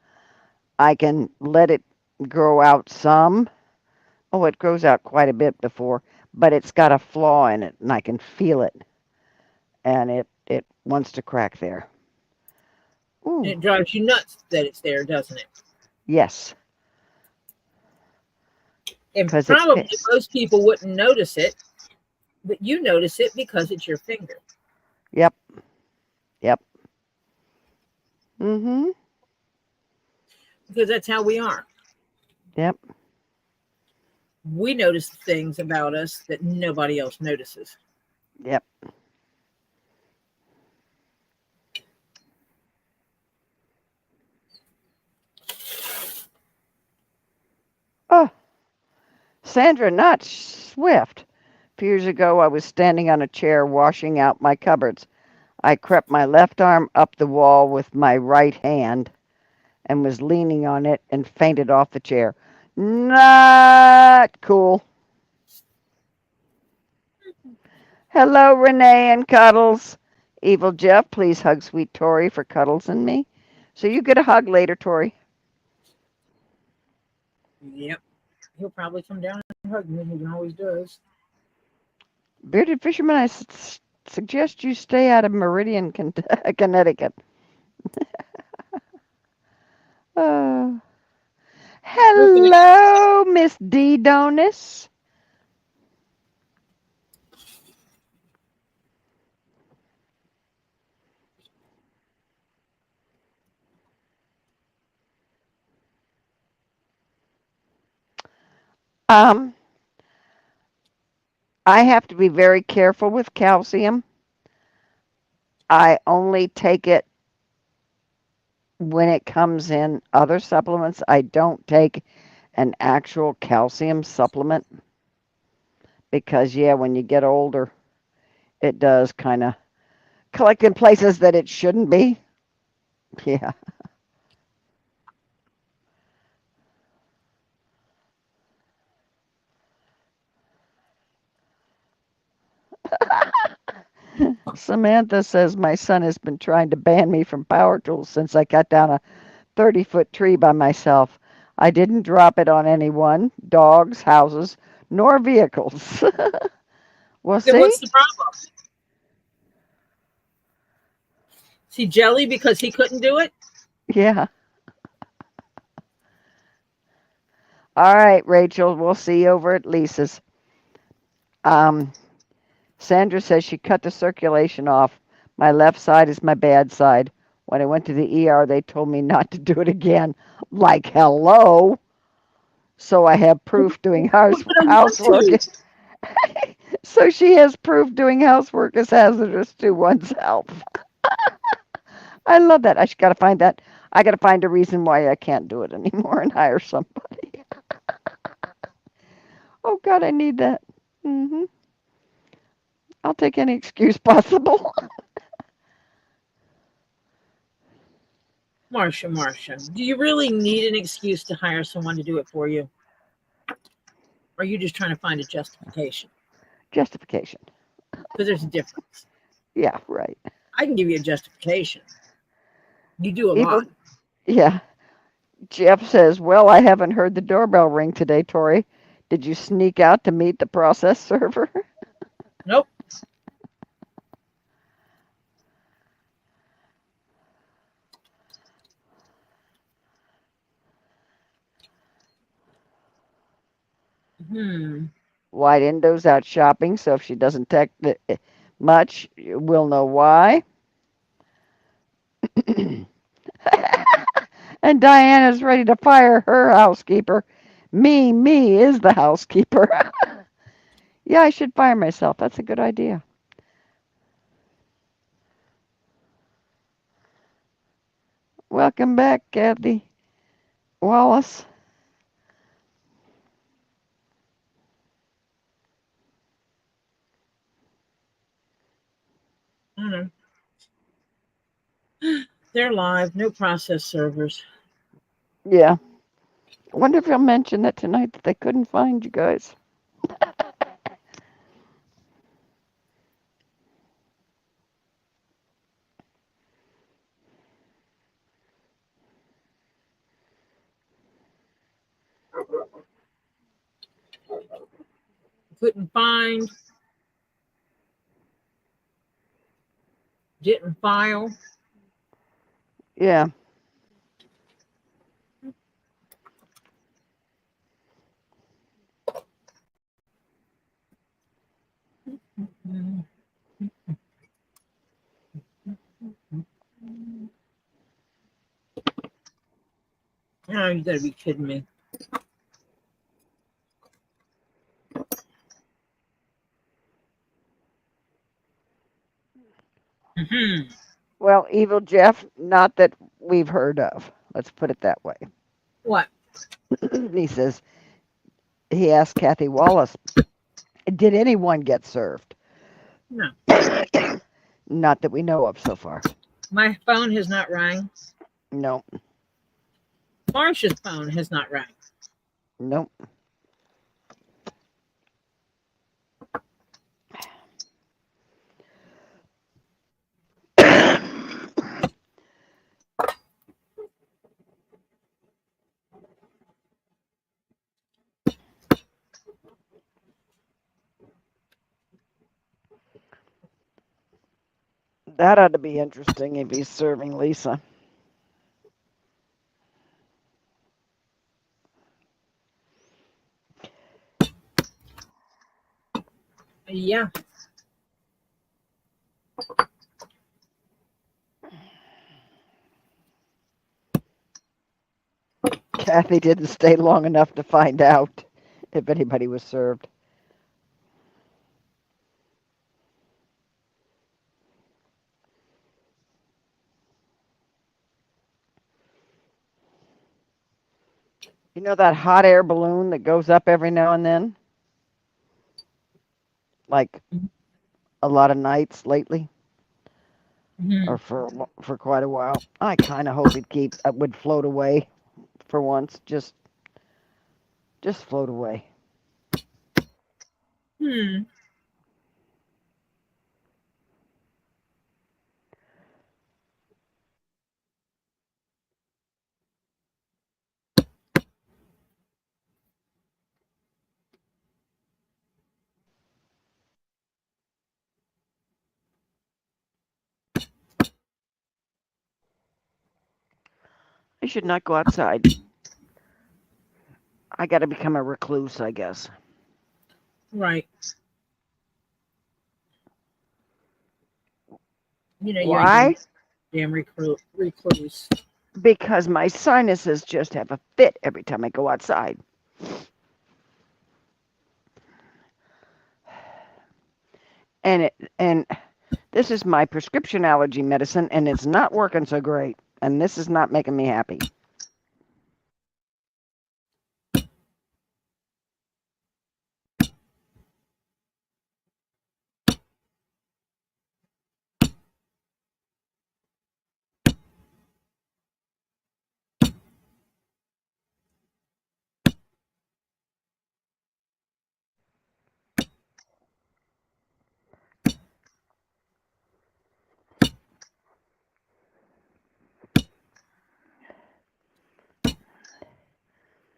I can let it grow out some. Oh, it grows out quite a bit before, but it's got a flaw in it, and I can feel it, and it wants to crack there. And Ooh, it drives you nuts that it's there, doesn't it? yes, And because it probably fits. most people wouldn't notice it, but you notice it because it's your finger. Yep, yep. Mm-hmm. Because that's how we are. Yep. We notice things about us that nobody else notices. Yep. Oh, Sandra, not Swift. A few years ago, I was standing on a chair washing out my cupboards. I crept my left arm up the wall with my right hand and was leaning on it and fainted off the chair. Not cool. Hello, Renee and Cuddles. Evil Jeff, please hug sweet Tori for Cuddles and me. So you get a hug later, Tori. Yep. He'll probably come down and hug me. He always does. Bearded Fisherman, suggest you stay out of Meridian, Connecticut. Uh, We're gonna hello, Miss D. Donis. Um, I have to be very careful with calcium. I only take it when it comes in other supplements. I don't take an actual calcium supplement because, yeah, when you get older, it does kind of collect in places that it shouldn't be. Yeah. Samantha says my son has been trying to ban me from power tools since I cut down a 30-foot tree by myself. I didn't drop it on anyone, dogs, houses, nor vehicles. Well, then see? what's the problem? Is he jelly because he couldn't do it? Yeah. All right, Rachel, we'll see you over at Lisa's. Um, Sandra says she cut the circulation off. My left side is my bad side. When I went to the ER, they told me not to do it again. Like, hello. So I have proof doing But I want housework. to. So she has proof doing housework is hazardous to one's health. I love that. I got to find that. I got to find a reason why I can't do it anymore and hire somebody. Oh God, I need that. I'll take any excuse possible. Marcia, do you really need an excuse to hire someone to do it for you? Or are you just trying to find a justification? Justification. Because there's a difference. Yeah, right. I can give you a justification. You do a Evil. lot. Yeah. Jeff says, well, I haven't heard the doorbell ring today, Tori. Did you sneak out to meet the process server? Nope. White Indo's out shopping, so if she doesn't text much, we'll know why. And Diana's ready to fire her housekeeper. Me is the housekeeper. Yeah, I should fire myself. That's a good idea. Welcome back, Kathy Wallace. Mm. They're live, no process servers. Yeah. I wonder if he'll mention that tonight that they couldn't find you guys. Couldn't find, didn't file. Yeah. Oh, you gotta be kidding me. Well, Evil Jeff, not that we've heard of. Let's put it that way. What? He says, he asked Kathy Wallace, did anyone get served? No. Not that we know of so far. My phone has not rang. No. Marcia's phone has not rang. Nope. That ought to be interesting if he's serving Lisa. Yeah. Kathy didn't stay long enough to find out if anybody was served. You know that hot air balloon that goes up every now and then? Like a lot of nights lately, Mhm. or for quite a while. I kind of hope it would float away for once. Just float away. Hmm. I should not go outside. I got to become a recluse, I guess. Right. You know, you're Why? damn recluse. Because my sinuses just have a fit every time I go outside. And this is my prescription allergy medicine, and it's not working so great. And this is not making me happy.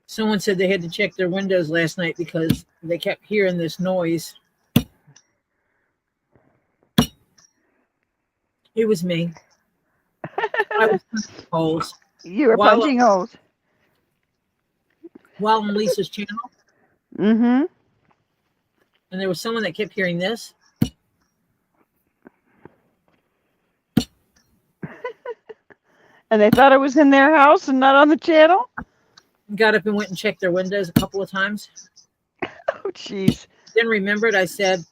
Someone said they had to check their windows last night because they kept hearing this noise. It was me. I was punching holes You were while punching holes. on Lisa's channel, Mm-hmm. and there was someone that kept hearing this. And they thought it was in their house and not on the channel? Got up and went and checked their windows a couple of times. Oh, jeez. Then remembered I said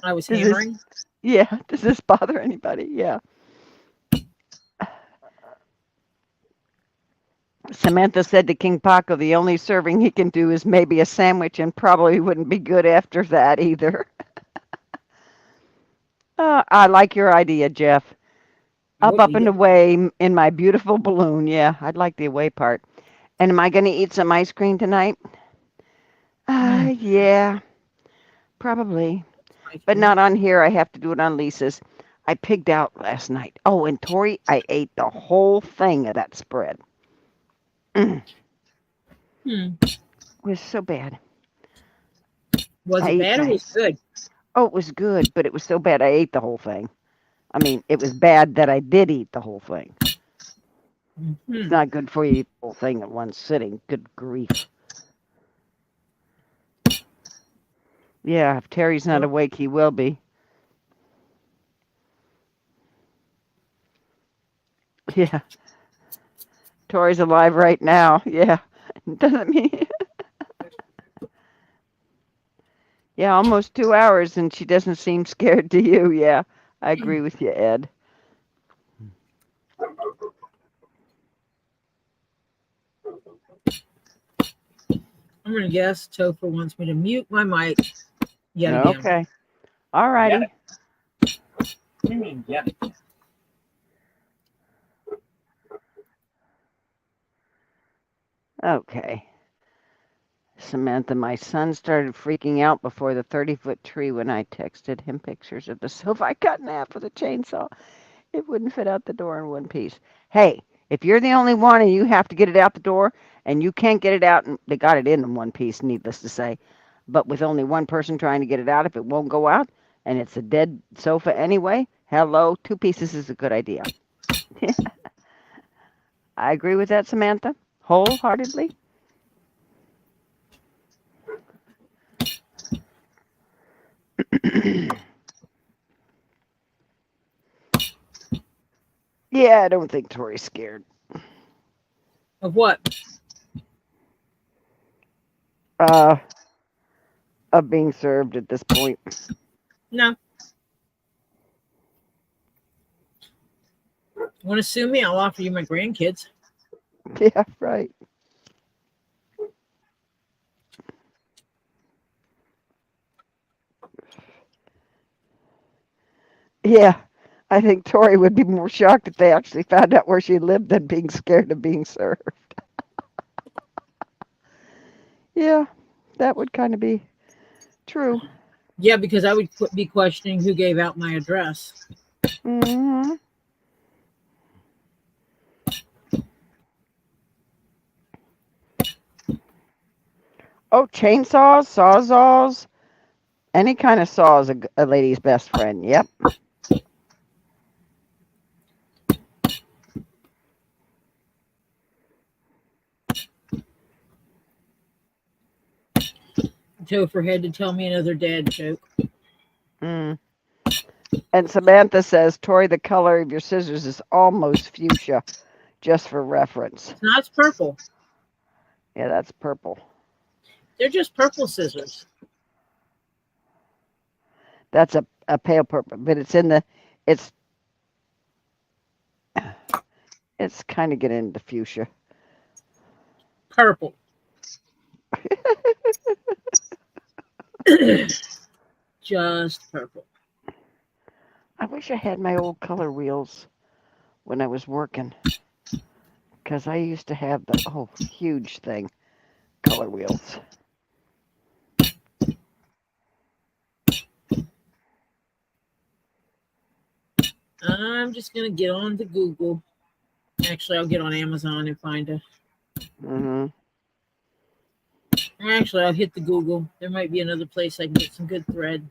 I was hammering. Yeah. Does this bother anybody? Yeah. Samantha said to King Paco the only serving he can do is maybe a sandwich and probably wouldn't be good after that either. I like your idea, Jeff. Up and away in my beautiful balloon. Yeah, I'd like the away part. And am I going to eat some ice cream tonight? Yeah, probably. But not on here. I have to do it on Lisa's. I pigged out last night. Oh, and Tori, I ate the whole thing of that spread. It was so bad. Was it bad or was it good? Oh, it was good, but it was so bad I ate the whole thing. I mean, it was bad that I did eat the whole thing. It's not good for you to eat the whole thing at one sitting. Good grief. Yeah, if Terry's not awake, he will be. Yeah. Tori's alive right now. Yeah. Doesn't mean. Yeah, almost 2 hours, and she doesn't seem scared to you. Yeah, I agree with you, Ed. I'm going to guess Topher wants me to mute my mic yet again. Okay. All righty. What do you mean, yeah? Okay. Samantha, my son started freaking out before the 30-foot tree when I texted him pictures of the sofa I cut in half with a chainsaw. It wouldn't fit out the door in one piece. Hey, if you're the only one and you have to get it out the door and you can't get it out, and they got it in one piece, needless to say, but with only one person trying to get it out, if it won't go out and it's a dead sofa anyway, Hello, 2 pieces is a good idea. I agree with that, Samantha, wholeheartedly. Yeah, I don't think Tori's scared. Of what? Uh, of being served at this point. No. Want to sue me? I'll offer you my grandkids. Yeah, right. Yeah, I think Tori would be more shocked if they actually found out where she lived than being scared of being served. Yeah, that would kind of be true. Yeah, because I would be questioning who gave out my address. Hmm. Oh, chainsaws, sawzalls, any kind of saw is a lady's best friend. Yep. Topher had to tell me another dad joke. Mm. And Samantha says, Tori, the color of your scissors is almost fuchsia, just for reference. It's not, it's purple. Yeah, that's purple. They're just purple scissors. That's a pale purple, but it's it's kind of getting into fuchsia. Purple. Just purple. I wish I had my old color wheels when I was working, because I used to have the huge thing, color wheels. I'm just going to get on to Google. Actually, I'll get on Amazon and find a. Hmm. Actually, I'll hit the Google. There might be another place I can get some good thread.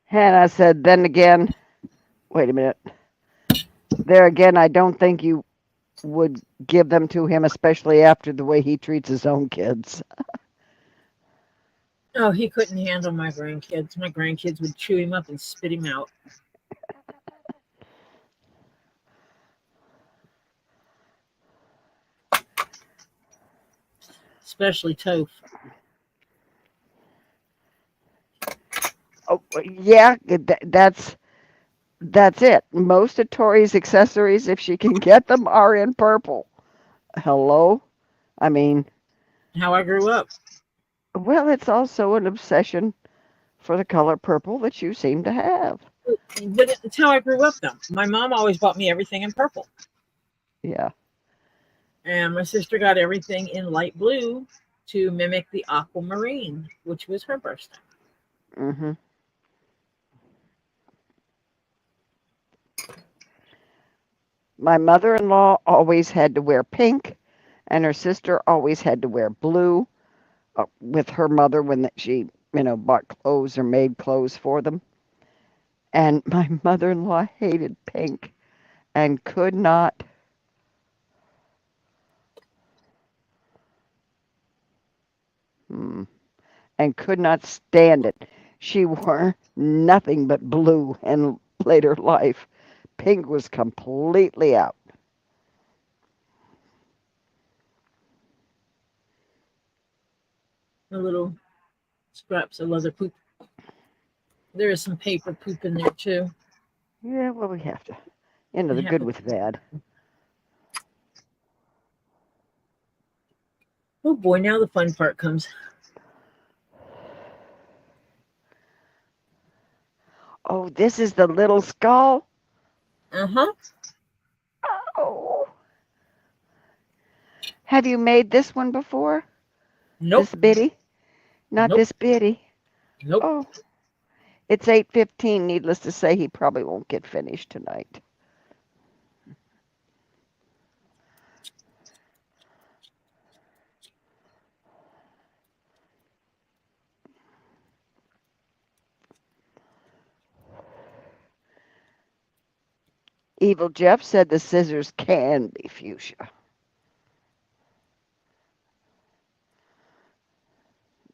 Hannah said, then again, wait a minute. There again, I don't think you would give them to him, especially after the way he treats his own kids. Oh, he couldn't handle my grandkids. My grandkids would chew him up and spit him out. Especially Toph. Oh, yeah, that's it. Most of Tori's accessories, if she can get them, are in purple. Hello? I mean, How I grew up. well, it's also an obsession for the color purple that you seem to have. But it's how I grew up, though. My mom always bought me everything in purple. Yeah. And my sister got everything in light blue to mimic the aquamarine, which was her birthstone. Hmm. My mother-in-law always had to wear pink, and her sister always had to wear blue with her mother when she, bought clothes or made clothes for them. And my mother-in-law hated pink and could not. And could not stand it. She wore nothing but blue in later life. Pink was completely out. The little scraps of leather poop. There is some paper poop in there, too. Yeah, well, we have to. The I have good to. with the bad. Oh boy, now the fun part comes. Oh, this is the little skull? Uh-huh. Oh. Have you made this one before? Nope. This bitty? Not Nope. this bitty. Nope. Oh. It's 8:15. Needless to say, he probably won't get finished tonight. Evil Jeff said the scissors can be fuchsia.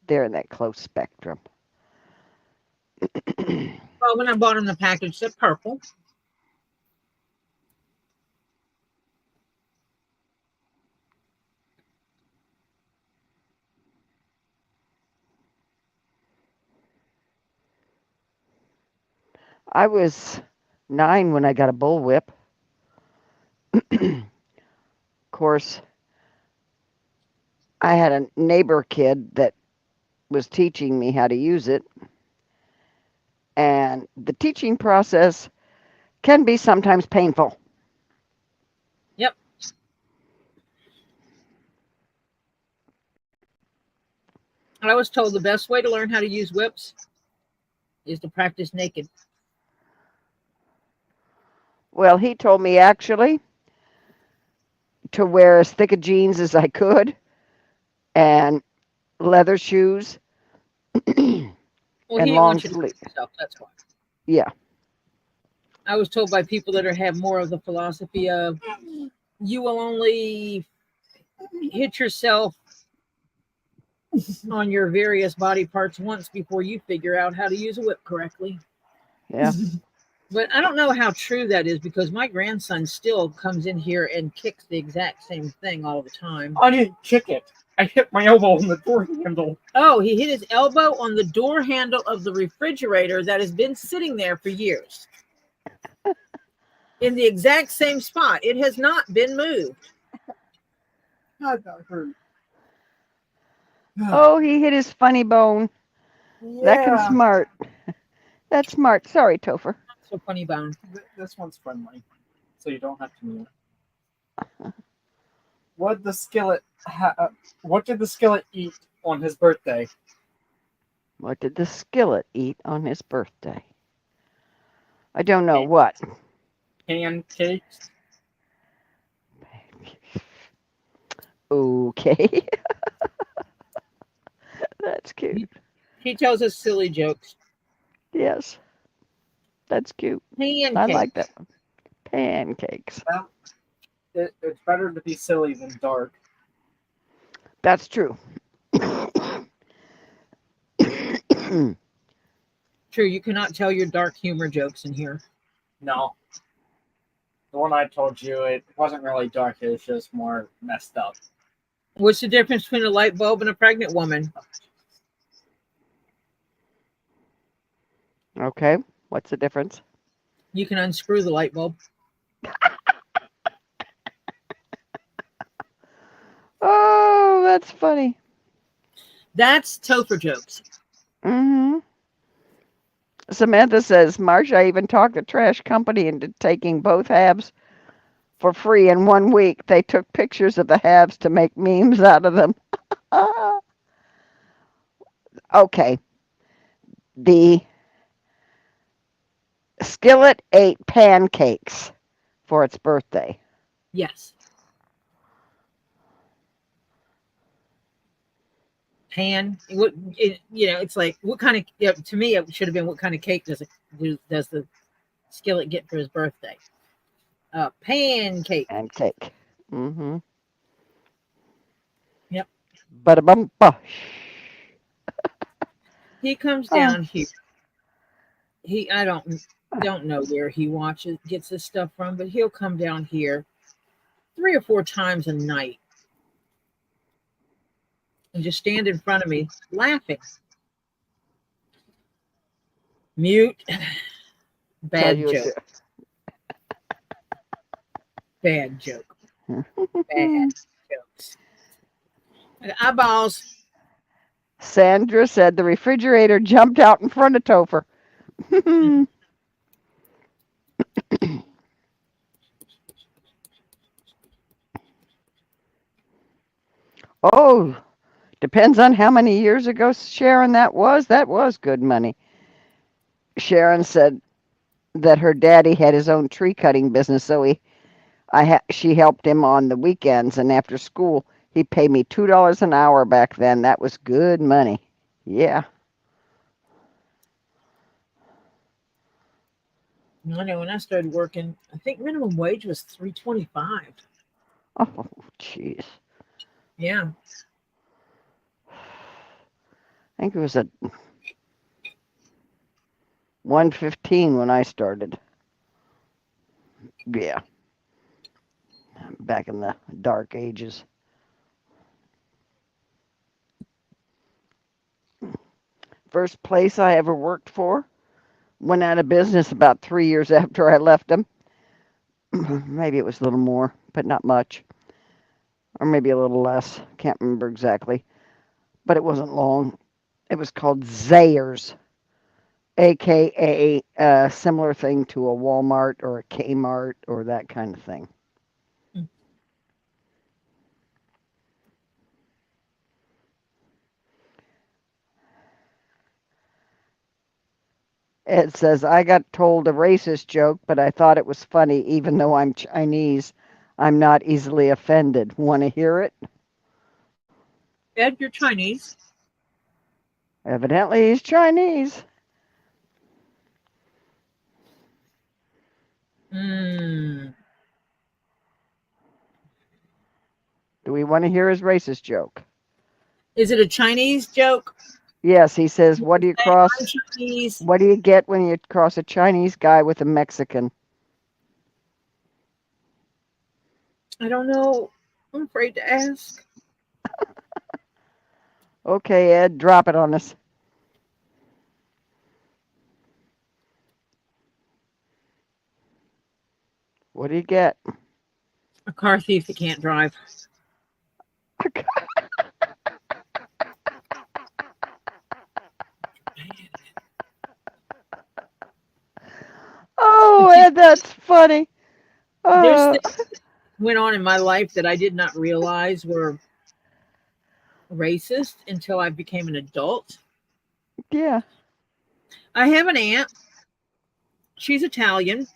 They're in that close spectrum. Well, when I bought them the package, they're purple. I was 9 when I got a bullwhip. Of course, I had a neighbor kid that was teaching me how to use it. And the teaching process can be sometimes painful. Yep. I was told the best way to learn how to use whips is to practice naked. Well, he told me actually to wear as thick a jeans as I could and leather shoes Well, he and didn't long want you to sleeve. hurt yourself. That's why. Yeah. I was told by people that have more of the philosophy of you will only hit yourself on your various body parts once before you figure out how to use a whip correctly. Yeah. But I don't know how true that is because my grandson still comes in here and kicks the exact same thing all the time. I didn't kick it. I hit my elbow on the door handle. Oh, he hit his elbow on the door handle of the refrigerator that has been sitting there for years. In the exact same spot. It has not been moved. God, that hurt. Oh, he hit his funny bone. Yeah. That can smart. That's smart. Sorry, Topher. So funny bone. This one's friendly, so you don't have to move. What did the skillet eat on his birthday? What did the skillet eat on his birthday? I don't know what. Pancakes. Okay. That's cute. He tells us silly jokes. Yes. That's cute. Pancakes. I like that one. Pancakes. Well, it's better to be silly than dark. That's true. True, you cannot tell your dark humor jokes in here. No. The one I told you, it wasn't really dark. It was just more messed up. What's the difference between a light bulb and a pregnant woman? Okay. What's the difference? You can unscrew the light bulb. Oh, that's funny. That's Topher jokes. Mm-hmm. Samantha says, Marcia even talked the trash company into taking both halves for free in 1 week. They took pictures of the halves to make memes out of them. Okay. The skillet ate pancakes for its birthday. Yes. It's like what kind of to me it should have been what kind of cake does the skillet get for his birthday? Pancake. Pancake. Mm-hmm. Yep. Ba-da-bum-ba. He comes down here. I don't know where he gets this stuff from, but he'll come down here 3 or 4 times a night and just stand in front of me laughing. Mute. Bad joke. Bad joke. Bad jokes. Eyeballs. Sandra said the refrigerator jumped out in front of Topher. Oh, depends on how many years ago, Sharon, that was. That was good money. Sharon said that her daddy had his own tree cutting business, so she helped him on the weekends, and after school, he paid me $2 an hour back then. That was good money. Yeah. I know when I started working, I think minimum wage was $3.25. Oh, jeez. Yeah. I think it was at 115 when I started. Yeah, back in the dark ages. First place I ever worked for went out of business about 3 years after I left them. Maybe it was a little more, but not much. Or maybe a little less. Can't remember exactly. But it wasn't long. It was called Zayers, aka a similar thing to a Walmart or a Kmart or that kind of thing. It says, I got told a racist joke, but I thought it was funny, even though I'm Chinese. I'm not easily offended. Want to hear it? Ed, you're Chinese. Evidently, he's Chinese. Mm. Do we want to hear his racist joke? Is it a Chinese joke? Yes, he says, what do you Say, I'm cross? Chinese. What do you get when you cross a Chinese guy with a Mexican? I don't know. I'm afraid to ask. Okay, Ed, drop it on us. What do you get? A car thief that can't drive. Oh, Ed, that's funny. There's Uh, things went on in my life that I did not realize were racist until I became an adult. yeah. I have an aunt. She's Italian.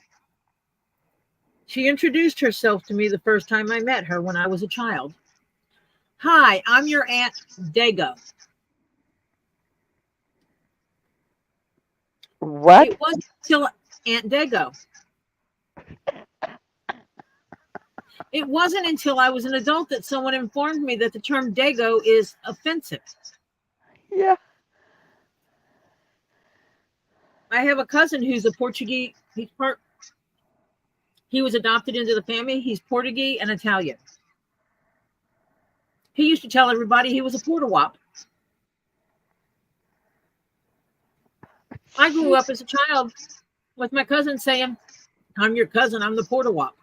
She introduced herself to me the first time I met her when I was a child. Hi, I'm your Aunt Dago. What? It wasn't until Aunt Dago. It wasn't until I was an adult that someone informed me that the term Dago is offensive. Yeah. I have a cousin who's a Portuguese. He was adopted into the family. He's Portuguese and Italian. He used to tell everybody he was a Porta Wop. I grew up as a child with my cousin saying, I'm your cousin, I'm the Porta Wop.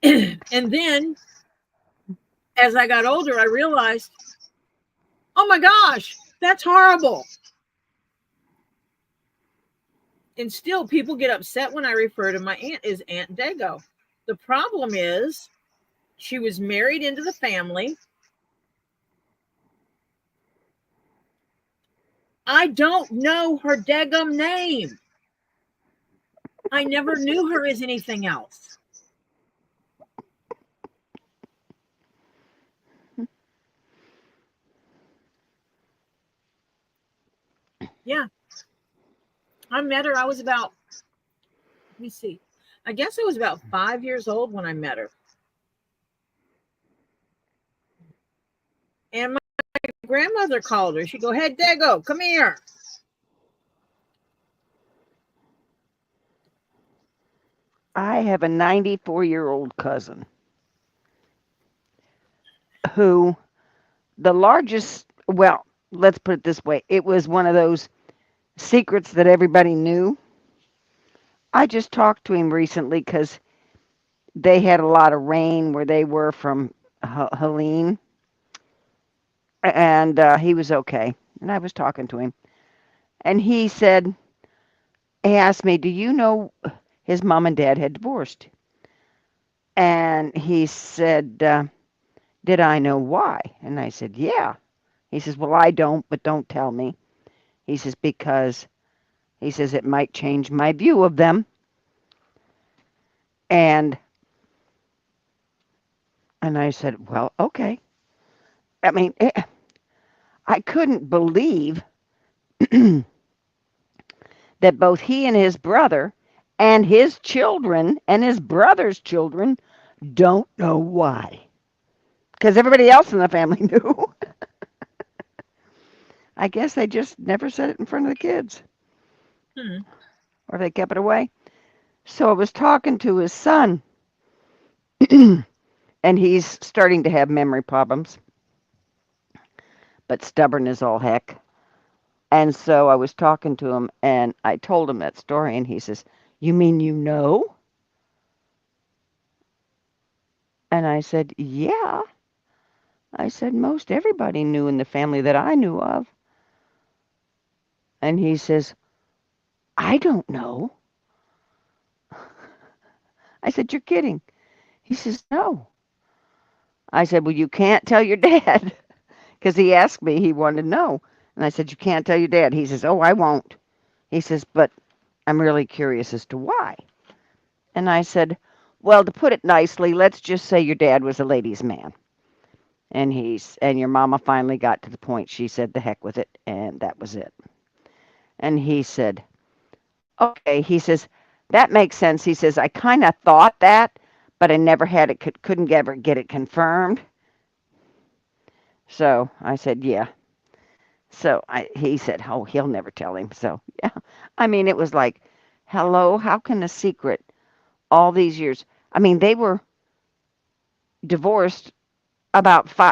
And then as I got older, I realized, oh my gosh, that's horrible. And still, people get upset when I refer to my aunt as Aunt Dago. The problem is, she was married into the family. I don't know her daggum name. I never knew her as anything else. Yeah, I met her. I was about, let me see, I guess I was about 5 years old when I met her. And my grandmother called her. She'd go, hey, Dago, come here. I have a 94-year-old cousin who the largest, well, let's put it this way. It was one of those secrets that everybody knew. I just talked to him recently because they had a lot of rain where they were from Helene, and he was okay. And I was talking to him, and he said, he asked me, do you know his mom and dad had divorced? And he said, did I know why? And I said, yeah. He says, well, I don't, but don't tell me. He says, because he says it might change my view of them. And I said, well, okay. I mean, I couldn't believe that both he and his brother and his children and his brother's children don't know why. Because everybody else in the family knew. I guess they just never said it in front of the kids. Or they kept it away. So I was talking to his son, and he's starting to have memory problems, but stubborn as all heck. And so I was talking to him, and I told him that story, and he says, "You mean you know?" And I said, "Yeah." I said, "Most everybody knew in the family that I knew of." And he says, "I don't know." I said, "You're kidding." He says, "No." I said, "Well, you can't tell your dad." Because he asked me, he wanted to know. And I said, "You can't tell your dad." He says, "Oh, I won't." He says, "But I'm really curious as to why." And I said, "Well, to put it nicely, let's just say your dad was a ladies' man. And your mama finally got to the point she said the heck with it, and that was it." And he said, "Okay." He says, "That makes sense." He says, "I kind of thought that, but I never had it, couldn't ever get it confirmed." So I said, "Yeah." So he said, "Oh, he'll never tell him." So yeah, I mean, it was like, hello, how can a secret all these years? I mean, they were divorced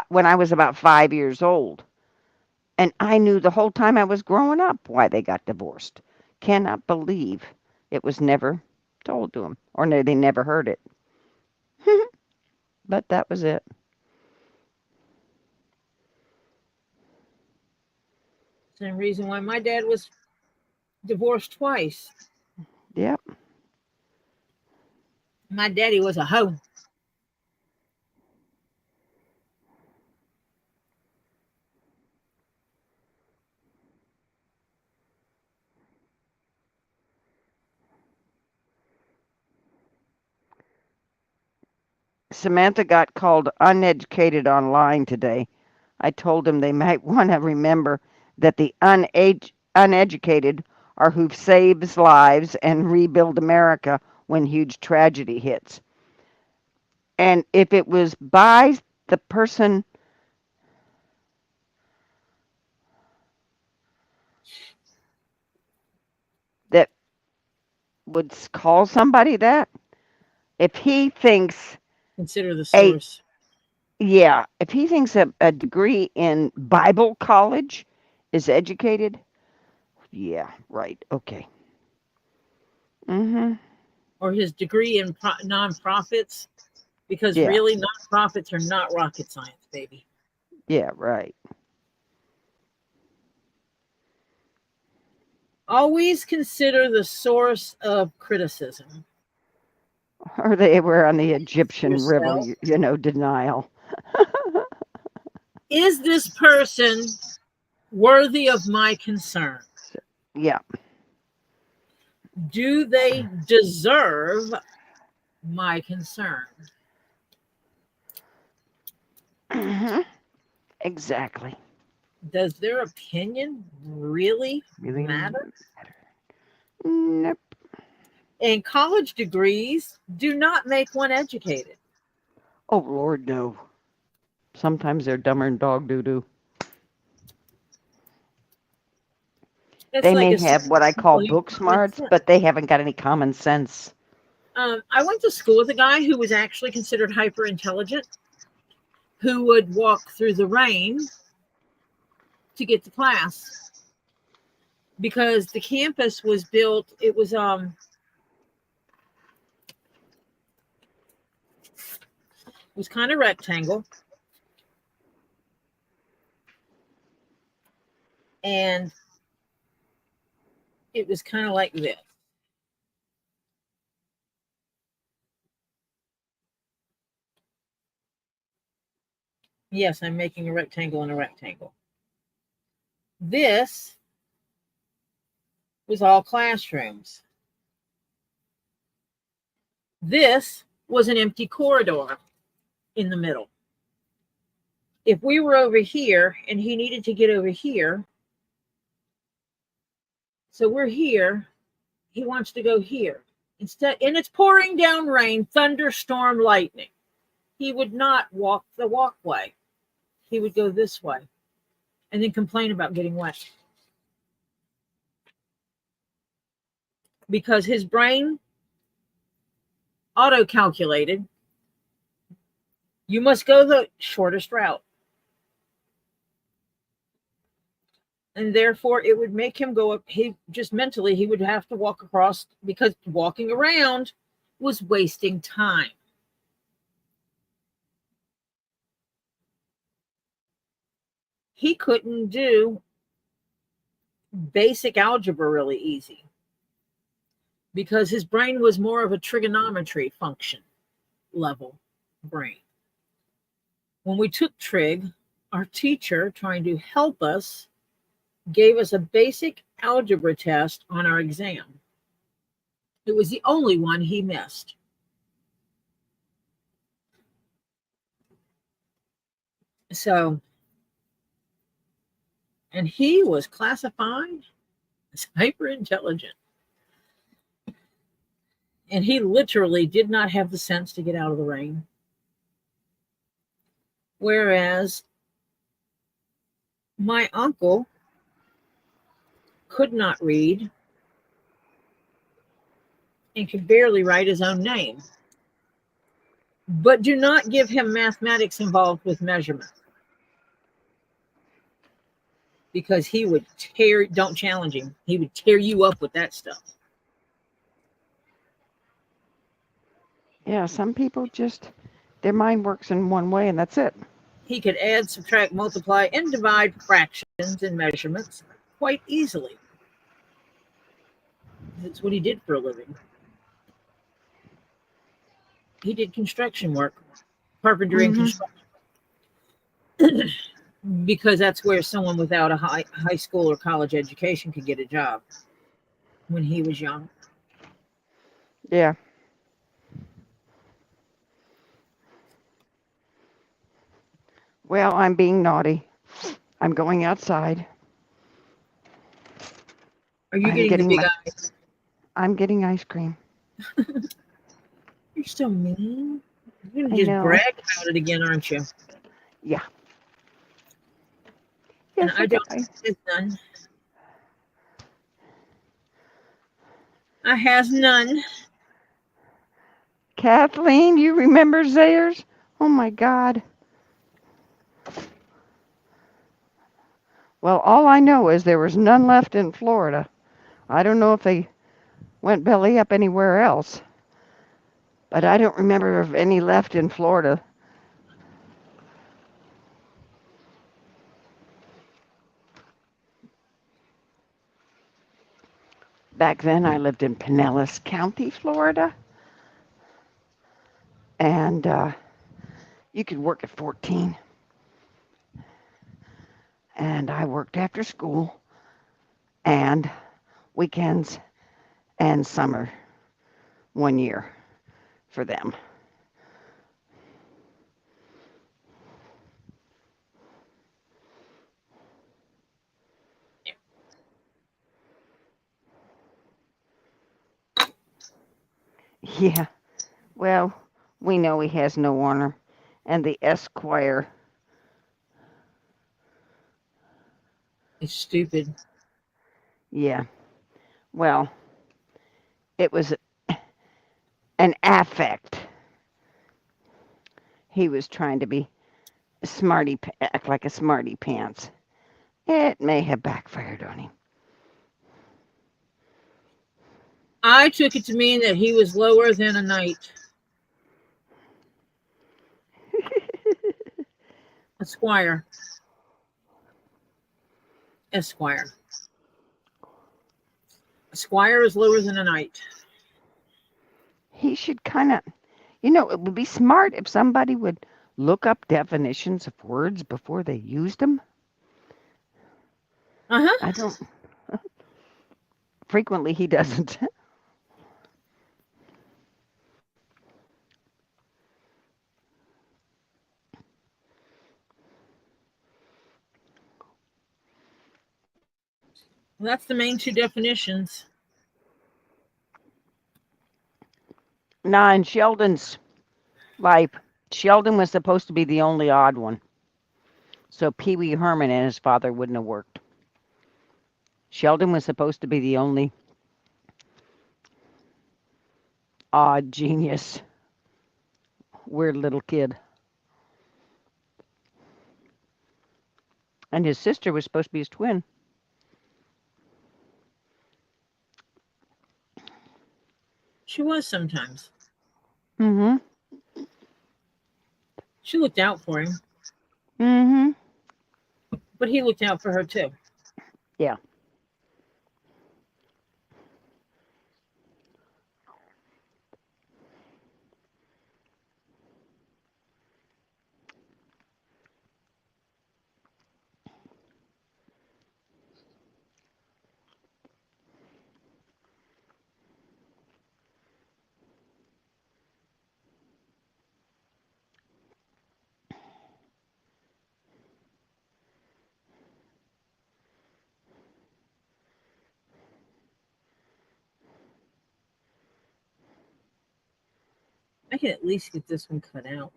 when I was about 5 years old. And I knew the whole time I was growing up why they got divorced. Cannot believe it was never told to them, or no, they never heard it. But that was it. Same reason why my dad was divorced twice. Yep. My daddy was a hoe. Samantha got called uneducated online today. I told him they might want to remember that the uneducated are who saves lives and rebuild America when huge tragedy hits. And if it was by the person that would call somebody that, if he thinks Consider the a source. yeah, if he thinks a degree in Bible college is educated, yeah, right, okay. Mhm. Or his degree in nonprofits, because Yeah, really nonprofits are not rocket science, baby. yeah, right. Always consider the source of criticism. Or they were on the Egyptian river, Yourself. denial. Is this person worthy of my concern? Yeah. Do they deserve my concern? Mhm. Exactly. Does their opinion really Really matter? matter. Nope. And college degrees do not make one educated. Oh Lord, no. Sometimes they're dumber than dog doo doo. That's They like may a have what I call book common smarts, sense. but they haven't got any common sense. I went to school with a guy who was actually considered hyper intelligent, who would walk through the rain to get to class because the campus was built. It was kind of rectangle, and it was kind of like this. Yes, I'm making a rectangle in a rectangle. This was all classrooms. This was an empty corridor in the middle. If we were over here and he needed to get over here, so we're here he wants to go here. Instead, and it's pouring down rain, thunderstorm, lightning. He would not walk the walkway. He would go this way and then complain about getting wet. Because his brain auto-calculated, you must go the shortest route. And therefore, it would make him go up. He just mentally, he would have to walk across because walking around was wasting time. He couldn't do basic algebra really easy because his brain was more of a trigonometry function level brain. When we took trig, our teacher, trying to help us, gave us a basic algebra test on our exam. It was the only one he missed. So, and he was classified as hyper intelligent. And he literally did not have the sense to get out of the rain. Whereas my uncle could not read and could barely write his own name. But do not give him mathematics involved with measurement. Because he would don't challenge him. He would tear you up with that stuff. Yeah, some people just, their mind works in one way and that's it. He could add, subtract, multiply, and divide fractions and measurements quite easily. That's what he did for a living. He did construction work, carpentry and construction. Because that's where someone without a high school or college education could get a job when he was young. Yeah. Well, I'm being naughty. I'm going outside. Are you getting the big eyes? I'm getting ice cream. You're so mean. You're going to just brag about it again, aren't you? Yeah. And Yes, I don't have none. I has none. Kathleen, you remember Zayers? Oh my God. Well, all I know is there was none left in Florida. I don't know if they went belly up anywhere else, but I don't remember of any left in Florida. Back then, I lived in Pinellas County, Florida, and you could work at 14. And I worked after school and weekends and summer 1 year for them. Yeah, well, we know he has no honor. And the Esquire. It's stupid. Yeah, well, it was an affect. He was trying to be act like a smarty pants. It may have backfired on him. I took it to mean that he was lower than a knight. A squire. Esquire. A squire is lower than a knight. He should kind of, it would be smart if somebody would look up definitions of words before they used them. I don't. Frequently, he doesn't. Well, that's the main two definitions. Nah, in Sheldon's life, Sheldon was supposed to be the only odd one. So Pee Wee Herman and his father wouldn't have worked. Sheldon was supposed to be the only odd genius, weird little kid. And his sister was supposed to be his twin. She was sometimes. Mm-hmm. She looked out for him, Mm-hmm. but he looked out for her too. Yeah. I can at least get this one cut out.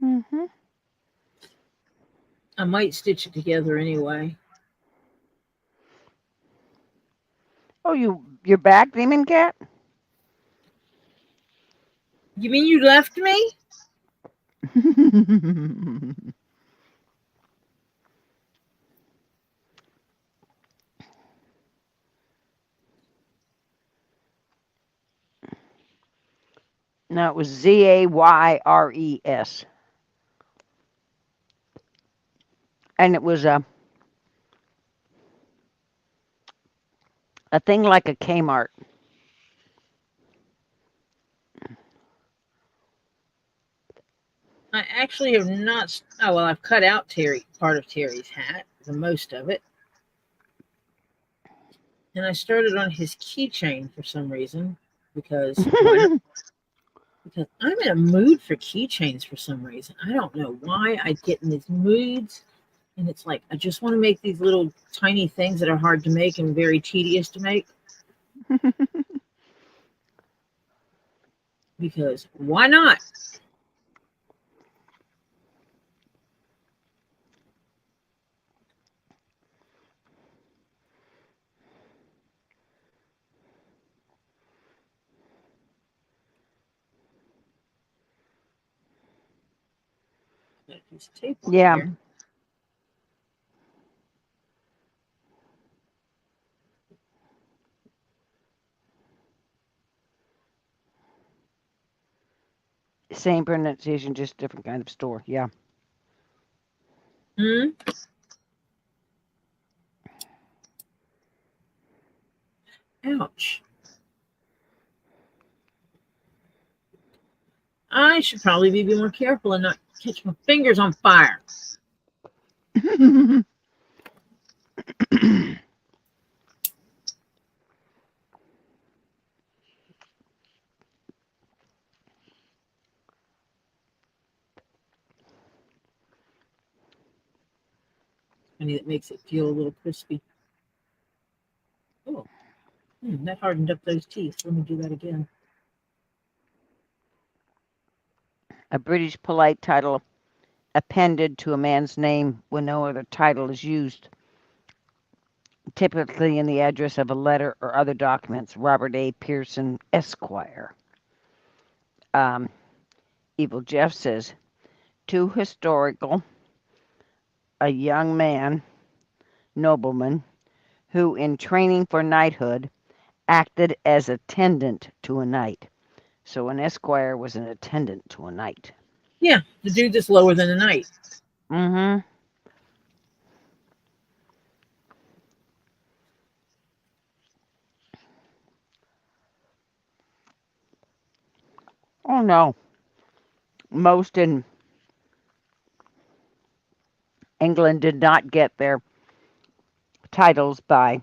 Mm-hmm. I might stitch it together anyway. Oh, you're back, Demon Cat? You mean you left me? No, it was Zayres. And it was a thing like a Kmart. I actually have not. Oh well, I've cut out part of Terry's hat, the most of it, and I started on his keychain for some reason because why not? Because I'm in a mood for keychains for some reason. I don't know why I get in these moods, and it's like I just want to make these little tiny things that are hard to make and very tedious to make. Because why not? Got a piece of tape on Yeah. here. Same pronunciation, just different kind of store. Yeah. Hmm? Ouch. I should probably be more careful and not catch my fingers on fire. Funny, that makes it feel a little crispy. Oh, that hardened up those teeth. Let me do that again. A British polite title appended to a man's name when no other title is used, typically in the address of a letter or other documents. Robert A. Pearson, Esquire. Evil Jeff says, too historical, a young man, nobleman, who in training for knighthood acted as attendant to a knight. So an esquire was an attendant to a knight. Yeah, the dude that's lower than a knight. Mm-hmm. Oh no. Most in England did not get their titles by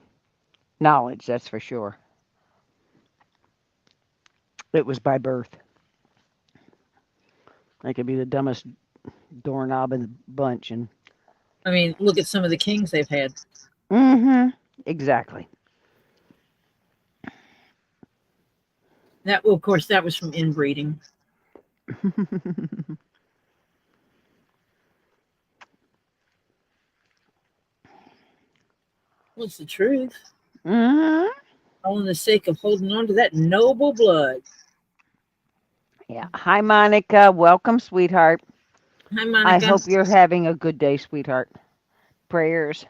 knowledge, that's for sure. It was by birth. They could be the dumbest doorknob in the bunch. And I mean, look at some of the kings they've had. mm-hmm. Exactly. That, well, of course, that was from inbreeding. Well, it's the truth. Mm-hmm. All in the sake of holding on to that noble blood. Yeah. Hi, Monica. Welcome, sweetheart. Hi, I Monica. hope you're having a good day, sweetheart. Prayers.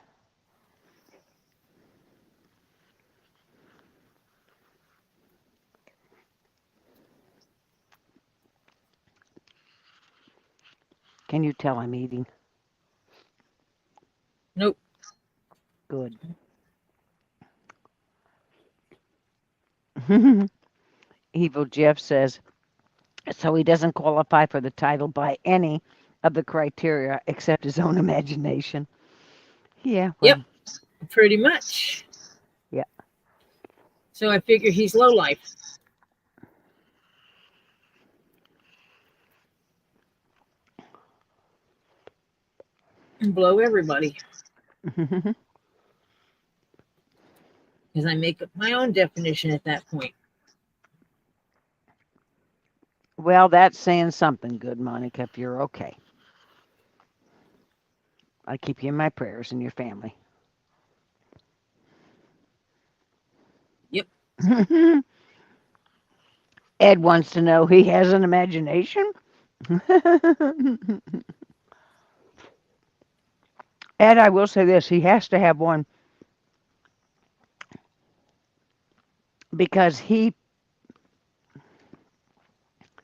Can you tell I'm eating? Nope. Good. Evil Jeff says, so he doesn't qualify for the title by any of the criteria except his own imagination. Yeah, well, Yep, pretty much. yeah. So I figure he's low life. And blow everybody. Because I make up my own definition at that point. Well, that's saying something good, Monica, if you're okay. I keep you in my prayers and your family. Yep. Ed wants to know he has an imagination. Ed, I will say this, he has to have one because he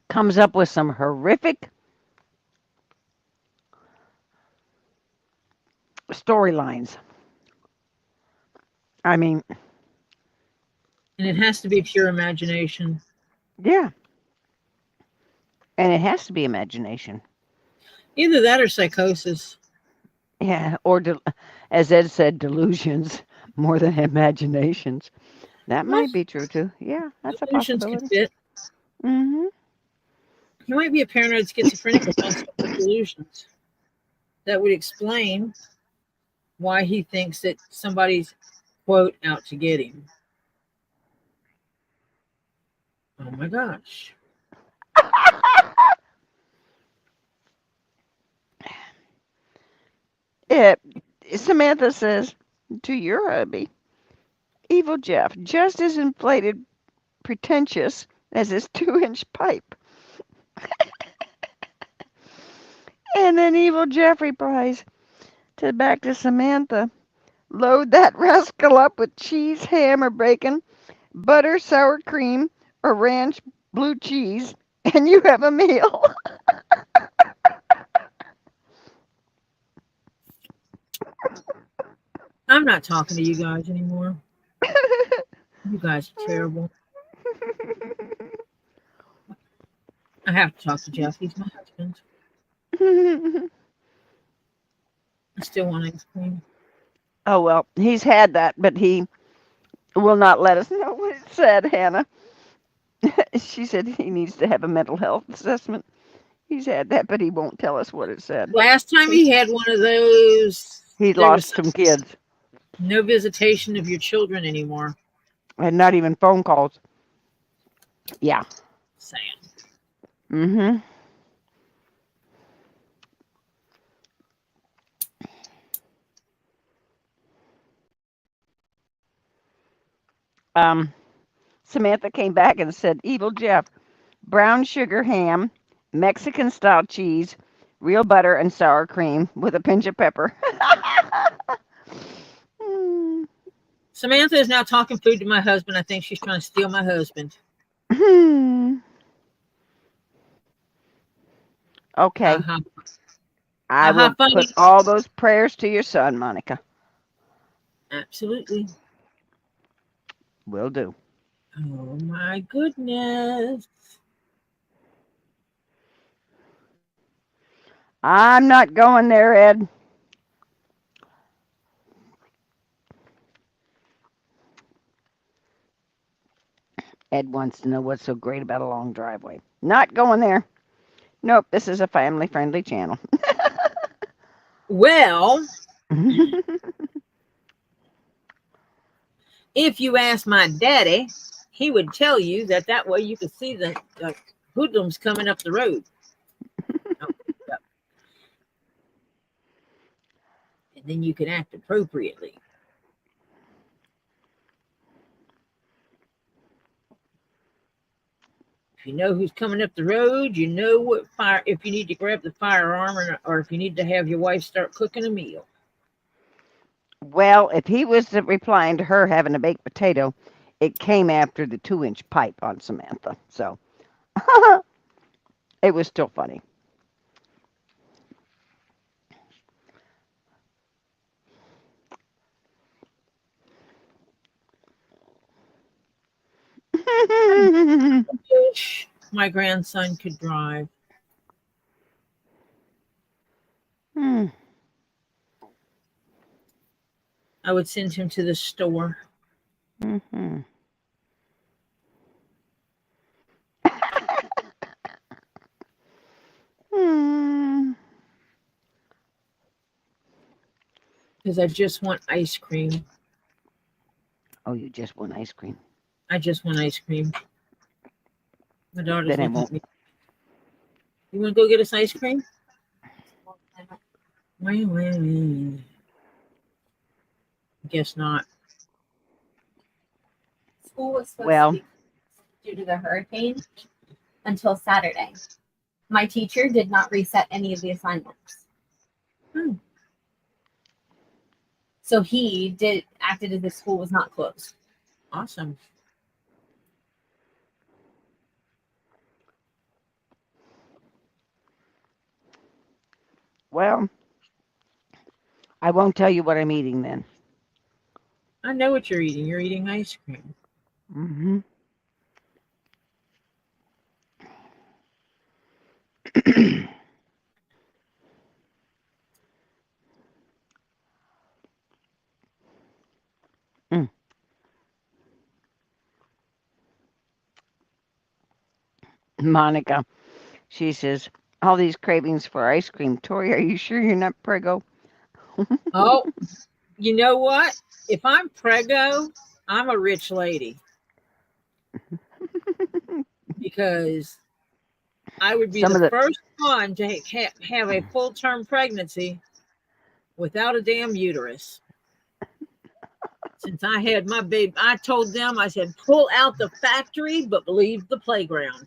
comes up with some horrific storylines. I mean, And it has to be pure imagination. yeah. And it has to be imagination. Either that or psychosis. Yeah, or as Ed said, delusions more than imaginations. That Well, might be true too. Yeah, that's a delusions can possibility. fit. Mm-hmm. He might be a paranoid schizophrenic with also delusions. That would explain why he thinks that somebody's, quote, out to get him. Oh my gosh. Samantha says to your hubby, Evil Jeff, just as inflated, pretentious as his 2-inch pipe. And then Evil Jeff replies back to Samantha, load that rascal up with cheese, ham, or bacon, butter, sour cream, or ranch blue cheese, and you have a meal. I'm not talking to you guys anymore. You guys are terrible. I have to talk to Jeff. He's my husband. I still want ice cream. Oh, well, he's had that, but he will not let us know what it said, Hannah. She said he needs to have a mental health assessment. He's had that, but he won't tell us what it said. Last time he had one of those, He there lost was some kids. no visitation of your children anymore. And not even phone calls. Yeah. Sad. Mm-hmm. Samantha came back and said, Evil Jeff, brown sugar ham, Mexican style cheese, real butter and sour cream with a pinch of pepper. Samantha is now talking food to my husband. I think she's trying to steal my husband. Okay. I will funny. put all those prayers to your son, Monica. Absolutely. Will do. Oh my goodness. I'm not going there, Ed. Ed wants to know what's so great about a long driveway. Not going there. Nope, this is a family-friendly channel. Well, if you ask my daddy, he would tell you that way you could see the hoodlums coming up the road. And then you can act appropriately. If you know who's coming up the road, you know what fire, if you need to grab the firearm or if you need to have your wife start cooking a meal. Well, if he was replying to her having a baked potato, it came after the 2-inch pipe on Samantha. So it was still funny. I wish my grandson could drive. I would send him to the store. Because I just want ice cream. Oh, you just want ice cream? I just want ice cream. My daughter's Then I looking at won't. me. You want to go get us ice cream? Guess not. School was supposed Well, to be due to the hurricane until Saturday. My teacher did not reset any of the assignments. So he acted as if school was not closed. Awesome. well, I won't tell you what I'm eating then. I know what you're eating. You're eating ice cream. Monica, she says, all these cravings for ice cream. Tori, are you sure you're not prego? Oh, you know what? If I'm prego, I'm a rich lady. Because I would be the first one to have a full-term pregnancy without a damn uterus. Since I had my baby, I told them, I said, pull out the factory, but leave the playground.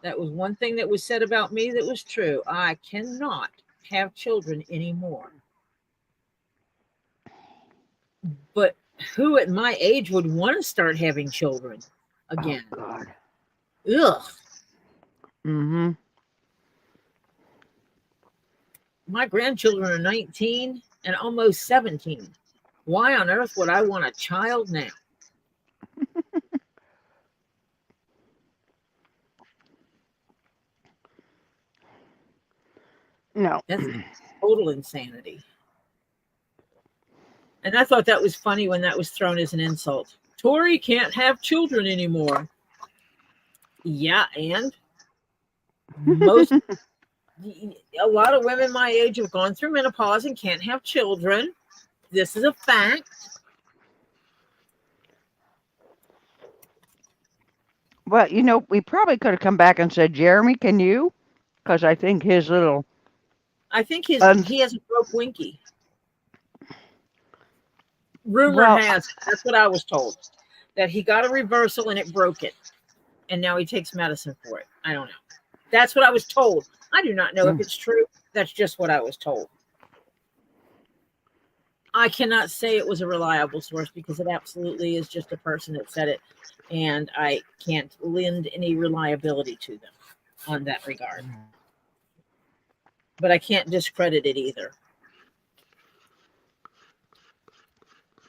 That was one thing that was said about me that was true. I cannot have children anymore. But who at my age would want to start having children again? Oh, God. Ugh. My grandchildren are 19 and almost 17. Why on earth would I want a child now? No. That's total insanity. And I thought that was funny when that was thrown as an insult. Tori can't have children anymore. Yeah, and a lot of women my age have gone through menopause and can't have children. This is a fact. Well, we probably could have come back and said, Jeremy, can you? Because I think he has a broke winky. Rumor has, that's what I was told, that he got a reversal and it broke it. And now he takes medicine for it. I don't know. That's what I was told. I do not know if it's true. That's just what I was told. I cannot say it was a reliable source because it absolutely is just a person that said it. And I can't lend any reliability to them on that regard. But I can't discredit it either.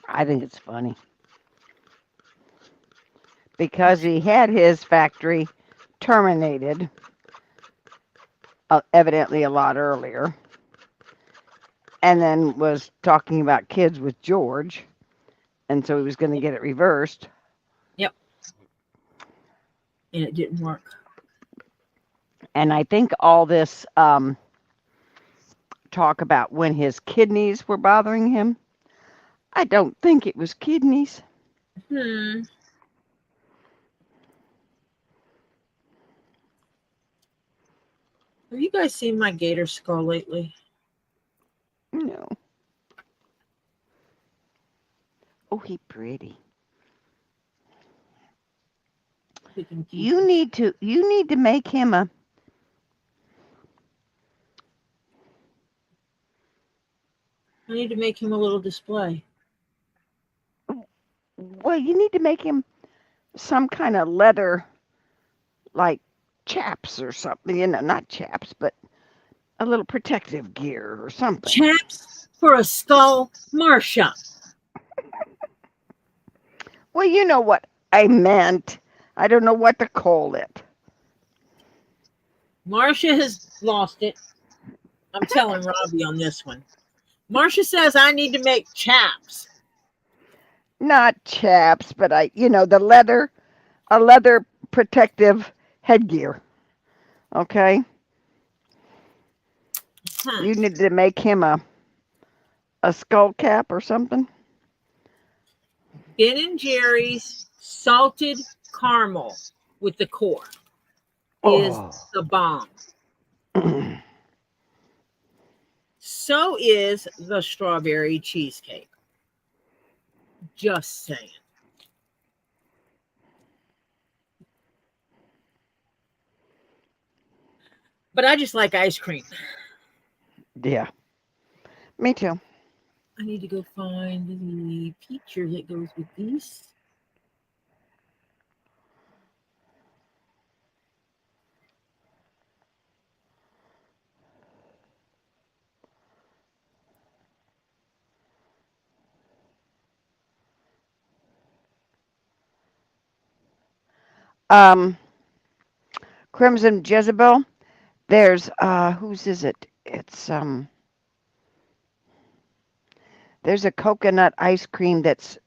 I think it's funny. Because he had his factory terminated evidently a lot earlier. And then was talking about kids with George. And so he was going to get it reversed. Yep. And it didn't work. And I think all this talk about when his kidneys were bothering him. I don't think it was kidneys. Have you guys seen my gator skull lately? No. Oh, he pretty. We can keep You need to make him a I need to make him a little display. well, you need to make him some kind of leather, like chaps or something. Not chaps, but a little protective gear or something. Chaps for a skull, Marcia. Well, you know what I meant. I don't know what to call it. Marcia has lost it. I'm telling Robbie on this one. Marcia says I need to make chaps. Not chaps, but a leather protective headgear. Okay? You need to make him a skull cap or something. Ben & Jerry's salted caramel with the core is the bomb. So is the strawberry cheesecake. Just saying. But I just like ice cream. Yeah. Me too. I need to go find the picture that goes with these. Crimson Jezebel. There's whose is it? It's there's a coconut ice cream that's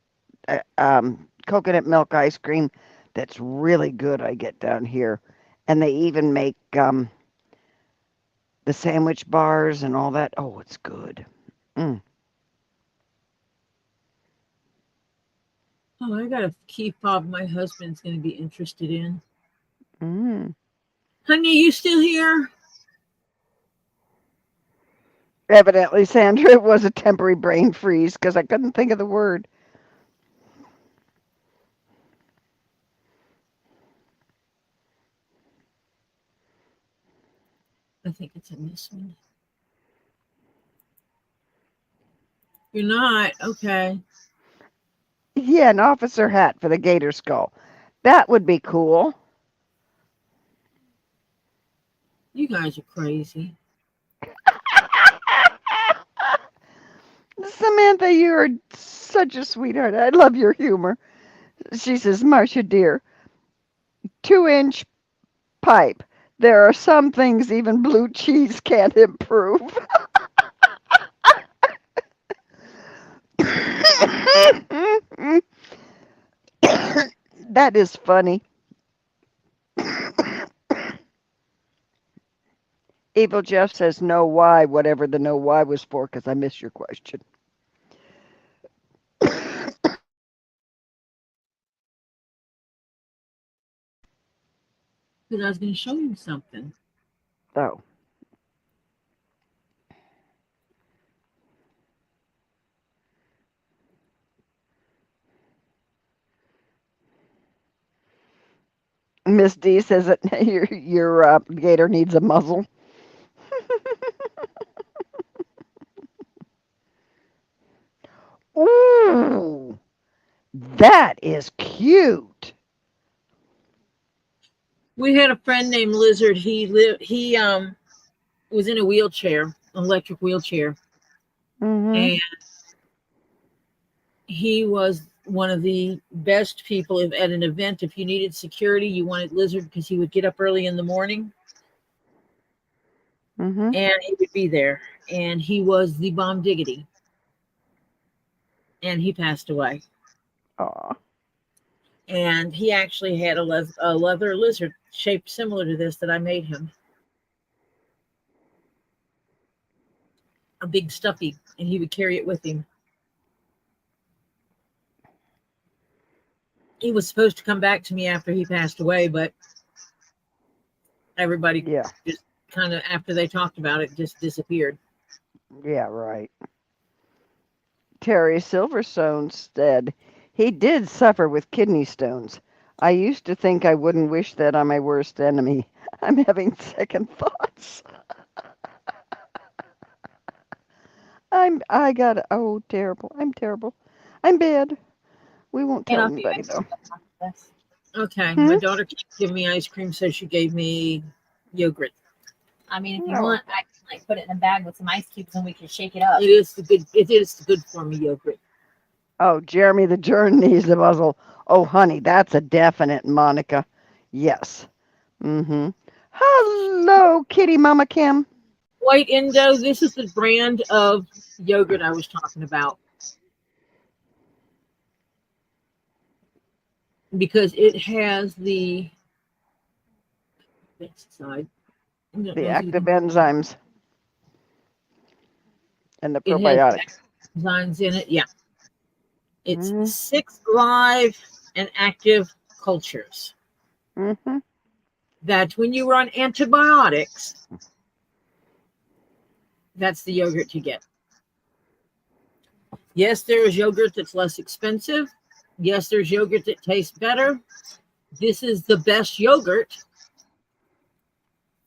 coconut milk ice cream that's really good. I get down here, and they even make the sandwich bars and all that. Oh, it's good. Oh, I got a key fob my husband's going to be interested in. Honey, you still here? Evidently, Sandra, it was a temporary brain freeze because I couldn't think of the word. I think it's in this one. You're not? Okay. Yeah, an officer hat for the gator skull. That would be cool. You guys are crazy. Samantha, you're such a sweetheart. I love your humor. She says, Marcia, dear, 2-inch pipe. There are some things even blue cheese can't improve. That is funny. Evil Jeff says no why, whatever the no why was for, because I missed your question. Because I was going to show you something. Oh. Miss D says that your gator needs a muzzle. Ooh, that is cute. We had a friend named Lizard. He was in a wheelchair, an electric wheelchair. And he was one of the best people at an event. If you needed security, you wanted Lizard because he would get up early in the morning. And he would be there. And he was the bomb diggity. And he passed away. Aw. And he actually had a leather lizard shaped similar to this that I made him. a big stuffy, and he would carry it with him. He was supposed to come back to me after he passed away, but everybody Yeah. just kind of, after they talked about it, just disappeared. Yeah, right. Terry Silverstone said he did suffer with kidney stones. I used to think I wouldn't wish that on my worst enemy. I'm having second thoughts. I got oh terrible. I'm terrible. I'm bad. We won't And tell I'll be anybody though. this. Okay, Hmm? my daughter can't give me ice cream, so she gave me yogurt. I mean, if you Oh. want, I can like put it in a bag with some ice cubes and we can shake it up. It is the good for me yogurt. Oh, Jeremy the Jern needs a muzzle. Oh, honey, that's a definite, Monica. Yes. Mm-hmm. Hello, Kitty Mama Kim. White Indo, this is the brand of yogurt I was talking about. Because it has the side. The active enzymes and the It has probiotics. enzymes in it. Yeah. It's Mm-hmm. 6 live and active cultures. Mm-hmm. That when you run antibiotics, that's the yogurt you get. Yes, there is yogurt that's less expensive. Yes, there's yogurt that tastes better. This is the best yogurt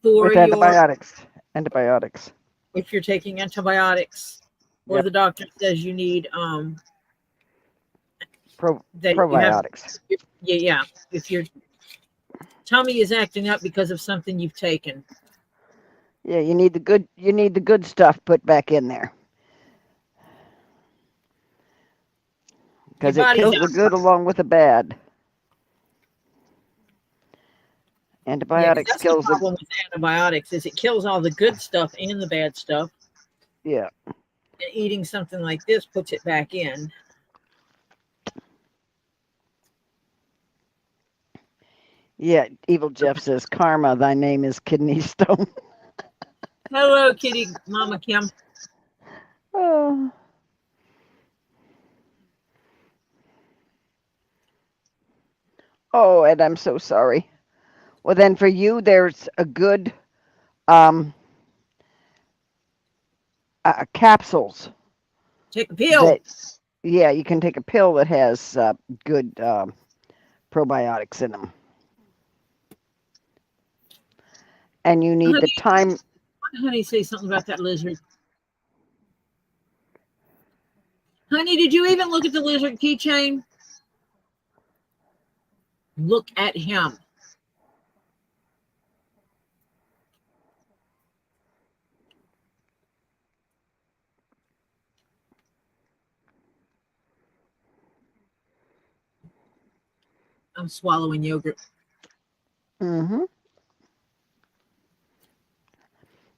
for With antibiotics. Antibiotics. if you're taking antibiotics, or Yep. the doctor says you need that you have. Probiotics. Yeah. If your tummy is acting up because of something you've taken. Yeah, you need the good stuff put back in there. Because it kills the good along with the bad. Antibiotics that's kills the problem with antibiotics is it kills all the good stuff and the bad stuff. Yeah. And eating something like this puts it back in. Yeah, Evil Jeff says, Karma, thy name is kidney stone. Hello, Kitty Mama Kim. Oh. Oh, and I'm so sorry. Well, then for you, there's a good capsules. Take a pill. That, yeah, you can take a pill that has good probiotics in them. And you need the time. Honey, say something about that lizard. Honey, did you even look at the lizard keychain? Look at him. I'm swallowing yogurt. Mm-hmm.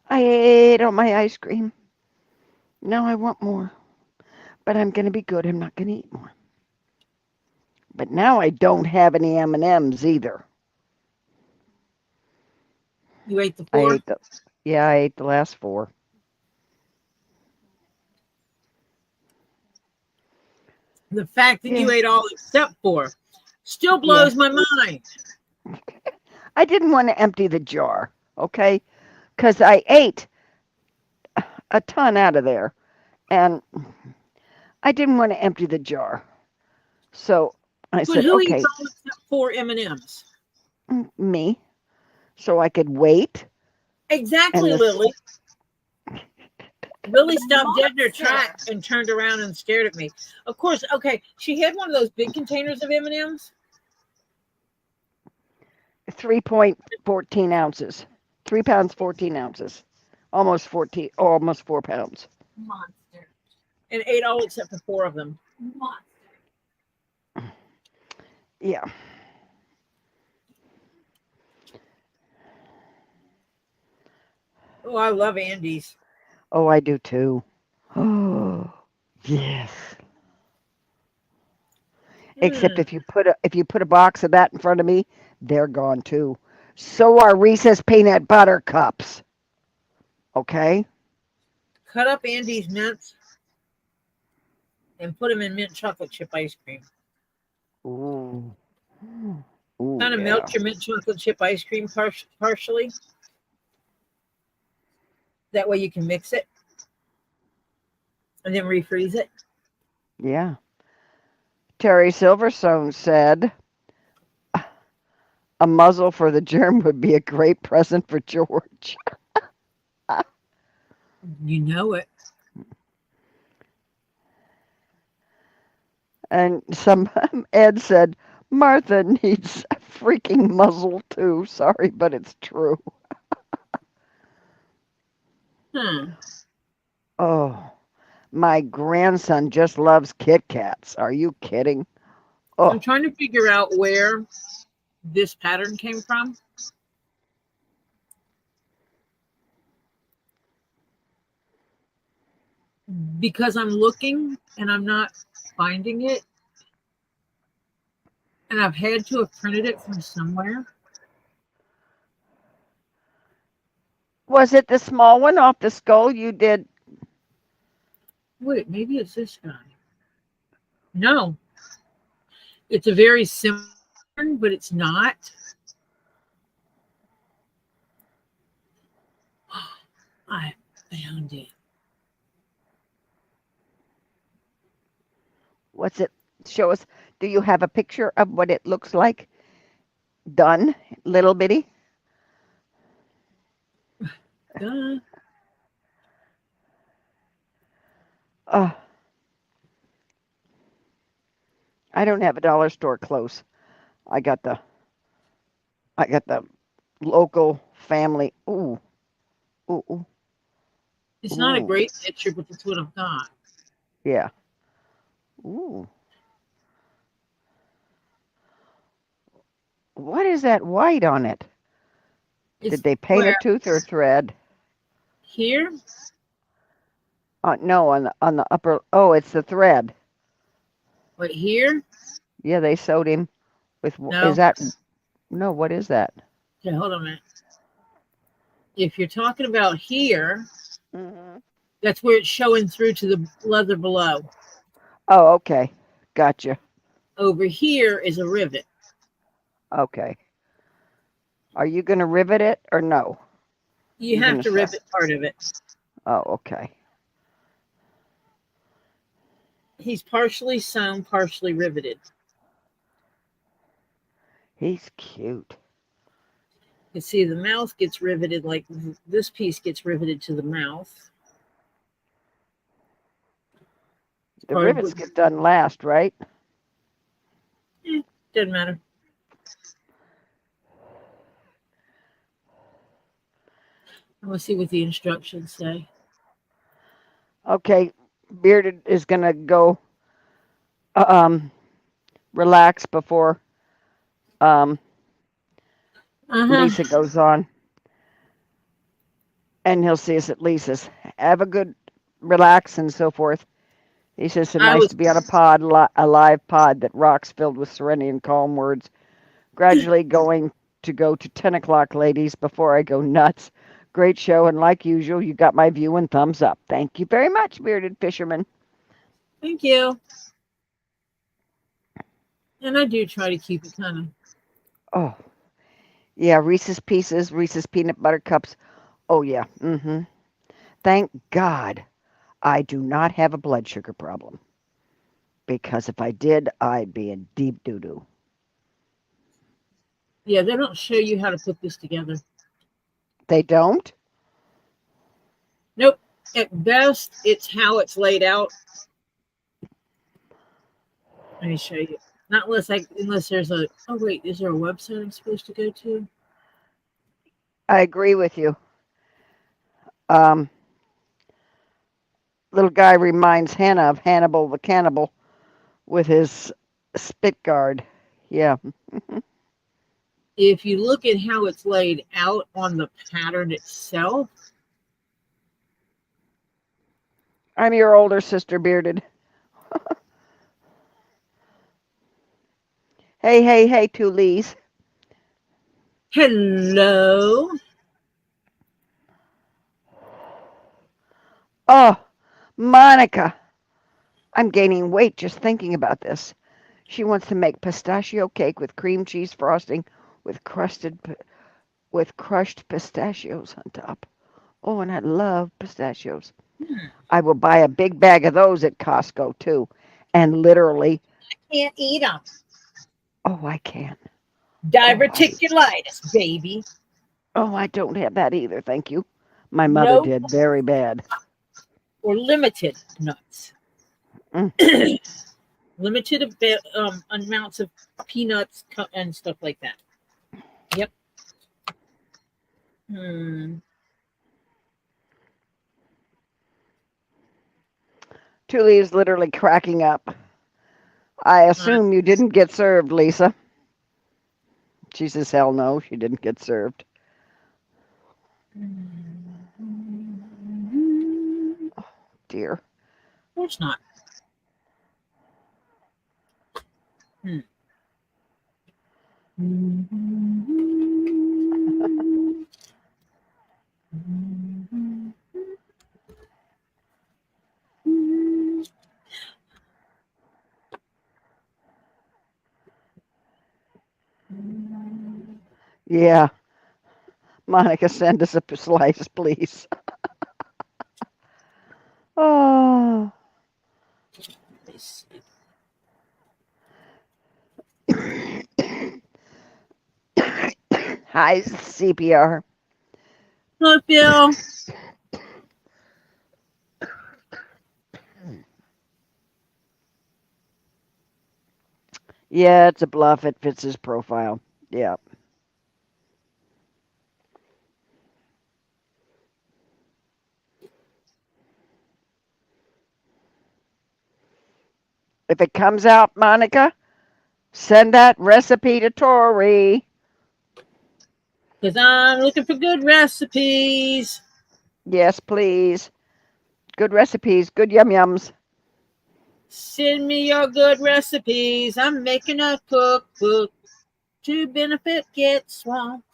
I ate all my ice cream. Now I want more. But I'm going to be good. I'm not going to eat more. But now I don't have any M&Ms either. You ate the 4? I ate the last 4. The fact that you ate all except 4 still blows my mind. I didn't want to empty the jar, okay? Because I ate a ton out of there. And I didn't want to empty the jar. So I said, who okay. eats all except 4 M&Ms? Me. So I could wait. Exactly, Lily. Lily stopped dead in her tracks and turned around and stared at me. Of course, okay, she had one of those big containers of M&Ms. 3.14 ounces. 3 pounds, 14 ounces. Almost 4 pounds. Monster. And ate all except for 4 of them. Monster. Yeah. Oh, I love Andes. Oh, I do too. Oh, yes. Except if you put a box of that in front of me, they're gone too. So are Reese's peanut butter cups. Okay? cut up Andes mints and put them in mint chocolate chip ice cream. Ooh. Ooh, Kind of yeah. melt your mint chocolate chip ice cream partially. That way you can mix it and then refreeze it. Yeah. Terry Silverstone said, a muzzle for the germ would be a great present for George. You know it. And Ed said, Martha needs a freaking muzzle too. Sorry, but it's true. Oh, my grandson just loves Kit Kats. Are you kidding? I'm Oh, trying to figure out where this pattern came from. Because I'm looking and I'm not finding it. And I've had to have printed it from somewhere. was it the small one off the skull you did? Wait, maybe it's this guy. No. It's a very similar one, but it's not. I found it. What's it? Show us. Do you have a picture of what it looks like? Done, little bitty? Duh. I don't have a dollar store close. I got the local family. Ooh, ooh, ooh, It's not a ooh. great picture, but that's what I've got. Yeah. Ooh. What is that white on it? It's Did they paint a where? tooth or thread? Here? No, on the upper. Oh, it's the thread. What, here? Yeah, they sewed him with. Is No. that? No, what is that? Okay, hold on a minute. If you're talking about here, Mm-hmm. that's where it's showing through to the leather below. Oh, okay. Gotcha. Over here is a rivet. Okay. Are you going to rivet it or no? You You're have going to to sew. rivet part of it. Oh, okay. He's partially sewn, partially riveted. He's cute. You see, the mouth gets riveted, like this piece gets riveted to the mouth. The rivets get done last, right? Doesn't matter. Let's see what the instructions say. Okay. Bearded is going to go relax before Lisa goes on. And he'll see us at Lisa's. Have a good relax and so forth. He says it's nice to be on a pod, a live pod that rocks, filled with serenity and calm words. Gradually going to go to 10 o'clock, ladies, before I go nuts. Great show, and like usual, you got my view and thumbs up. Thank you very much, Bearded Fisherman. Thank you. And I do try to keep it kind of. Oh, yeah, Reese's Pieces, Reese's Peanut Butter Cups. Oh, yeah. Mm-hmm. Thank God I do not have a blood sugar problem. Because if I did, I'd be in deep doo-doo. Yeah, they don't show you how to put this together. They don't? Nope. At best, it's how it's laid out. Let me show you. Not unless there's a. Oh wait, is there a website I'm supposed to go to? I agree with you. Little guy reminds Hannah of Hannibal the Cannibal with his spit guard. Yeah. If you look at how it's laid out on the pattern itself. I'm your older sister, Bearded. Hey, two Lees. Hello. Oh, Monica, I'm gaining weight just thinking about this. She wants to make pistachio cake with cream cheese frosting with crushed pistachios on top. Oh, and I love pistachios. Hmm. I will buy a big bag of those at Costco too. And literally, Can't eat them. oh, I can. Diverticulitis, baby. Oh, I don't have that either, thank you. My mother No, did very bad. or limited nuts. Mm. Limited amounts of peanuts and stuff like that. Yep. Hmm. Julie is literally cracking up. I assume you didn't get served, Lisa. She says, hell no, she didn't get served. Oh, dear. Of course not. Hmm. Yeah. Monica, send us a slice, please. Oh. Hi, CPR. Hello, Phil. Yeah, it's a bluff. It fits his profile. Yeah. If it comes out, Monica, send that recipe to Tori. Because I'm looking for good recipes. Yes, please. Good recipes, good yum yums. Send me your good recipes. I'm making a cookbook to benefit Get Swamped.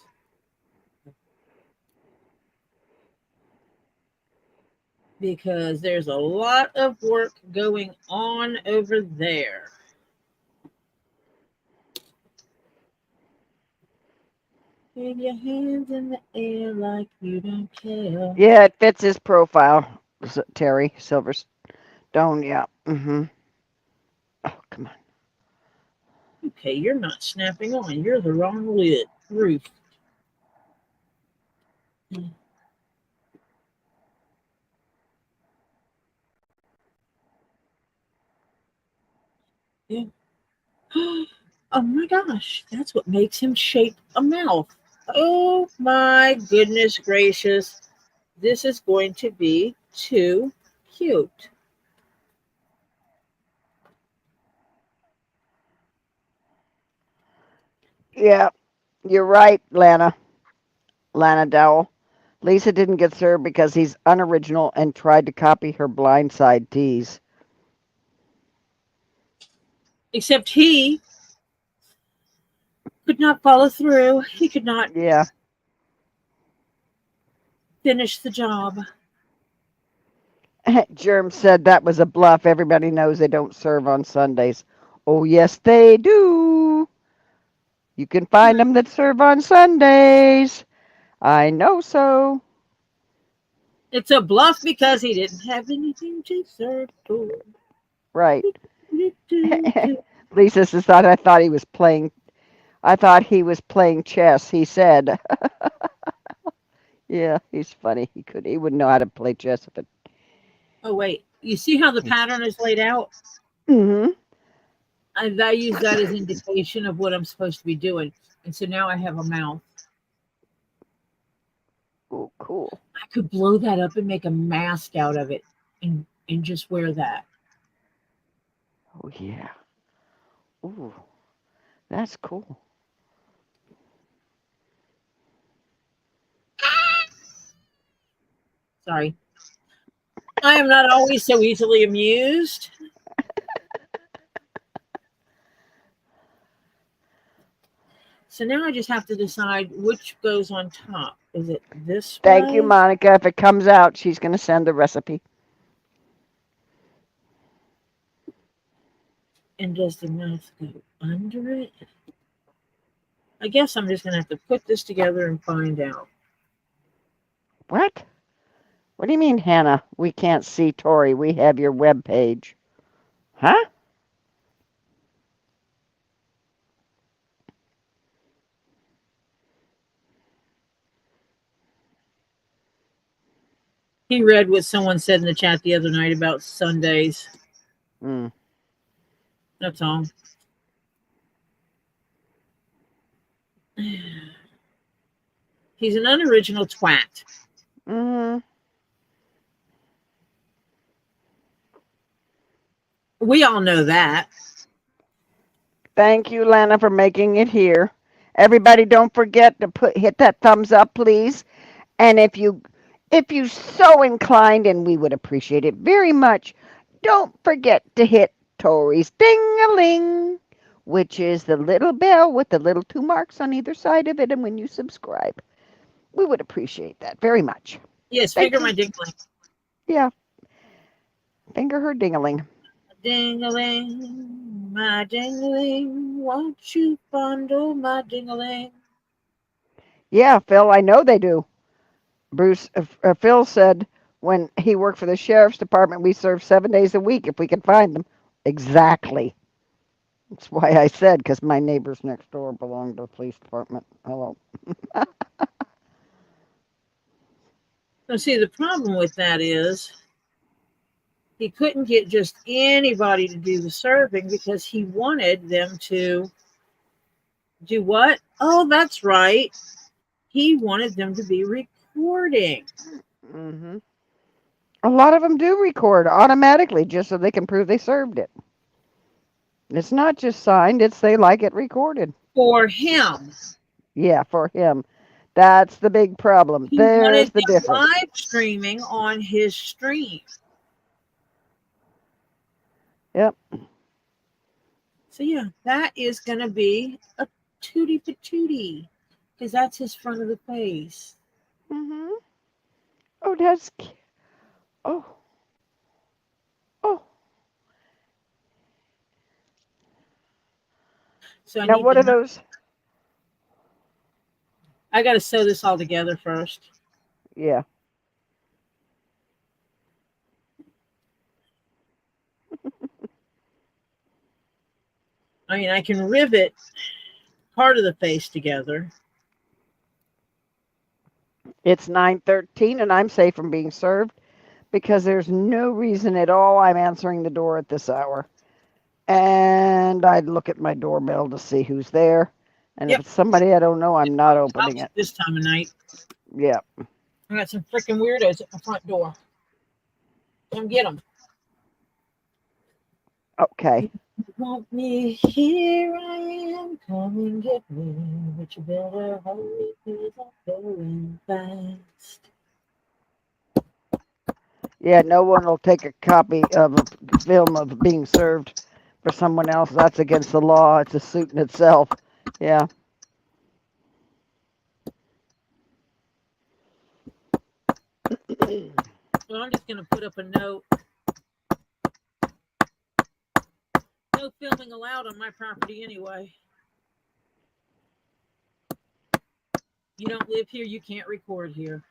Because there's a lot of work going on over there. Wave your hands in the air like you don't care. Yeah, it fits his profile. Terry Silverstone. Yeah. Mm-hmm. Oh, come on. Okay, you're not snapping on. You're the wrong lid roof. Yeah. Oh my gosh, that's what makes him shape a mouth. Oh my goodness gracious. This is going to be too cute. Yeah, you're right, Lana. Lana Dowell. Lisa didn't get served because he's unoriginal and tried to copy her blindside tease. Except he could not follow through. He could not Yeah. finish the job. Germ said that was a bluff. Everybody knows they don't serve on Sundays. Oh, yes, they do. You can find them that serve on Sundays. I know so. It's a bluff because he didn't have anything to serve for. Right. Lisa says I thought he was playing. I thought he was playing chess. He said. Yeah, he's funny. He wouldn't know how to play chess if it. Oh wait, you see how the pattern is laid out? Mm-hmm. I use that as indication of what I'm supposed to be doing. And so now I have a mouth. Oh, cool. I could blow that up and make a mask out of it and just wear that. Oh, yeah. Ooh, that's cool. Sorry. I am not always so easily amused. So now I just have to decide which goes on top. Is it this Thank you, way? Monica. If it comes out, she's going to send the recipe. And does the mouth go under it? I guess I'm just going to have to put this together and find out. What? What do you mean, Hannah? We can't see Tori. We have your web page. Huh? He read what someone said in the chat the other night about Sundays. Mm. That's all. He's an unoriginal twat. Mm-hmm. We all know that. Thank you, Lana, for making it here. Everybody, don't forget to hit that thumbs up, please. And if you so inclined, and we would appreciate it very much, don't forget to hit Tori's ding-a-ling, which is the little bell with the little 2 marks on either side of it. And when you subscribe, we would appreciate that very much. Yes, Thank finger you. my dingling. Yeah, finger her ding-a-ling. Ding-a-ling, my ding-a-ling, won't you fondle my ding-a-ling? Yeah, Phil, I know they do. Phil said when he worked for the sheriff's department, we serve 7 days a week if we could find them. Exactly. That's why I said, because my neighbors next door belong to the police department. Hello. So see, the problem with that is he couldn't get just anybody to do the serving because he wanted them to do what? Oh, that's right. He wanted them to be recording. Mm-hmm. A lot of them do record automatically just so they can prove they served it. It's not just signed, it's they like it recorded. For him. Yeah, for him. That's the big problem. He There's wanted the them difference. live streaming on his stream. Yep. So yeah, that is going to be a tootie patootie because that's his front of the face. Mm-hmm. Oh, that's... Oh. Oh. So I Now, need what to are know. those? I got to sew this all together first. Yeah. I mean, I can rivet part of the face together. It's 9:13 and I'm safe from being served because there's no reason at all I'm answering the door at this hour. And I'd look at my doorbell to see who's there. And if Yep. it's somebody I don't know, I'm not opening it. This time of night. Yeah. I got some freaking weirdos at my front door. Come get them. Okay. You want me? Here I am. Come and get me. But you better hurry because I'm going fast. Yeah, no one will take a copy of a film of being served for someone else. That's against the law. It's a suit in itself. Yeah. Well, I'm just going to put up a note. No filming allowed on my property anyway. You don't live here, you can't record here.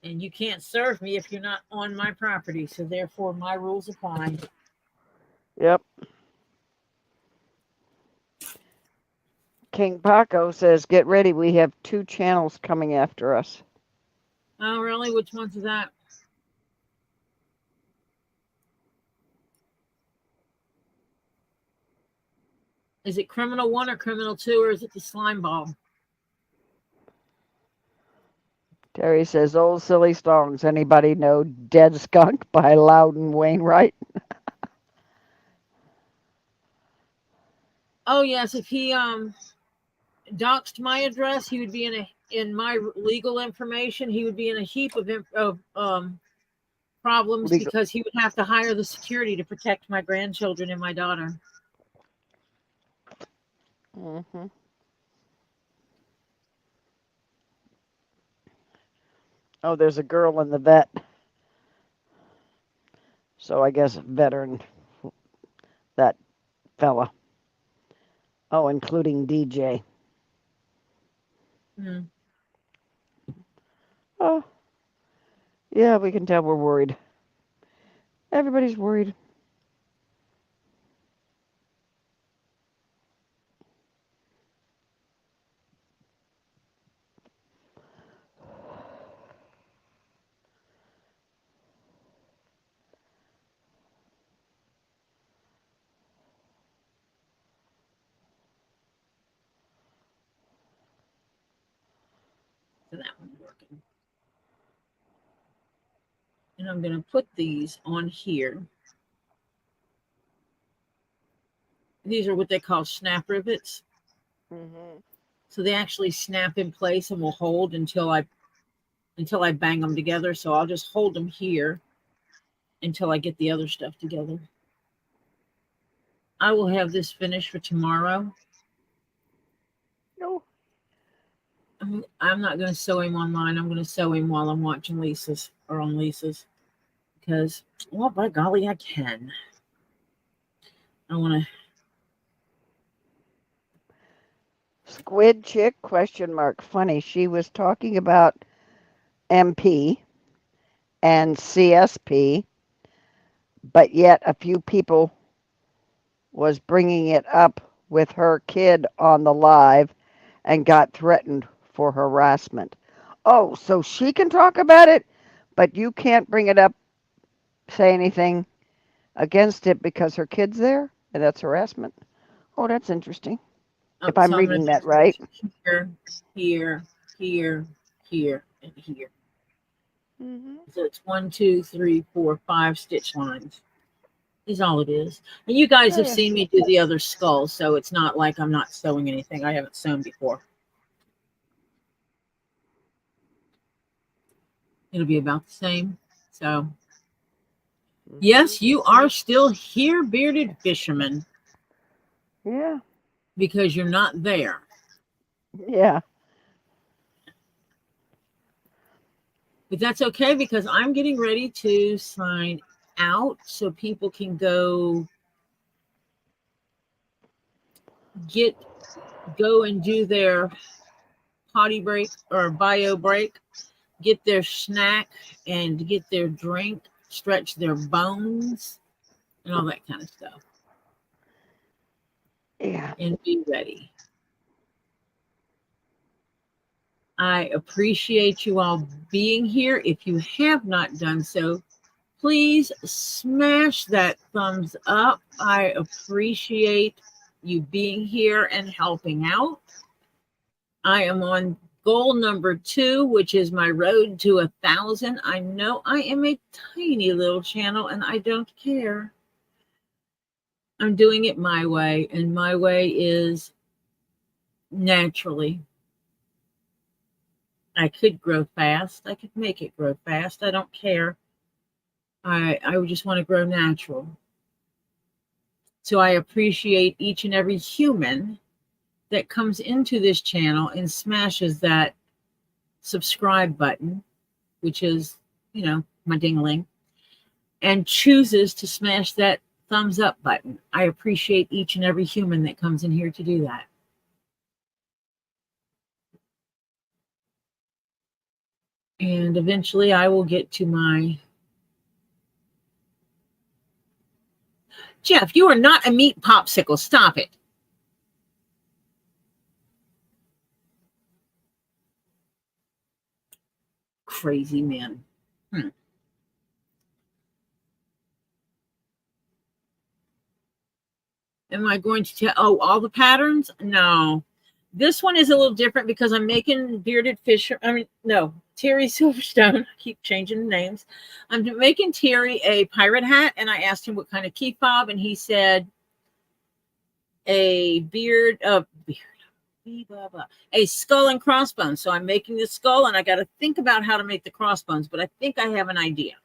And you can't serve me if you're not on my property. So therefore, my rules apply. Yep. King Paco says, get ready. We have 2 channels coming after us. Oh, really? Which one's that? Is it Criminal 1 or Criminal 2, or is it the Slime Ball? Terry says, old silly songs. Anybody know Dead Skunk by Loudon Wainwright? Oh, yes. If he doxed my address, he would be in my legal information. He would be in a heap of problems Legal. because he would have to hire the security to protect my grandchildren and my daughter. Mm-hmm. Oh, there's a girl in the vet. So I guess veteran, that fella. Oh, including DJ. Hmm. Oh, yeah, we can tell we're worried. Everybody's worried. So that one's working. And I'm going to put these on here. These are what they call snap rivets. Mm-hmm. So they actually snap in place and will hold until I bang them together. So I'll just hold them here until I get the other stuff together. I will have this finished for tomorrow. No. I'm not going to sew him online. I'm going to sew him while I'm watching Lisa's or on Lisa's because, well, by golly, I can. I want to. Squid chick, question mark. Funny. She was talking about MP and CSP, but yet a few people was bringing it up with her kid on the live and got threatened for harassment. Oh, so she can talk about it, but you can't bring it up, say anything against it because her kid's there? And that's harassment? Oh, that's interesting. If I'm So I'm going reading to that right. here, here, here, here, and here. Mm-hmm. So it's 1, 2, 3, 4, 5 stitch lines. Is all it is. And you guys Oh, have yeah. seen me do the other skull, so it's not like I'm not sewing anything. I haven't sewn before. It'll be about the same. So, yes, you are still here, bearded fisherman, Yeah. because you're not there. Yeah. But that's okay because I'm getting ready to sign out so people can go and do their potty break or bio break, get their snack and get their drink, stretch their bones and all that kind of stuff. Yeah. And be ready. I appreciate you all being here. If you have not done so, please smash that thumbs up. I appreciate you being here and helping out. I am on goal number 2, which is my road to 1,000. I know I am a tiny little channel and I don't care. I'm doing it my way, and my way is naturally. I could grow fast. I could make it grow fast. I don't care. I just want to grow natural. So I appreciate each and every human that comes into this channel and smashes that subscribe button, which is, my ding-a-ling, and chooses to smash that thumbs up button. I appreciate each and every human that comes in here to do that. And eventually I will get to my... Jeff, you are not a meat popsicle. Stop it. Crazy man. Am I going to tell? Oh, all the patterns? No. This one is a little different because I'm making bearded fisher. No, Terry Silverstone. I keep changing the names. I'm making Terry a pirate hat, and I asked him what kind of key fob, and he said a a skull and crossbones. So I'm making the skull, and I got to think about how to make the crossbones, but I think I have an idea.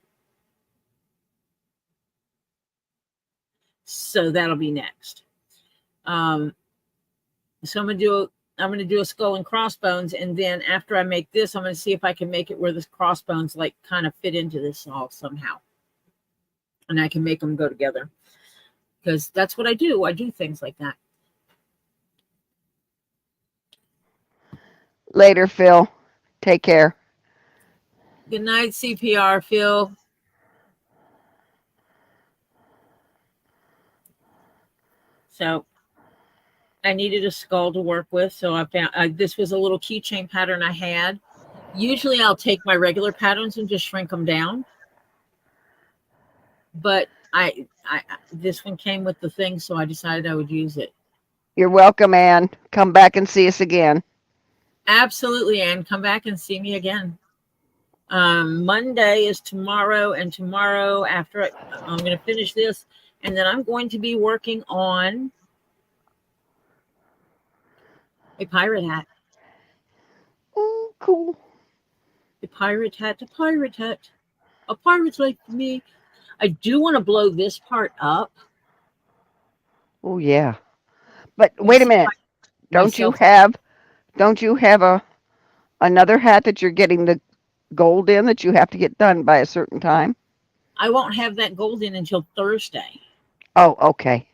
So that'll be next. So I'm gonna do a skull and crossbones, and then after I make this, I'm gonna see if I can make it where the crossbones like kind of fit into this all somehow. and I can make them go together because that's what I do. I do things like that. Later, Phil. Take care. Good night, CPR, Phil. So I needed a skull to work with, so I found this was a little keychain pattern I had. Usually I'll take my regular patterns and just shrink them down, but I this one came with the thing, so I decided I would use it. You're welcome, Ann. Come back and see us again. Absolutely, Ann. Come back and see me again. Monday is tomorrow, and tomorrow after I'm going to finish this, and then I'm going to be working on a pirate hat. Oh, cool. A pirate hat, a pirate hat. A pirate's like me. I do want to blow this part up. Oh, yeah. But wait a minute. Don't you have another hat that you're getting the gold in that you have to get done by a certain time? I won't have that gold in until Thursday. Oh, okay.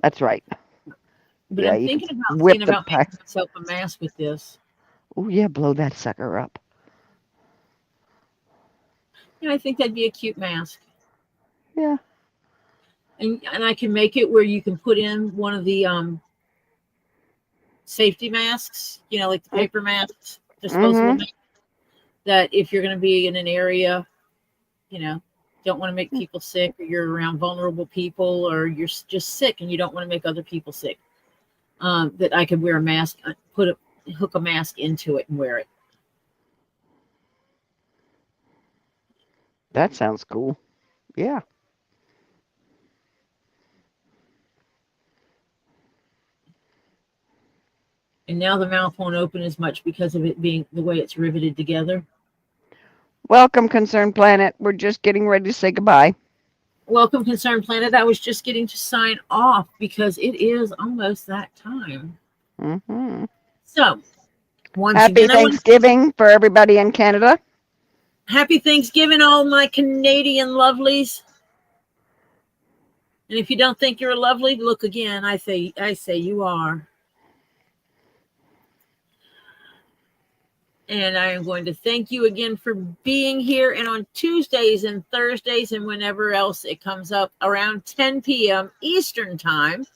That's right. But Yeah, I'm you thinking can about whip seeing the about making myself a mask with this. Oh, yeah, blow that sucker up. Yeah, I think that'd be a cute mask. Yeah. And I can make it where you can put in one of the safety masks, you know, like the paper masks, disposable masks, that if you're going to be in an area, you know, don't want to make people sick, or you're around vulnerable people, or you're just sick and you don't want to make other people sick, that I could wear a mask, hook a mask into it and wear it. That sounds cool. Yeah. And now the mouth won't open as much because of it being the way it's riveted together. Welcome, Concerned Planet. We're just getting ready to say goodbye. Welcome, Concerned Planet. I was just getting to sign off because it is almost that time. So, once happy again, Thanksgiving for everybody in Canada. Happy Thanksgiving, all my Canadian lovelies. And if you don't think you're a lovely, look again. I say you are. And I am going to thank you again for being here. And on Tuesdays and Thursdays and whenever else it comes up around 10 p.m. Eastern time,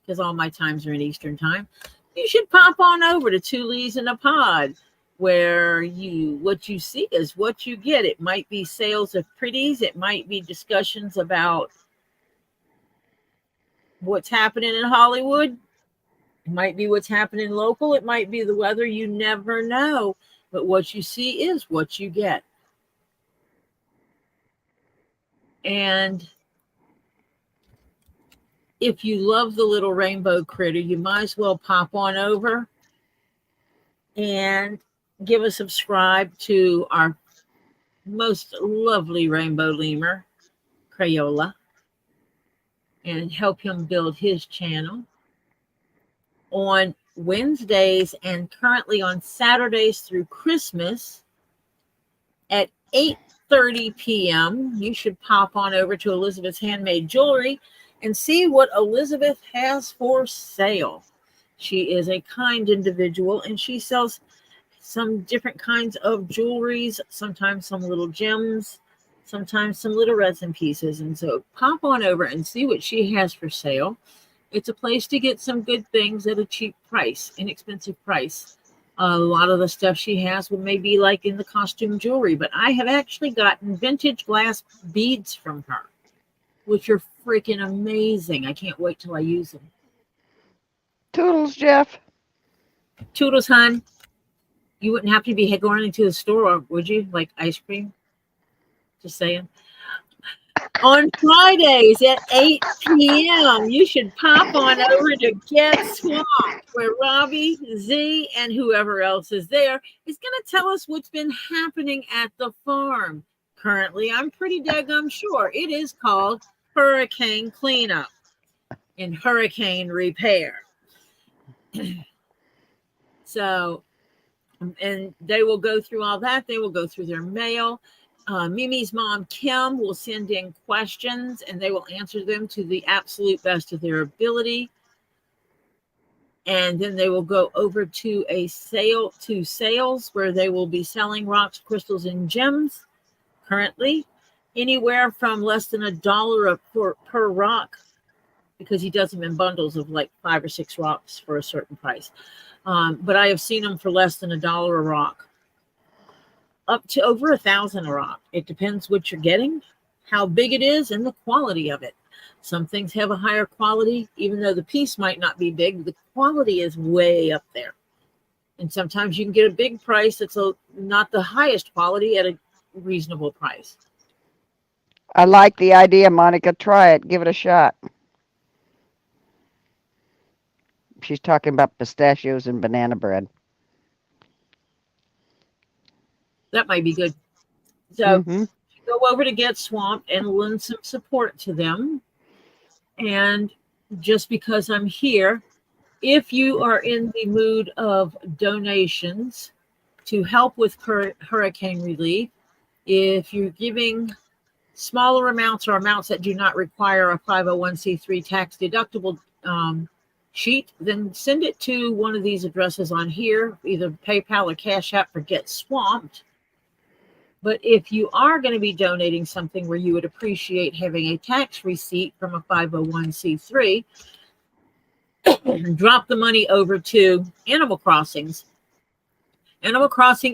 because all my times are in Eastern time, you should pop on over to Two Leaves in a Pod, where what you see is what you get. It might be sales of pretties. It might be discussions about what's happening in Hollywood. It might be what's happening local. It might be the weather. You never know. But what you see is what you get. And if you love the little rainbow critter, you might as well pop on over and give a subscribe to our most lovely rainbow lemur, Crayola, and help him build his channel. On Wednesdays and currently on Saturdays through Christmas at 8:30 p.m., you should pop on over to Elizabeth's Handmade Jewelry and see what Elizabeth has for sale. She is a kind individual, and she sells some different kinds of jewelries, sometimes some little gems, sometimes some little resin pieces. And so pop on over and see what she has for sale. It's a place to get some good things at a cheap price, inexpensive price. A lot of the stuff she has will maybe like in the costume jewelry, but I have actually gotten vintage glass beads from her, which are freaking amazing. I can't wait till I use them. Toodles, Jeff. Toodles, hon. You wouldn't have to be going into the store, would you? Like ice cream? Just saying. On Fridays at 8 p.m., you should pop on over to Get Swamped, where Robbie, Z, and whoever else is there is going to tell us what's been happening at the farm. Currently, I'm pretty daggum sure it is called Hurricane Cleanup and Hurricane Repair. So, and they will go through all that. They will go through their mail. Mimi's mom, Kim, will send in questions and they will answer them to the absolute best of their ability. And then they will go over to sales where they will be selling rocks, crystals, and gems currently, anywhere from less than $1 per rock, because he does them in bundles of like 5 or 6 rocks for a certain price. But I have seen them for less than $1 a rock, up to over $1,000 a rock. It depends what you're getting, how big it is, and the quality of it. Some things have a higher quality, even though the piece might not be big. The quality is way up there. And sometimes you can get a big price that's not the highest quality at a reasonable price. I like the idea, Monica. Try it. Give it a shot. She's talking about pistachios and banana bread. That might be good. So Mm-hmm. go over to Get Swamped and lend some support to them. And just because I'm here, if you are in the mood of donations to help with hurricane relief, if you're giving smaller amounts or amounts that do not require a 501c3 tax deductible sheet, then send it to one of these addresses on here, either PayPal or Cash App for Get Swamped. But if you are going to be donating something where you would appreciate having a tax receipt from a 501c3, drop the money over to Animal Crossing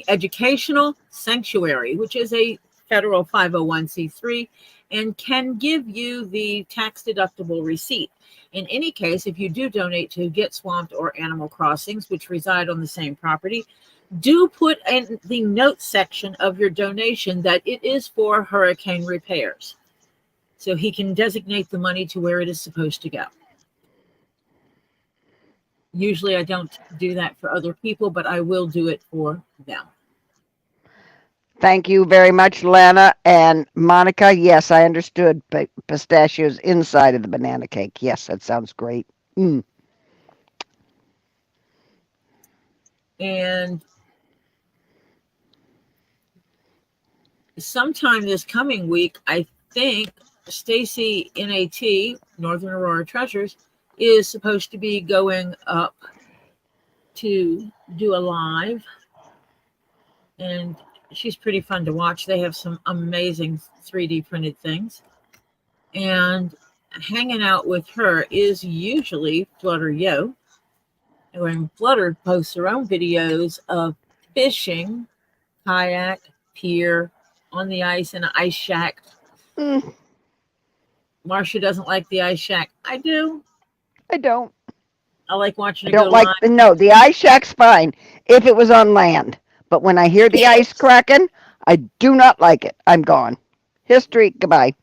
Educational Sanctuary, which is a federal 501c3 and can give you the tax deductible receipt. In any case, if you do donate to Get Swamped or Animal Crossings, which reside on the same property, do put in the notes section of your donation that it is for hurricane repairs, so he can designate the money to where it is supposed to go. Usually I don't do that for other people, but I will do it for them. Thank you very much, Lana and Monica. Yes, I understood pistachios inside of the banana cake. Yes, that sounds great. And sometime this coming week, I think Stacy NAT, Northern Aurora Treasures, is supposed to be going up to do a live. And she's pretty fun to watch. They have some amazing 3D printed things. And hanging out with her is usually Flutter Yo. And when Flutter posts her own videos of fishing, kayak, pier, on the ice in an ice shack. Marcia doesn't like the ice shack. I do. I don't. I like watching I it don't go like live. no, the ice shack's fine if it was on land. But when I hear the ice cracking, I do not like it. I'm gone. History, goodbye.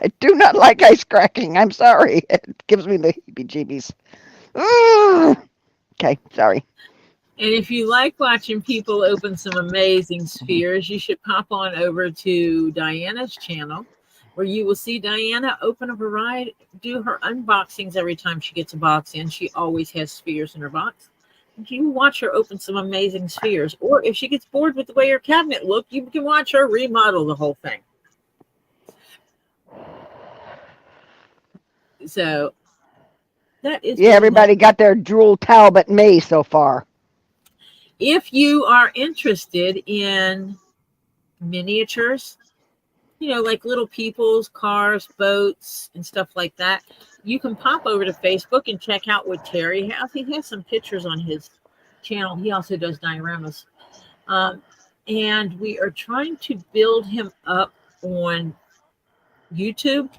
I do not like ice cracking. I'm sorry. It gives me the heebie-jeebies. Okay, sorry. And if you like watching people open some amazing spheres, you should pop on over to Diana's channel, where you will see Diana open a variety, do her unboxings every time she gets a box in. She always has spheres in her box. You watch her open some amazing spheres. Or if she gets bored with the way her cabinet looked, you can watch her remodel the whole thing. So that is everybody got their Jewel Talbot May so far. If you are interested in miniatures, like little people's cars, boats, and stuff like that, you can pop over to Facebook and check out what Terry has. He has some pictures on his channel. He also does dioramas. And we are trying to build him up on YouTube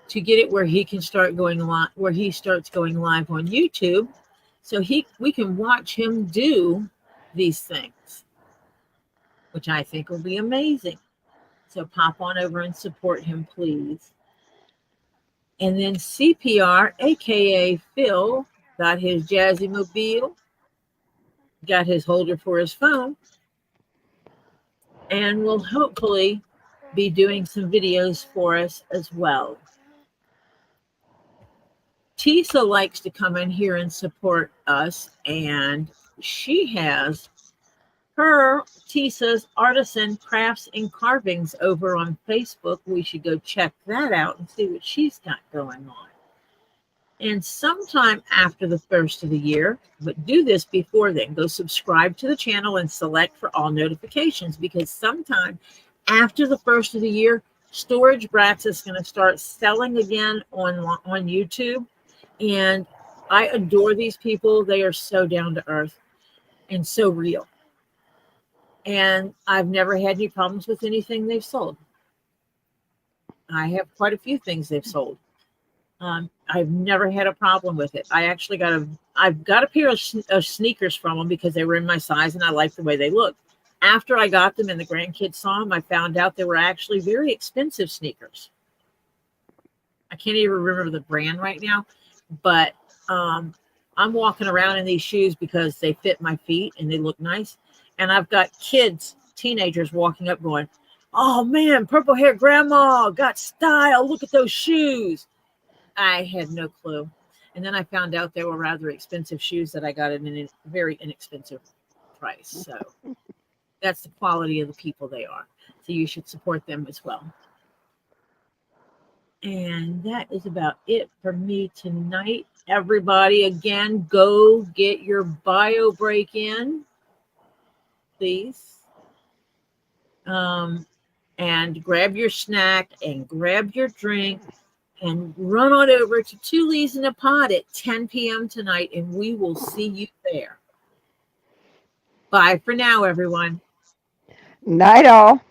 to get it where he can start going live, where he starts going live on YouTube, so we can watch him do these things, which I think will be amazing. So pop on over and support him, please. And then CPR, aka Phil, got his Jazzy Mobile, got his holder for his phone, and will hopefully be doing some videos for us as well. Tisa likes to come in here and support us, and she has Tisa's Artisan Crafts and Carvings over on Facebook. We should go check that out and see what she's got going on. And sometime after the first of the year, but do this before then, go subscribe to the channel and select for all notifications, because sometime after the first of the year, Storage Brats is going to start selling again on YouTube. And I adore these people. They are so down to earth and so real. And I've never had any problems with anything they've sold. I have quite a few things they've sold. I've never had a problem with it. I've got a pair of sneakers from them because they were in my size and I liked the way they looked. After I got them and the grandkids saw them, I found out they were actually very expensive sneakers. I can't even remember the brand right now, but I'm walking around in these shoes because they fit my feet and they look nice. And I've got kids, teenagers walking up going, "Oh man, purple hair grandma got style. Look at those shoes." I had no clue. And then I found out they were rather expensive shoes that I got at a very inexpensive price. So that's the quality of the people they are. So you should support them as well. And that is about it for me tonight. Everybody, again, go get your bio break in, please. And grab your snack and grab your drink. And run on over to Two Leaves in a Pod at 10 p.m. tonight, and we will see you there. Bye for now, everyone. Night all.